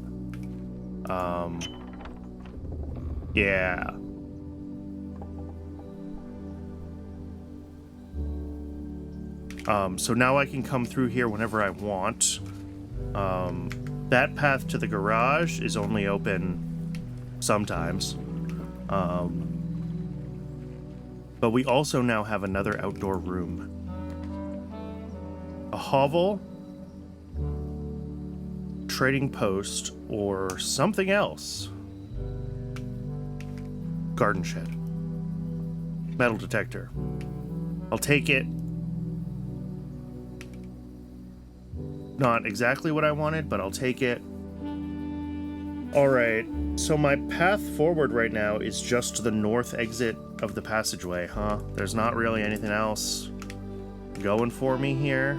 Speaker 1: Yeah. So now I can come through here whenever I want. That path to the garage is only open sometimes. But we also now have another outdoor room. A hovel, trading post, or something else. Garden shed. Metal detector. I'll take it. Not exactly what I wanted, but I'll take it. Alright, so my path forward right now is just to the north exit of the passageway, huh? There's not really anything else going for me here.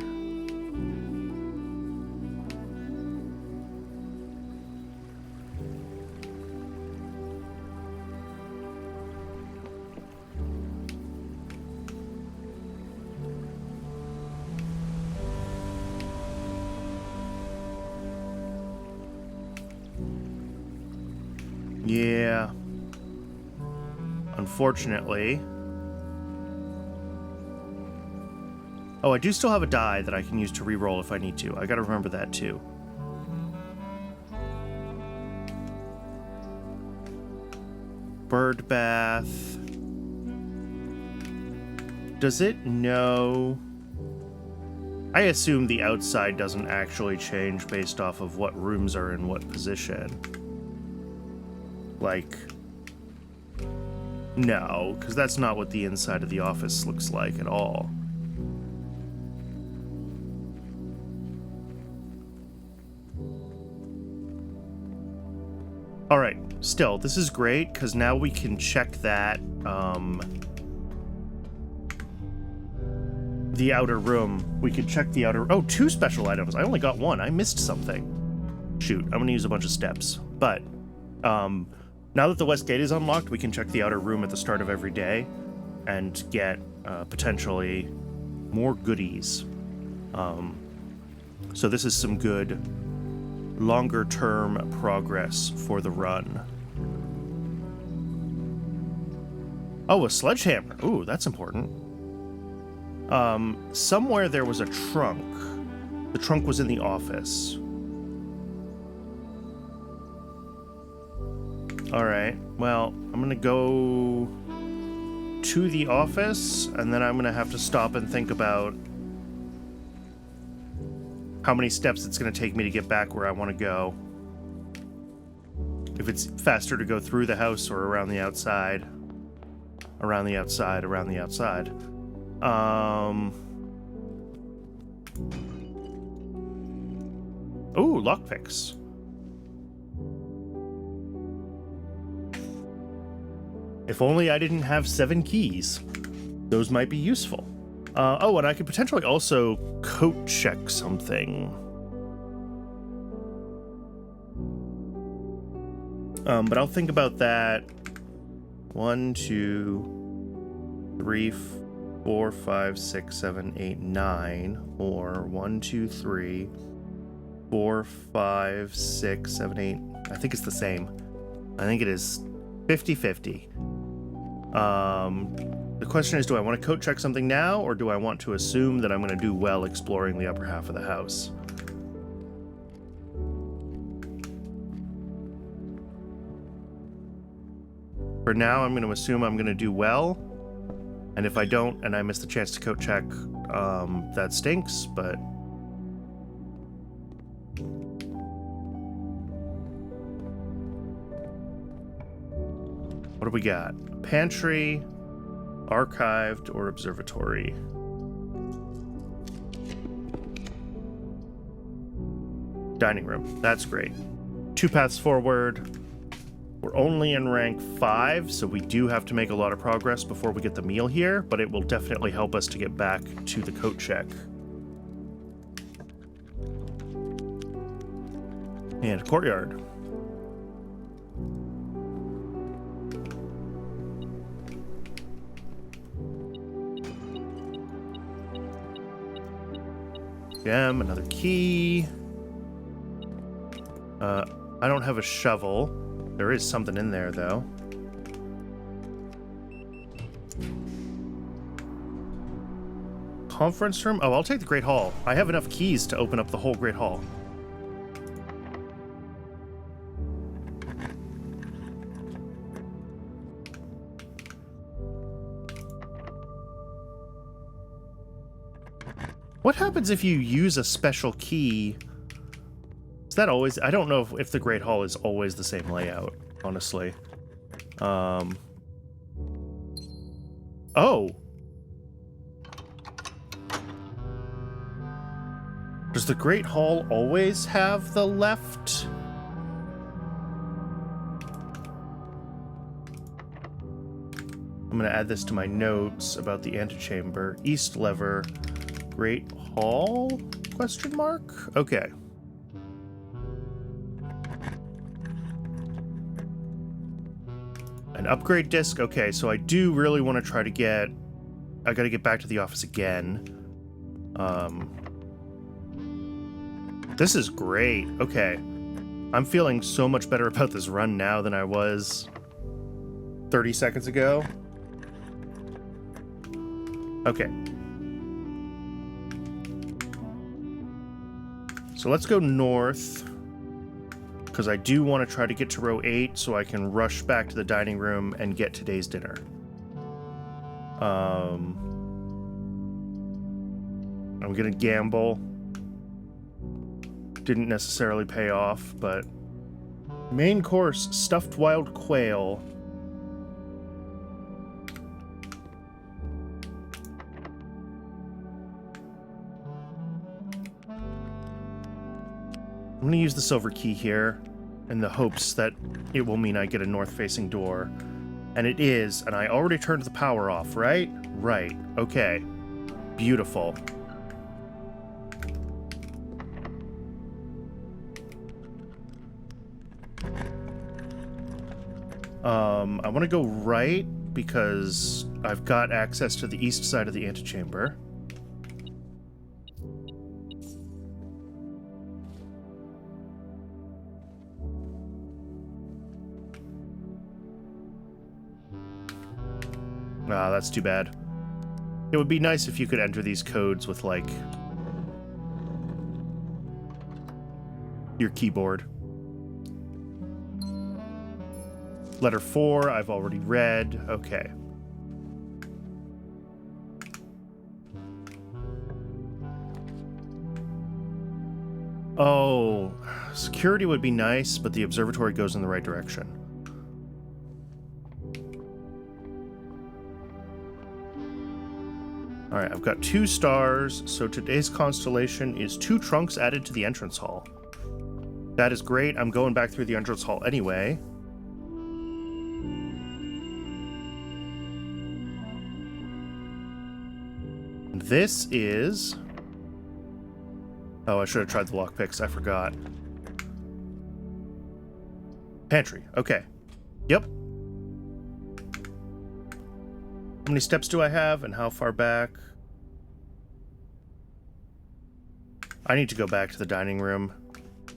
Speaker 1: Yeah. Unfortunately. Oh, I do still have a die that I can use to reroll if I need to. I gotta remember that too. Bird bath. Does it know? I assume the outside doesn't actually change based off of what rooms are in what position. Like, no, because that's not what the inside of the office looks like at all. Alright, still, this is great, because now we can check that, the outer room. We can check the outer... Oh, 2 special items. I only got 1. I missed something. Shoot, I'm going to use a bunch of steps. But, now that the west gate is unlocked, we can check the outer room at the start of every day and get potentially more goodies. So this is some good longer-term progress for the run. Oh, a sledgehammer. Ooh, that's important. Somewhere there was a trunk. The trunk was in the office. Alright, well, I'm gonna go to the office, and then I'm going to have to stop and think about how many steps it's going to take me to get back where I want to go. If it's faster to go through the house or around the outside. Around the outside, around the outside. Ooh, lockpicks. If only I didn't have 7 keys. Those might be useful. Oh, and I could potentially also coat check something. But I'll think about that. 1, 2, 3, 4, 5, 6, 7, 8, 9. Or 1, 2, 3, 4, 5, 6, 7, 8. I think it's the same. I think it is 50-50. The question is, do I want to coat check something now, or do I want to assume that I'm going to do well exploring the upper half of the house? For now, I'm going to assume I'm going to do well, and if I don't and I miss the chance to coat check, that stinks, but... What do we got? Pantry, archived, or observatory? Dining room. That's great. 2 paths forward. We're only in rank 5, so we do have to make a lot of progress before we get the meal here, but it will definitely help us to get back to the coat check. And courtyard. Gem, another key. I don't have a shovel. There is something in there, though. Conference room? Oh, I'll take the Great Hall. I have enough keys to open up the whole Great Hall. What happens if you use a special key? Is that always... I don't know if the Great Hall is always the same layout, honestly. Oh! Does the Great Hall always have the left? I'm going to add this to my notes about the antechamber. East lever... Great Hall? Question mark? Okay. An upgrade disc? Okay, so I do really want to try to get... I gotta get back to the office again. This is great. Okay. I'm feeling so much better about this run now than I was 30 seconds ago. Okay. So let's go north, because I do want to try to get to row 8 so I can rush back to the dining room and get today's dinner. I'm going to gamble. Didn't necessarily pay off, but... Main course, stuffed wild quail. I'm going to use the silver key here in the hopes that it will mean I get a north-facing door. And it is, and I already turned the power off, right? Right. Okay. Beautiful. I want to go right because I've got access to the east side of the antechamber. Ah, that's too bad. It would be nice if you could enter these codes with, like, your keyboard. Letter 4, I've already read. Okay. Oh, security would be nice, but the observatory goes in the right direction. Alright, I've got 2 stars, so today's constellation is 2 trunks added to the entrance hall. That is great. I'm going back through the entrance hall anyway. This is... Oh, I should have tried the lockpicks. I forgot. Pantry. Okay. Yep. How many steps do I have and how far back? I need to go back to the dining room.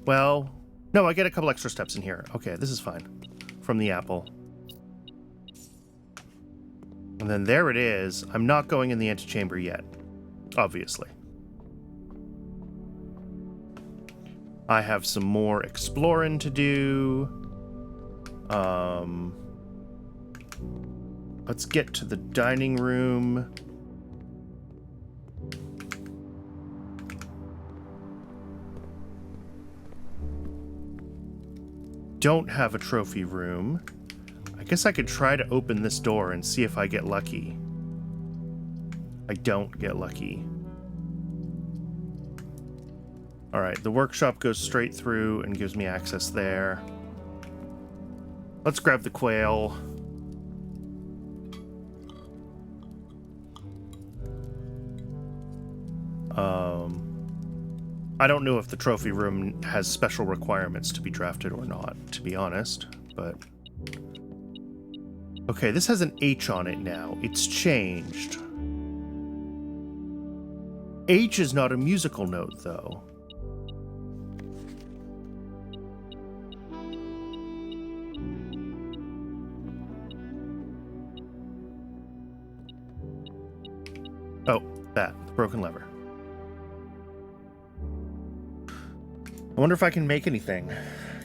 Speaker 1: Well, no, I get a couple extra steps in here. Okay, this is fine. From the apple. And then there it is. I'm not going in the antechamber yet. Obviously. I have some more exploring to do. Let's get to the dining room. Don't have a trophy room. I guess I could try to open this door and see if I get lucky. I don't get lucky. Alright, the workshop goes straight through and gives me access there. Let's grab the quail. I don't know if the trophy room has special requirements to be drafted or not, to be honest, but... Okay, this has an H on it now. It's changed. H is not a musical note, though. Oh, that. The broken lever. I wonder if I can make anything.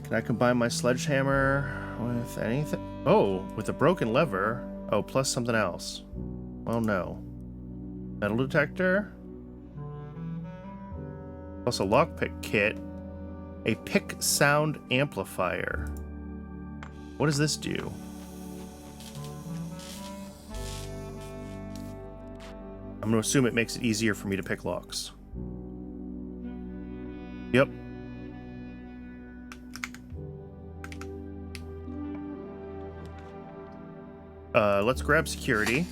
Speaker 1: Can I combine my sledgehammer with anything? Oh, with a broken lever. Oh, plus something else. Well, no. Metal detector. Plus a lockpick kit. A pick sound amplifier. What does this do? I'm going to assume it makes it easier for me to pick locks. Yep. Let's grab security.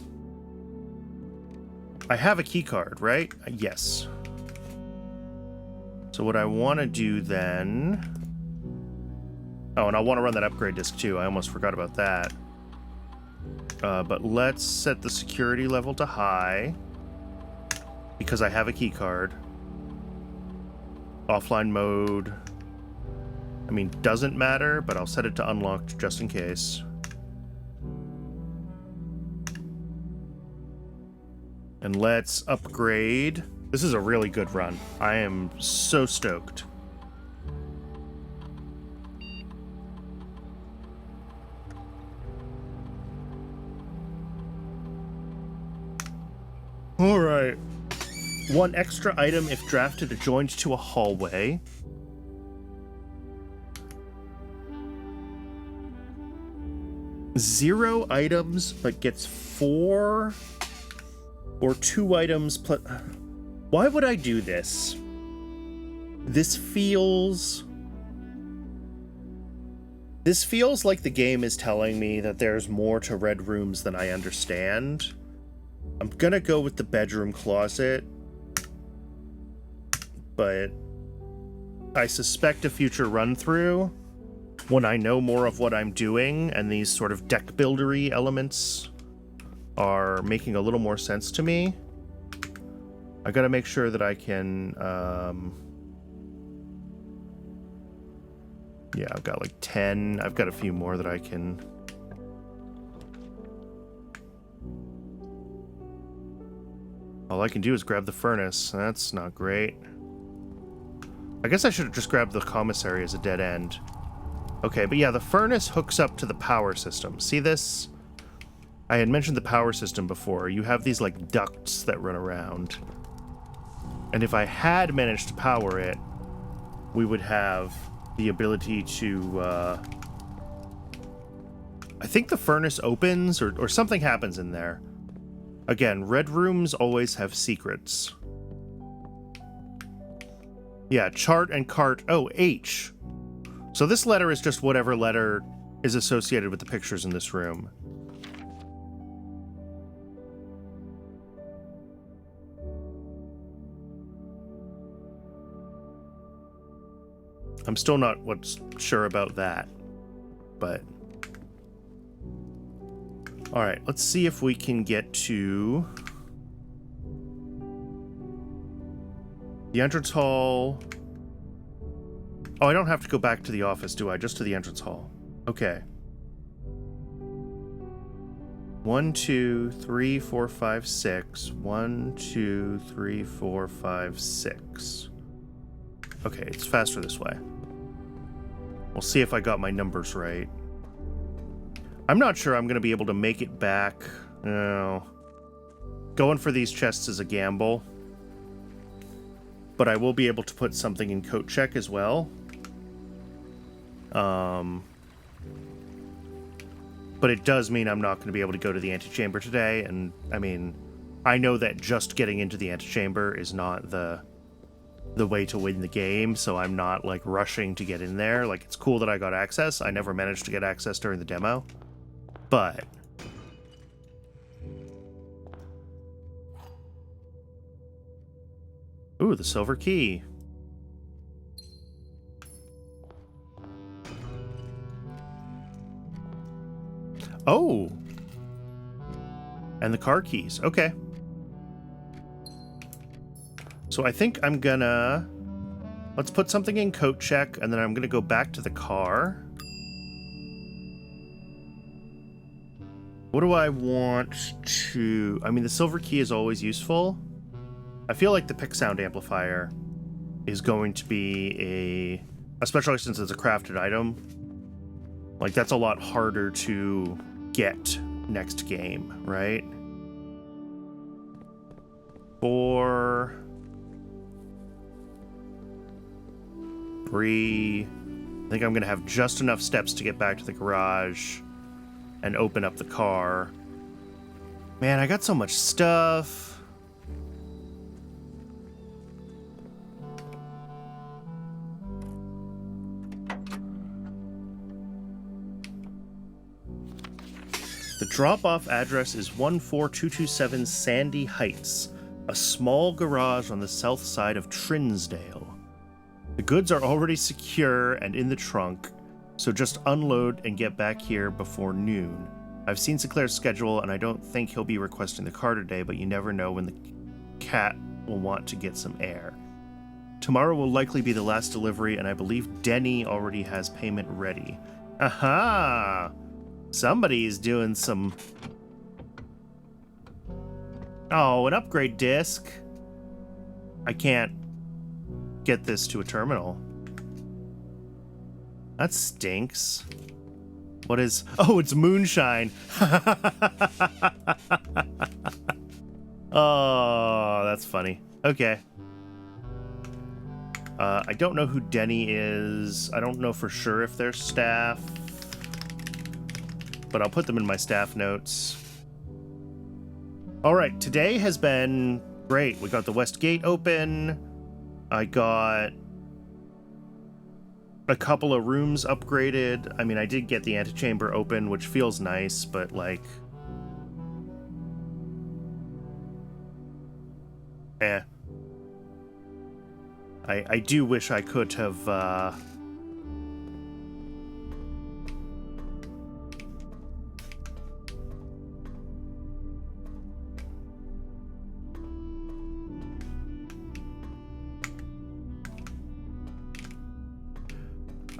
Speaker 1: I have a key card, right? Yes. So what I want to do then... Oh, and I want to run that upgrade disc too. I almost forgot about that. But let's set the security level to high. Because I have a key card. Offline mode. I mean, doesn't matter, but I'll set it to unlocked just in case. And let's upgrade. This is a really good run. I am so stoked. All right. 1 extra item if drafted adjoined to a hallway. Zero items, but gets 4 or 2 items plus... Why would I do this? This feels like the game is telling me that there's more to red rooms than I understand. I'm gonna go with the bedroom closet, but I suspect a future run-through, when I know more of what I'm doing and these sort of deck buildery elements are making a little more sense to me, I gotta make sure that I can, yeah, I've got like 10. I've got a few more that I can... All I can do is grab the furnace. That's not great. I guess I should have just grabbed the commissary as a dead end. Okay, but yeah, the furnace hooks up to the power system. See this? I had mentioned the power system before. You have these, like, ducts that run around. And if I had managed to power it, we would have the ability to, I think the furnace opens or something happens in there. Again, red rooms always have secrets. Yeah, chart and cart. Oh, H. So this letter is just whatever letter is associated with the pictures in this room. I'm still not sure about that, but... Alright, let's see if we can get to... the entrance hall. Oh, I don't have to go back to the office, do I? Just to the entrance hall. Okay. 1, 2, 3, 4, 5, 6. 1, 2, 3, 4, 5, 6. Okay, it's faster this way. We'll see if I got my numbers right. I'm not sure I'm going to be able to make it back. No. Going for these chests is a gamble. But I will be able to put something in coat check as well. But it does mean I'm not going to be able to go to the antechamber today. And, I mean, I know that just getting into the antechamber is not the way to win the game, so I'm not, like, rushing to get in there. Like, it's cool that I got access. I never managed to get access during the demo. But... ooh, the silver key. Oh! And the car keys. Okay. So I think I'm gonna... let's put something in coat check, and then I'm gonna go back to the car. What do I want to... I mean, the silver key is always useful. I feel like the pick sound amplifier is going to be especially since it's a crafted item. Like, that's a lot harder to get next game, right? 4... 3... I think I'm going to have just enough steps to get back to the garage and open up the car. Man, I got so much stuff. The drop-off address is 14227 Sandy Heights, a small garage on the south side of Trinsdale. The goods are already secure and in the trunk, so just unload and get back here before noon. I've seen Sinclair's schedule, and I don't think he'll be requesting the car today, but you never know when the cat will want to get some air. Tomorrow will likely be the last delivery, and I believe Denny already has payment ready. Aha! Somebody's doing some... oh, an upgrade disc. I can't get this to a terminal. That stinks. What is... oh, it's moonshine. Oh, that's funny. Okay. I don't know who Denny is. I don't know for sure if they're staff. But I'll put them in my staff notes. All right, today has been great. We got the West Gate open. I got a couple of rooms upgraded. I mean, I did get the antechamber open, which feels nice, but like... eh. I do wish I could have...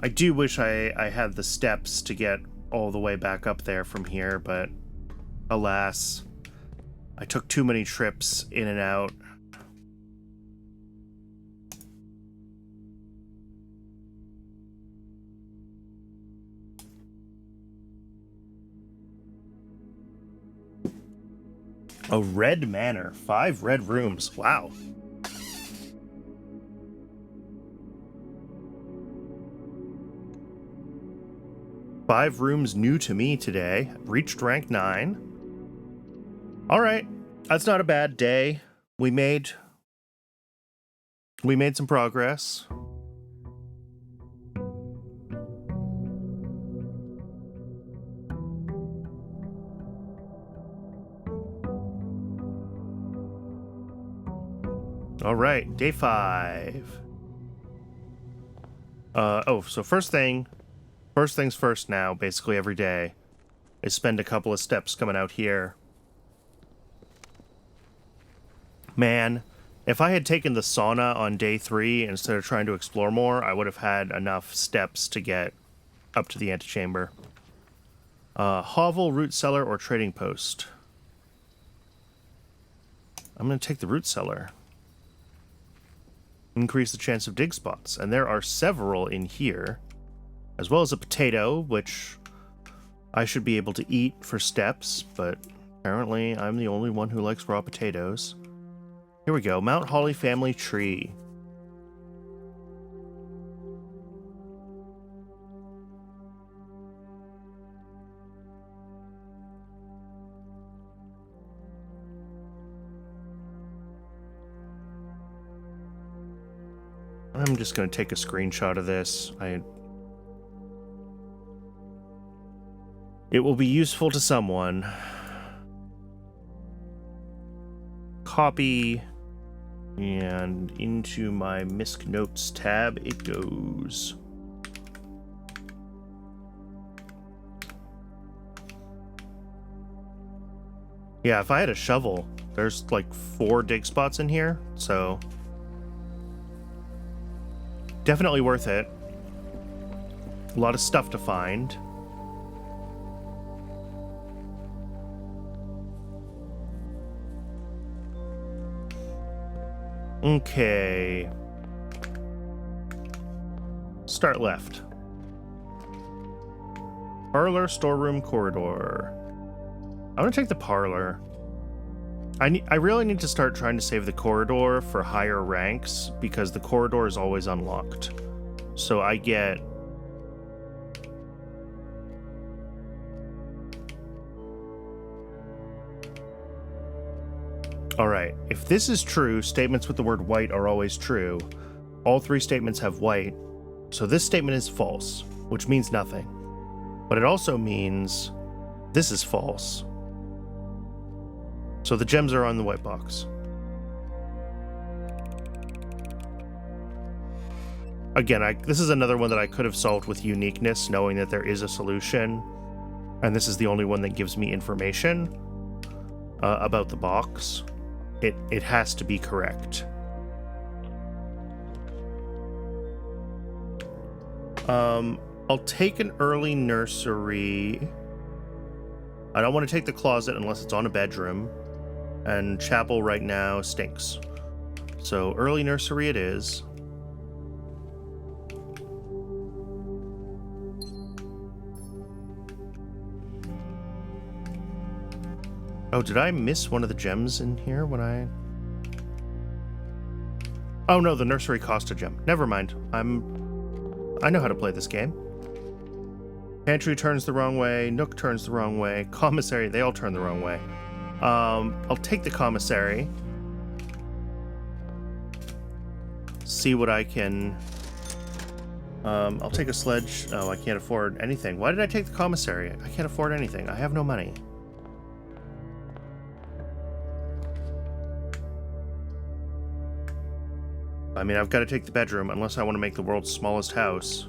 Speaker 1: I do wish I had the steps to get all the way back up there from here, but alas, I took too many trips in and out. A red manor, 5 red rooms, wow. 5 rooms new to me today. Reached rank 9. All right, that's not a bad day. We made some progress. All right, day 5. So first things first now, basically every day, is spend a couple of steps coming out here. Man, if I had taken the sauna on day 3 instead of trying to explore more, I would have had enough steps to get up to the antechamber. Hovel, root cellar, or trading post? I'm going to take the root cellar. Increase the chance of dig spots, and there are several in here, as well as a potato, which I should be able to eat for steps, but apparently I'm the only one who likes raw potatoes. Here we go, Mount Holly family tree. I'm just going to take a screenshot of this. It will be useful to someone. Copy, and into my MISC Notes tab it goes. Yeah, if I had a shovel, there's like 4 dig spots in here, so definitely worth it. A lot of stuff to find. Okay. Start left. Parlor, storeroom, corridor. I'm gonna take the parlor. I really need to start trying to save the corridor for higher ranks, because the corridor is always unlocked. So I get... Alright, if this is true, statements with the word white are always true. All 3 statements have white, so this statement is false, which means nothing. But it also means this is false. So the gems are on the white box. Again, this is another one that I could have solved with uniqueness, knowing that there is a solution, and this is the only one that gives me information about the box. It has to be correct. I'll take an early nursery. I don't want to take the closet unless it's on a bedroom. And chapel right now stinks. So early nursery it is. Oh, did I miss one of the gems in here when I... Oh no, the nursery cost a gem. Never mind. I know how to play this game. Pantry turns the wrong way, Nook turns the wrong way, commissary, they all turn the wrong way. I'll take the commissary. See what I can... I'll take a sledge. Oh, I can't afford anything. Why did I take the commissary? I can't afford anything. I have no money. I mean, I've got to take the bedroom unless I want to make the world's smallest house.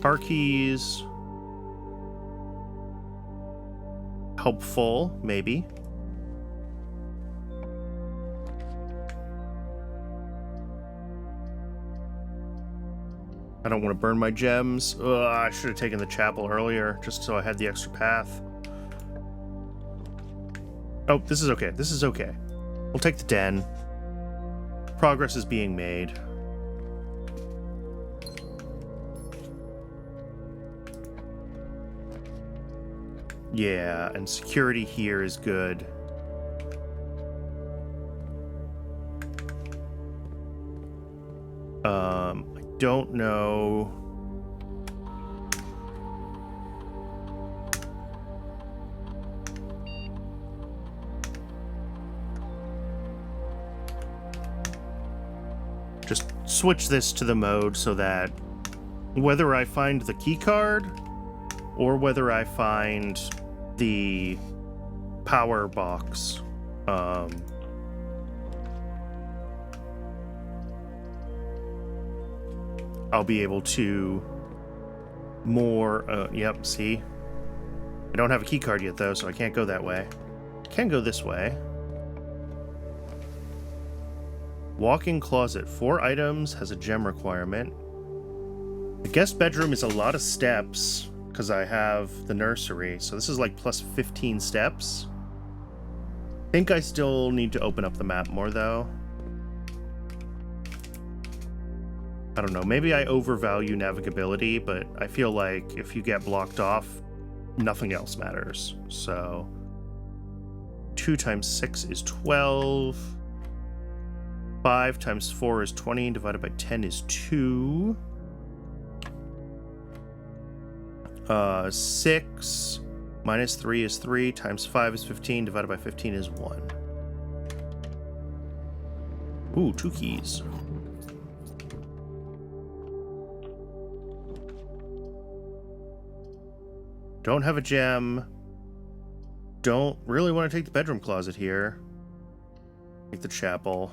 Speaker 1: Car keys. Helpful, maybe. I don't want to burn my gems. Ugh, I should have taken the chapel earlier, just so I had the extra path. Oh, this is okay. This is okay. We'll take the den. Progress is being made. Yeah, and security here is good. I don't know. switch this to the mode so that whether I find the key card or whether I find the power box, I'll be able to more, yep, see? I don't have a key card yet though, so I can't go that way. I can go this way. Walk-in closet, 4 items, has a gem requirement. The guest bedroom is a lot of steps because I have the nursery, so this is like plus 15 steps. I think I still need to open up the map more though. I don't know, maybe I overvalue navigability, but I feel like if you get blocked off, nothing else matters. So 2 times 6 is 12. 5 times 4 is 20, divided by 10 is 2. 6 minus 3 is 3, times 5 is 15, divided by 15 is 1. Ooh, 2 keys. Don't have a gem. Don't really want to take the bedroom closet here. Take the chapel.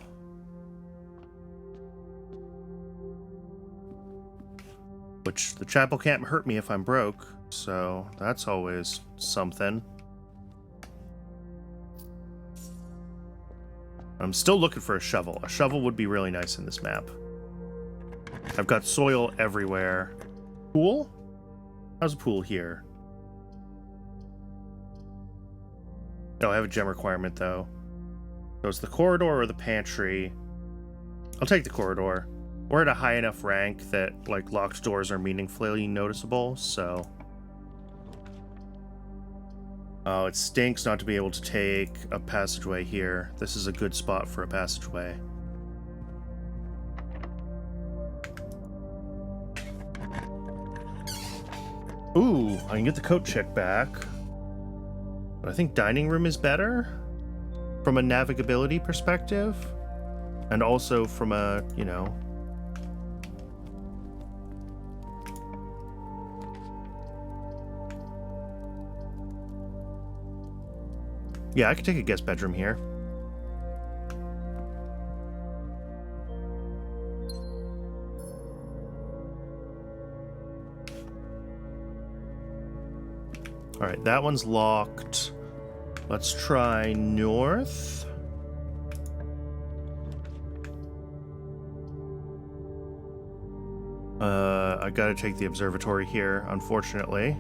Speaker 1: Which, the chapel can't hurt me if I'm broke, so that's always something. I'm still looking for a shovel. A shovel would be really nice in this map. I've got soil everywhere. Pool? How's a pool here? Oh, I have a gem requirement, though. So it's the corridor or the pantry. I'll take the corridor. We're at a high enough rank that, like, locked doors are meaningfully noticeable, so... Oh, it stinks not to be able to take a passageway here. This is a good spot for a passageway. Ooh, I can get the coat check back. But I think dining room is better from a navigability perspective. And also from a, you know... Yeah, I could take a guest bedroom here. Alright, that one's locked. Let's try north. I gotta take the observatory here, unfortunately.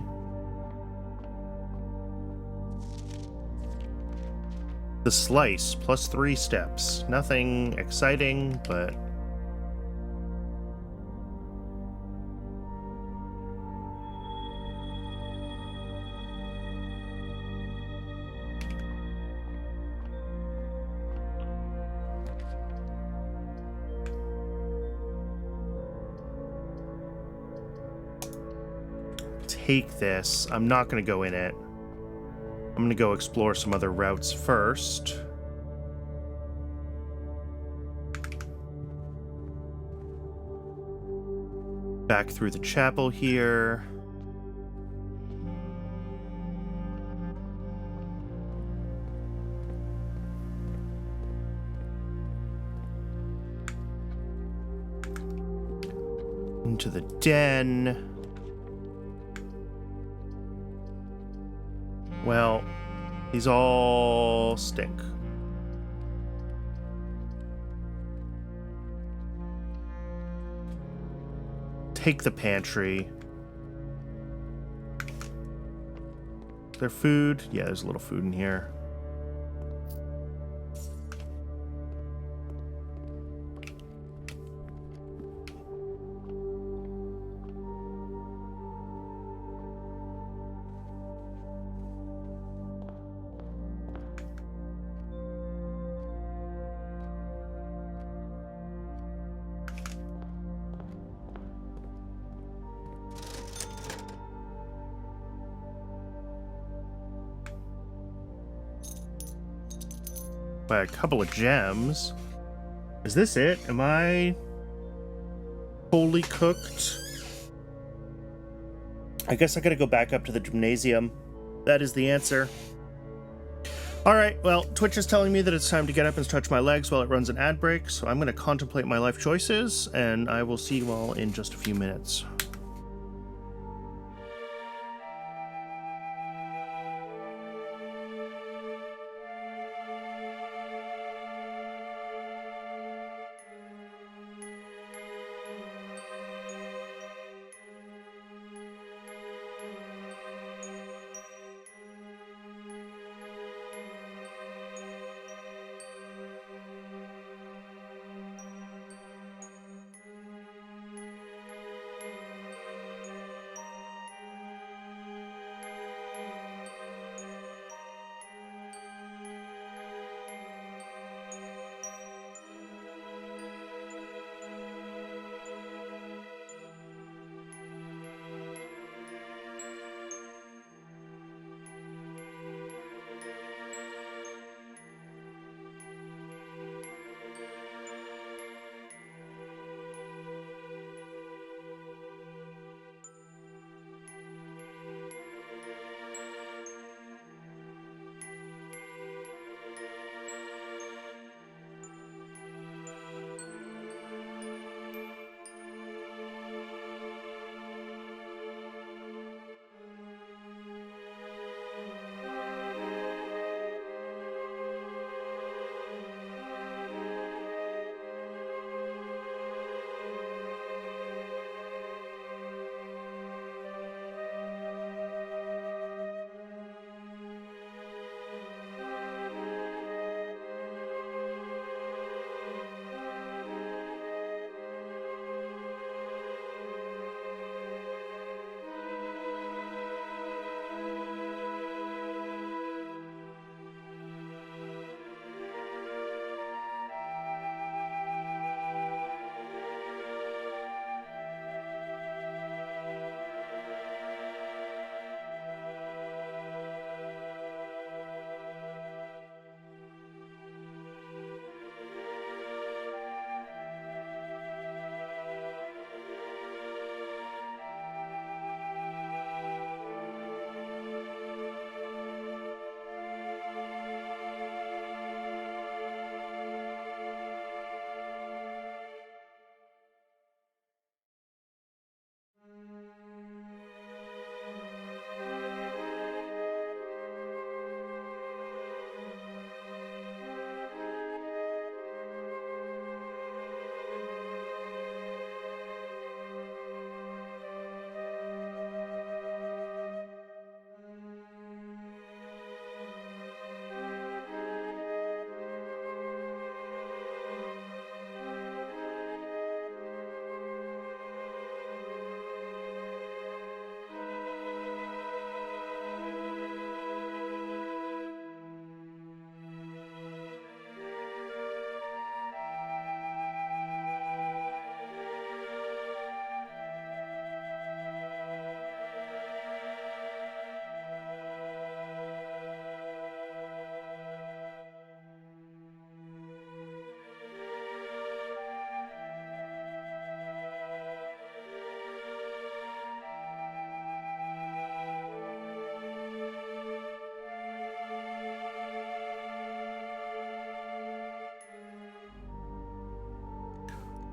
Speaker 1: The slice, plus 3 steps. Nothing exciting, but... Take this. I'm not going to go in it. I'm going to go explore some other routes first. Back through the chapel here. Into the den. Well, these all stink. Take the pantry. Is there food? Yeah, there's a little food in here. By a couple of gems. Is this it? Am I fully cooked. I guess I gotta go back up to the gymnasium. That is the answer. Alright, well, Twitch is telling me that it's time to get up and stretch my legs while it runs an ad break, so I'm gonna contemplate my life choices, and I will see you all in just a few minutes.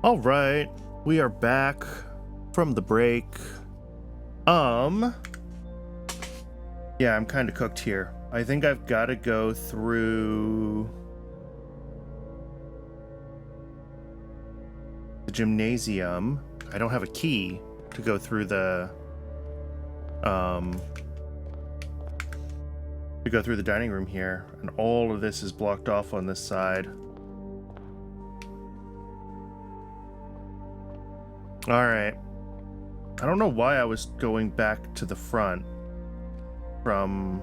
Speaker 1: All right, we are back from the break. Yeah, I'm kind of cooked here. I think I've got to go through the gymnasium. I don't have a key to go through the dining room here, and all of this is blocked off on this side. All right. I don't know why I was going back to the front from...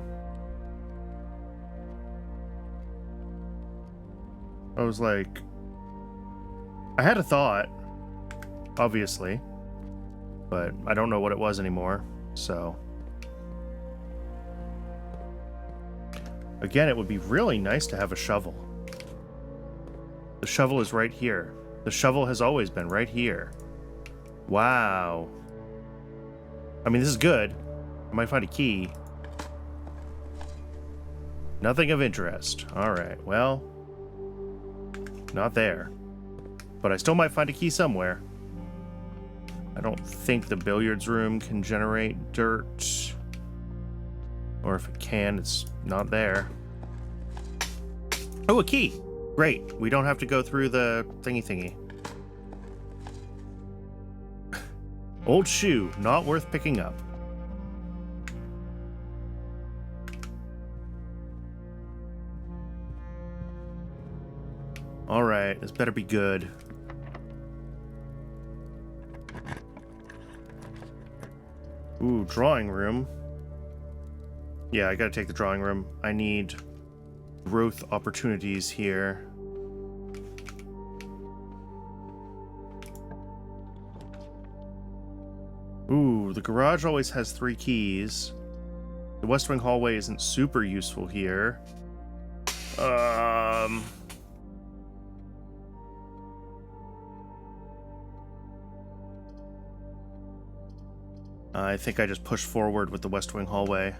Speaker 1: I was like... I had a thought, obviously, but I don't know what it was anymore, so... Again, it would be really nice to have a shovel. The shovel is right here. The shovel has always been right here. Wow. I mean, this is good. I might find a key. Nothing of interest. Alright, well. Not there. But I still might find a key somewhere. I don't think the billiards room can generate dirt. Or if it can, it's not there. Oh, a key! Great. We don't have to go through the thingy. Old shoe, not worth picking up. Alright, this better be good. Ooh, drawing room. Yeah, I gotta take the drawing room. I need growth opportunities here. Ooh, the garage always has 3 keys. The West Wing hallway isn't super useful here. I think I just push forward with the West Wing hallway.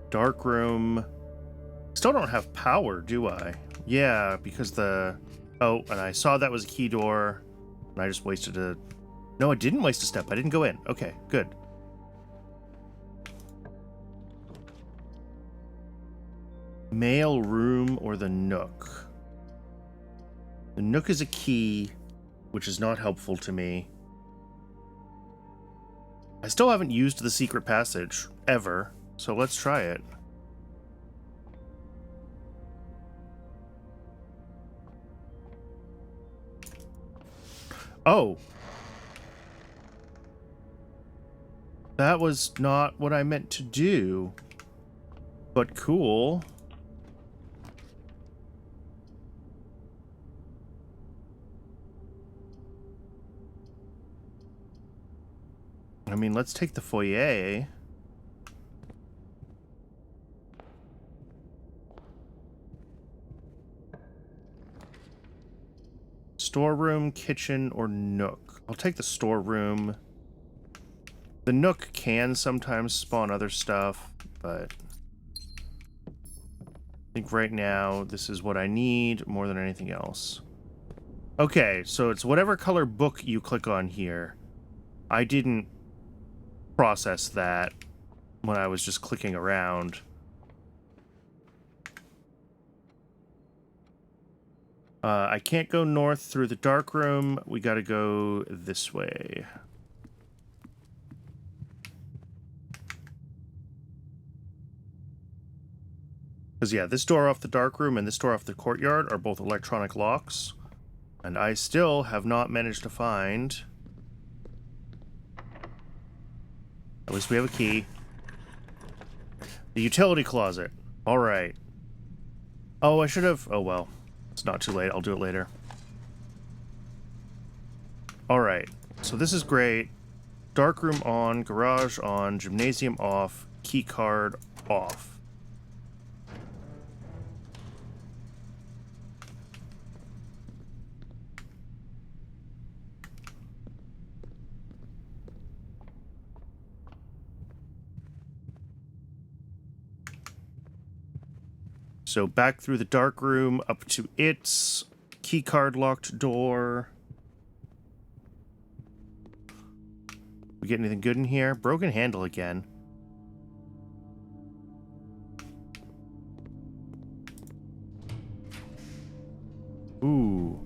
Speaker 1: Dark room. Still don't have power, do I? Yeah, because the... Oh, and I saw that was a key door, and I just wasted a... No, I didn't waste a step. I didn't go in. Okay, good. Mail room or the Nook? The Nook is a key, which is not helpful to me. I still haven't used the secret passage, ever, so let's try it. Oh. That was not what I meant to do. But cool. I mean, let's take the foyer. Storeroom, kitchen, or Nook? I'll take the storeroom. The Nook can sometimes spawn other stuff, but I think right now this is what I need more than anything else. Okay, so it's whatever color book you click on here. I didn't process that when I was just clicking around. I can't go north through the dark room. We gotta go this way. Because, yeah, this door off the dark room and this door off the courtyard are both electronic locks. And I still have not managed to find... At least we have a key. The utility closet. Alright. Oh, I should have... Oh, well. It's not too late. I'll do it later. Alright. So this is great. Dark room on. Garage on. Gymnasium off. Key card off. So back through the dark room, up to its keycard locked door. We get anything good in here? Broken handle again. Ooh.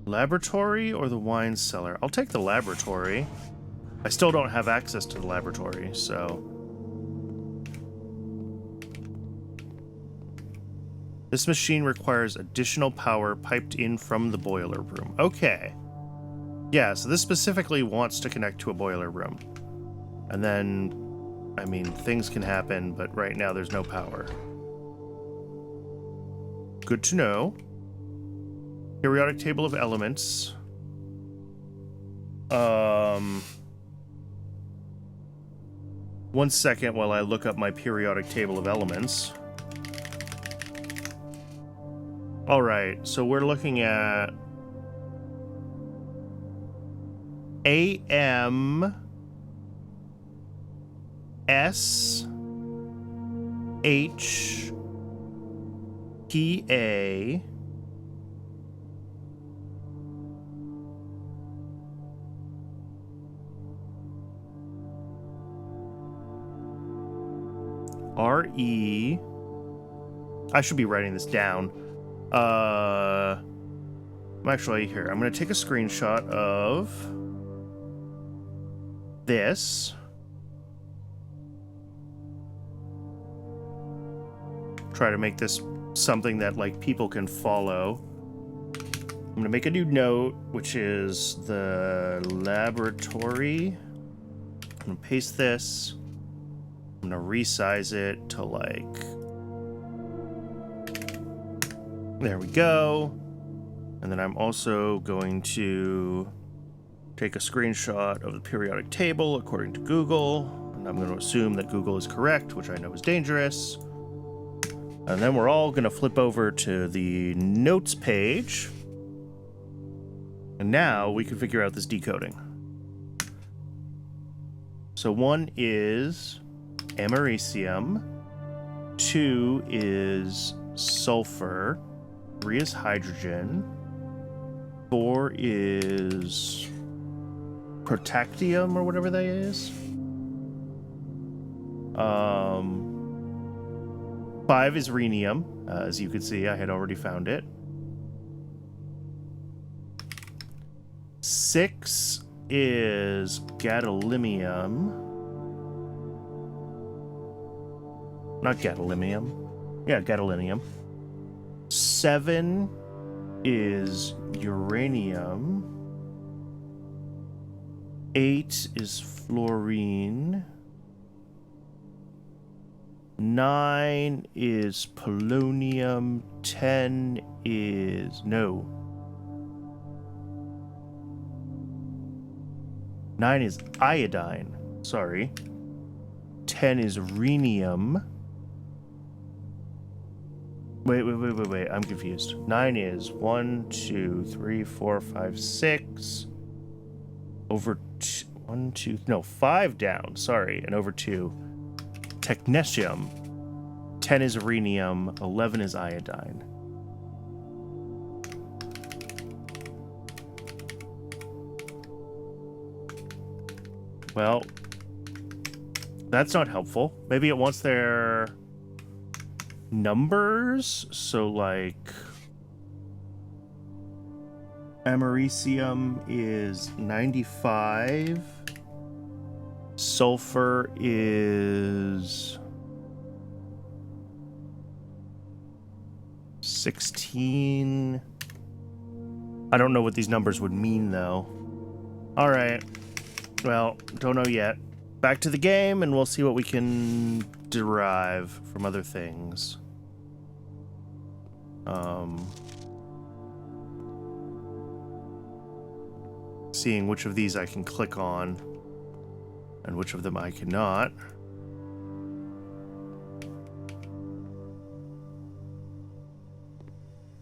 Speaker 1: Laboratory or the wine cellar? I'll take the laboratory. I still don't have access to the laboratory, so... This machine requires additional power piped in from the boiler room. Okay. Yeah, so this specifically wants to connect to a boiler room. And then, I mean, things can happen, but right now there's no power. Good to know. Periodic table of elements. 1 second while I look up my periodic table of elements. All right, so we're looking at AM, S, H, PA, RE. I should be writing this down. Actually, here, I'm going to take a screenshot of this. Try to make this something that, like, people can follow. I'm going to make a new note, which is the laboratory. I'm going to paste this. I'm going to resize it to, like... There we go. And then I'm also going to take a screenshot of the periodic table according to Google. And I'm going to assume that Google is correct, which I know is dangerous. And then we're all going to flip over to the notes page. And now we can figure out this decoding. So 1 is americium, 2 is sulfur, 3 is hydrogen, 4 is protactium or whatever that is. 5 is rhenium. As you can see, I had already found it. 6 is gadolinium. Not gadolinium. Yeah, gadolinium. 7 is uranium. 8 is fluorine. 9 is polonium. 10 is... No. 9 is iodine. Sorry. 10 is rhenium. Wait. I'm confused. 9 is 1, 2, 3, 4, 5, 6. Over 1, 2... No, 5 down. Sorry. And over 2. Technetium. 10 is rhenium. 11 is iodine. Well, that's not helpful. Maybe it wants their numbers. So, like, americium is 95. Sulfur is 16. I don't know what these numbers would mean, though. All right. Well, don't know yet. Back to the game, and we'll see what we can derive from other things. Seeing which of these I can click on, and which of them I cannot.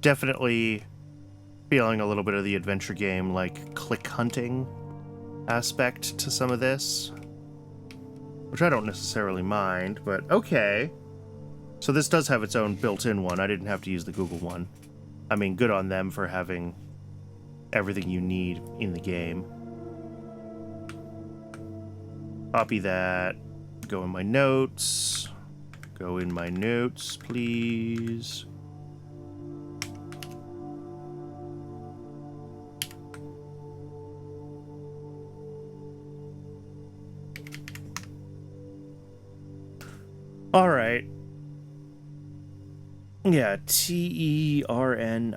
Speaker 1: Definitely feeling a little bit of the adventure game, like click hunting aspect to some of this, which I don't necessarily mind, but okay. So this does have its own built-in one. I didn't have to use the Google one. I mean, good on them for having everything you need in the game. Copy that. Go in my notes. Go in my notes, please. All right. Yeah, TERNINE.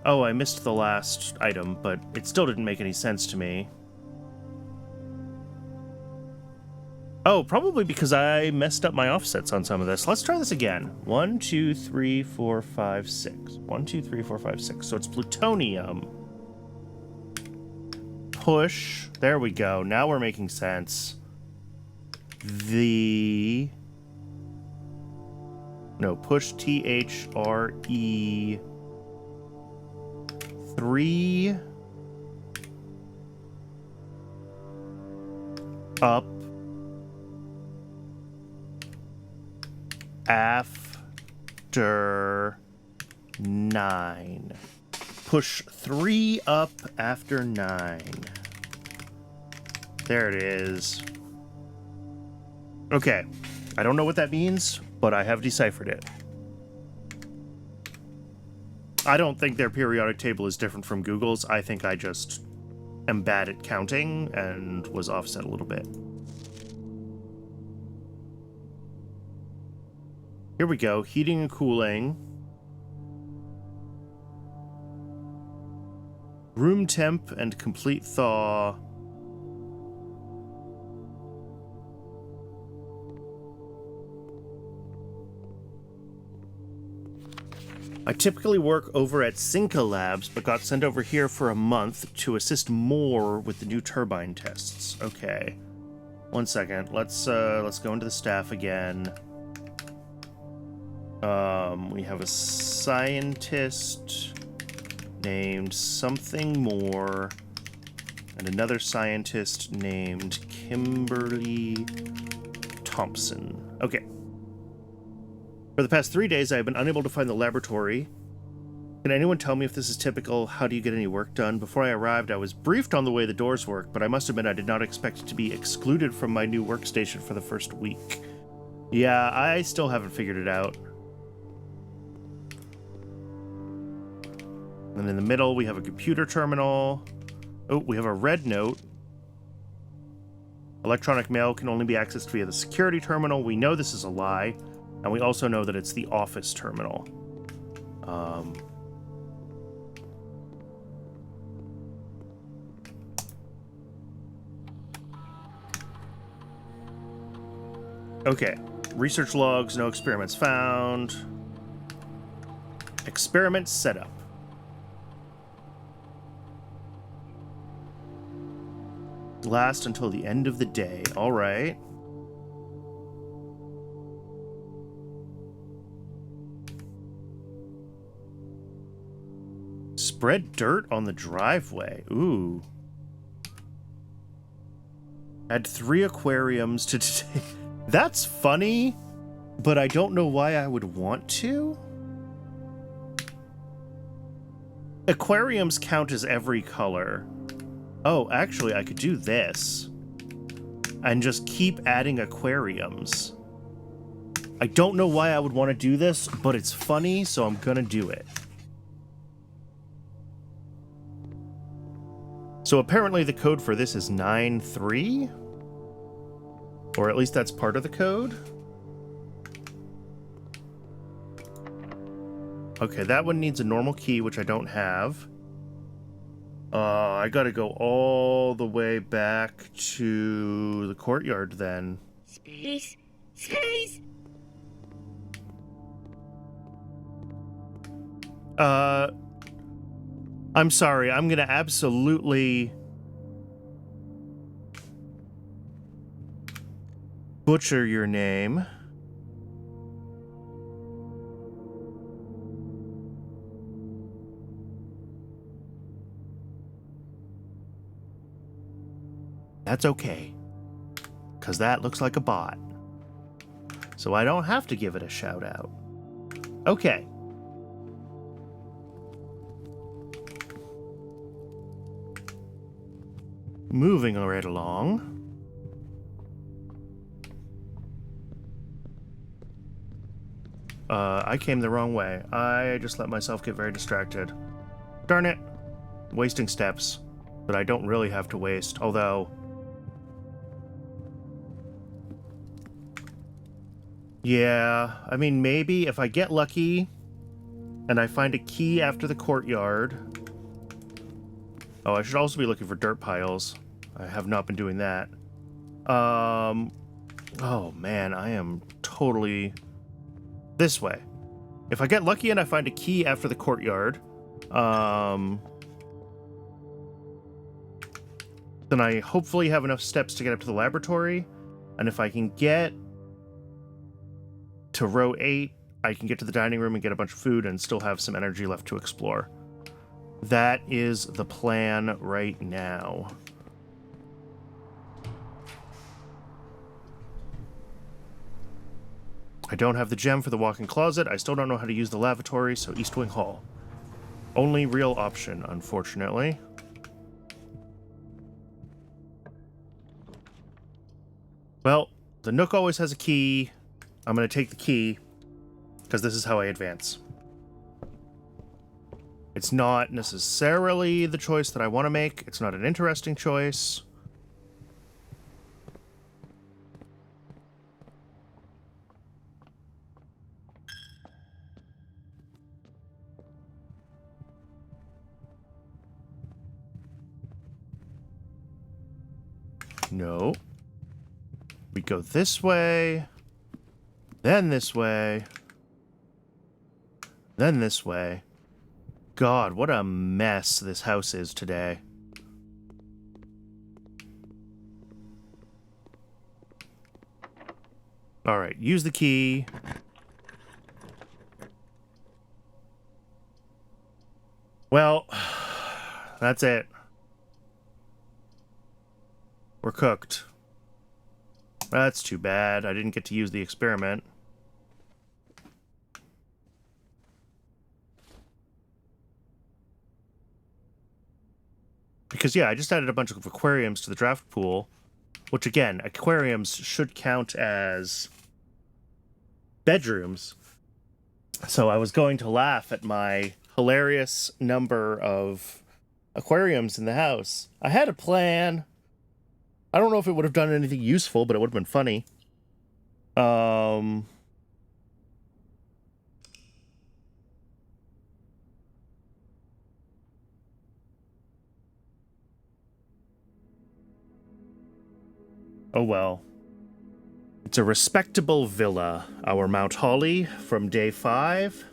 Speaker 1: Oh, I missed the last item, but it still didn't make any sense to me. Oh, probably because I messed up my offsets on some of this. Let's try this again. 1, 2, 3, 4, 5, 6. 1, 2, 3, 4, 5, 6. So it's plutonium, push. There we go. Now we're making sense. Push THRE 3 up after 9. Push 3 up after 9. There it is. Okay. I don't know what that means, but I have deciphered it. I don't think their periodic table is different from Google's. I think I just am bad at counting and was offset a little bit. Here we go. Heating and cooling. Room temp and complete thaw. I typically work over at Cinca Labs, but got sent over here for a month to assist more with the new turbine tests. Okay. 1 second. Let's go into the staff again. We have a scientist named something more, and another scientist named Kimberly Thompson. Okay. For the past 3 days, I have been unable to find the laboratory. Can anyone tell me if this is typical? How do you get any work done? Before I arrived, I was briefed on the way the doors work, but I must admit I did not expect to be excluded from my new workstation for the first week. Yeah, I still haven't figured it out. And in the middle, we have a computer terminal. Oh, we have a red note. Electronic mail can only be accessed via the security terminal. We know this is a lie. And we also know that it's the office terminal. Okay. Research logs, no experiments found. Experiment setup. Last until the end of the day. All right. Spread dirt on the driveway. Ooh. Add 3 aquariums to today. That's funny, but I don't know why I would want to. Aquariums count as every color. Oh, actually, I could do this. And just keep adding aquariums. I don't know why I would want to do this, but it's funny, so I'm gonna do it. So apparently the code for this is 9.3? Or at least that's part of the code? Okay, that one needs a normal key, which I don't have. I gotta go all the way back to the courtyard then.
Speaker 4: Space! Space!
Speaker 1: I'm sorry, I'm gonna absolutely butcher your name. That's okay, because that looks like a bot. So I don't have to give it a shout out. Okay. Moving right along. I came the wrong way. I just let myself get very distracted. Darn it. Wasting steps that I don't really have to waste, although... Yeah, I mean, maybe if I get lucky and I find a key after the courtyard... Oh, I should also be looking for dirt piles. I have not been doing that. Oh man, I am totally this way. If I get lucky and I find a key after the courtyard, Then I hopefully have enough steps to get up to the laboratory. And if I can get to row 8, I can get to the dining room and get a bunch of food and still have some energy left to explore. That is the plan right now. I don't have the gem for the walk-in closet. I still don't know how to use the lavatory, so East Wing Hall. Only real option, unfortunately. Well, the Nook always has a key. I'm going to take the key, because this is how I advance. It's not necessarily the choice that I want to make. It's not an interesting choice. No. We go this way, then this way, then this way. God, what a mess this house is today. All right, use the key. Well, that's it. We're cooked. That's too bad. I didn't get to use the experiment. Because, yeah, I just added a bunch of aquariums to the draft pool, which, again, aquariums should count as bedrooms. So I was going to laugh at my hilarious number of aquariums in the house. I had a plan. I don't know if it would have done anything useful, but it would have been funny. Oh well. It's a respectable villa, our Mount Holly from day 5.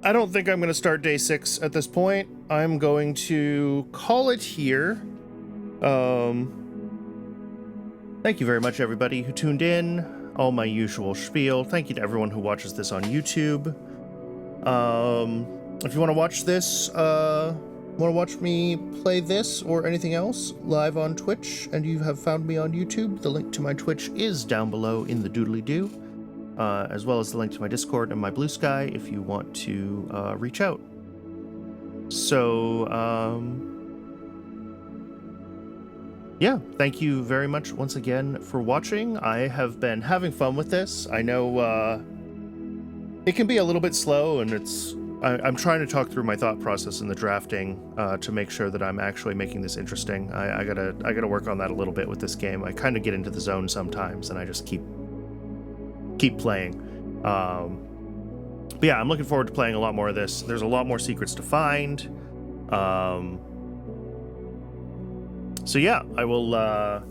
Speaker 1: I don't think I'm going to start day 6 at this point. I'm going to call it here. Thank you very much, everybody who tuned in. All my usual spiel. Thank you to everyone who watches this on YouTube. If you want to watch this, want to watch me play this or anything else live on Twitch, and you have found me on YouTube, the link to my Twitch is down below in the doodly-doo. As well as the link to my Discord and my Blue Sky if you want to reach out. So, yeah, thank you very much once again for watching. I have been having fun with this. I know it can be a little bit slow, and I'm trying to talk through my thought process in the drafting to make sure that I'm actually making this interesting. I gotta work on that a little bit with this game. I kind of get into the zone sometimes, and I just keep playing. But yeah, I'm looking forward to playing a lot more of this. There's a lot more secrets to find. So yeah, I will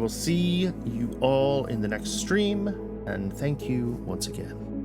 Speaker 1: see you all in the next stream, and thank you once again.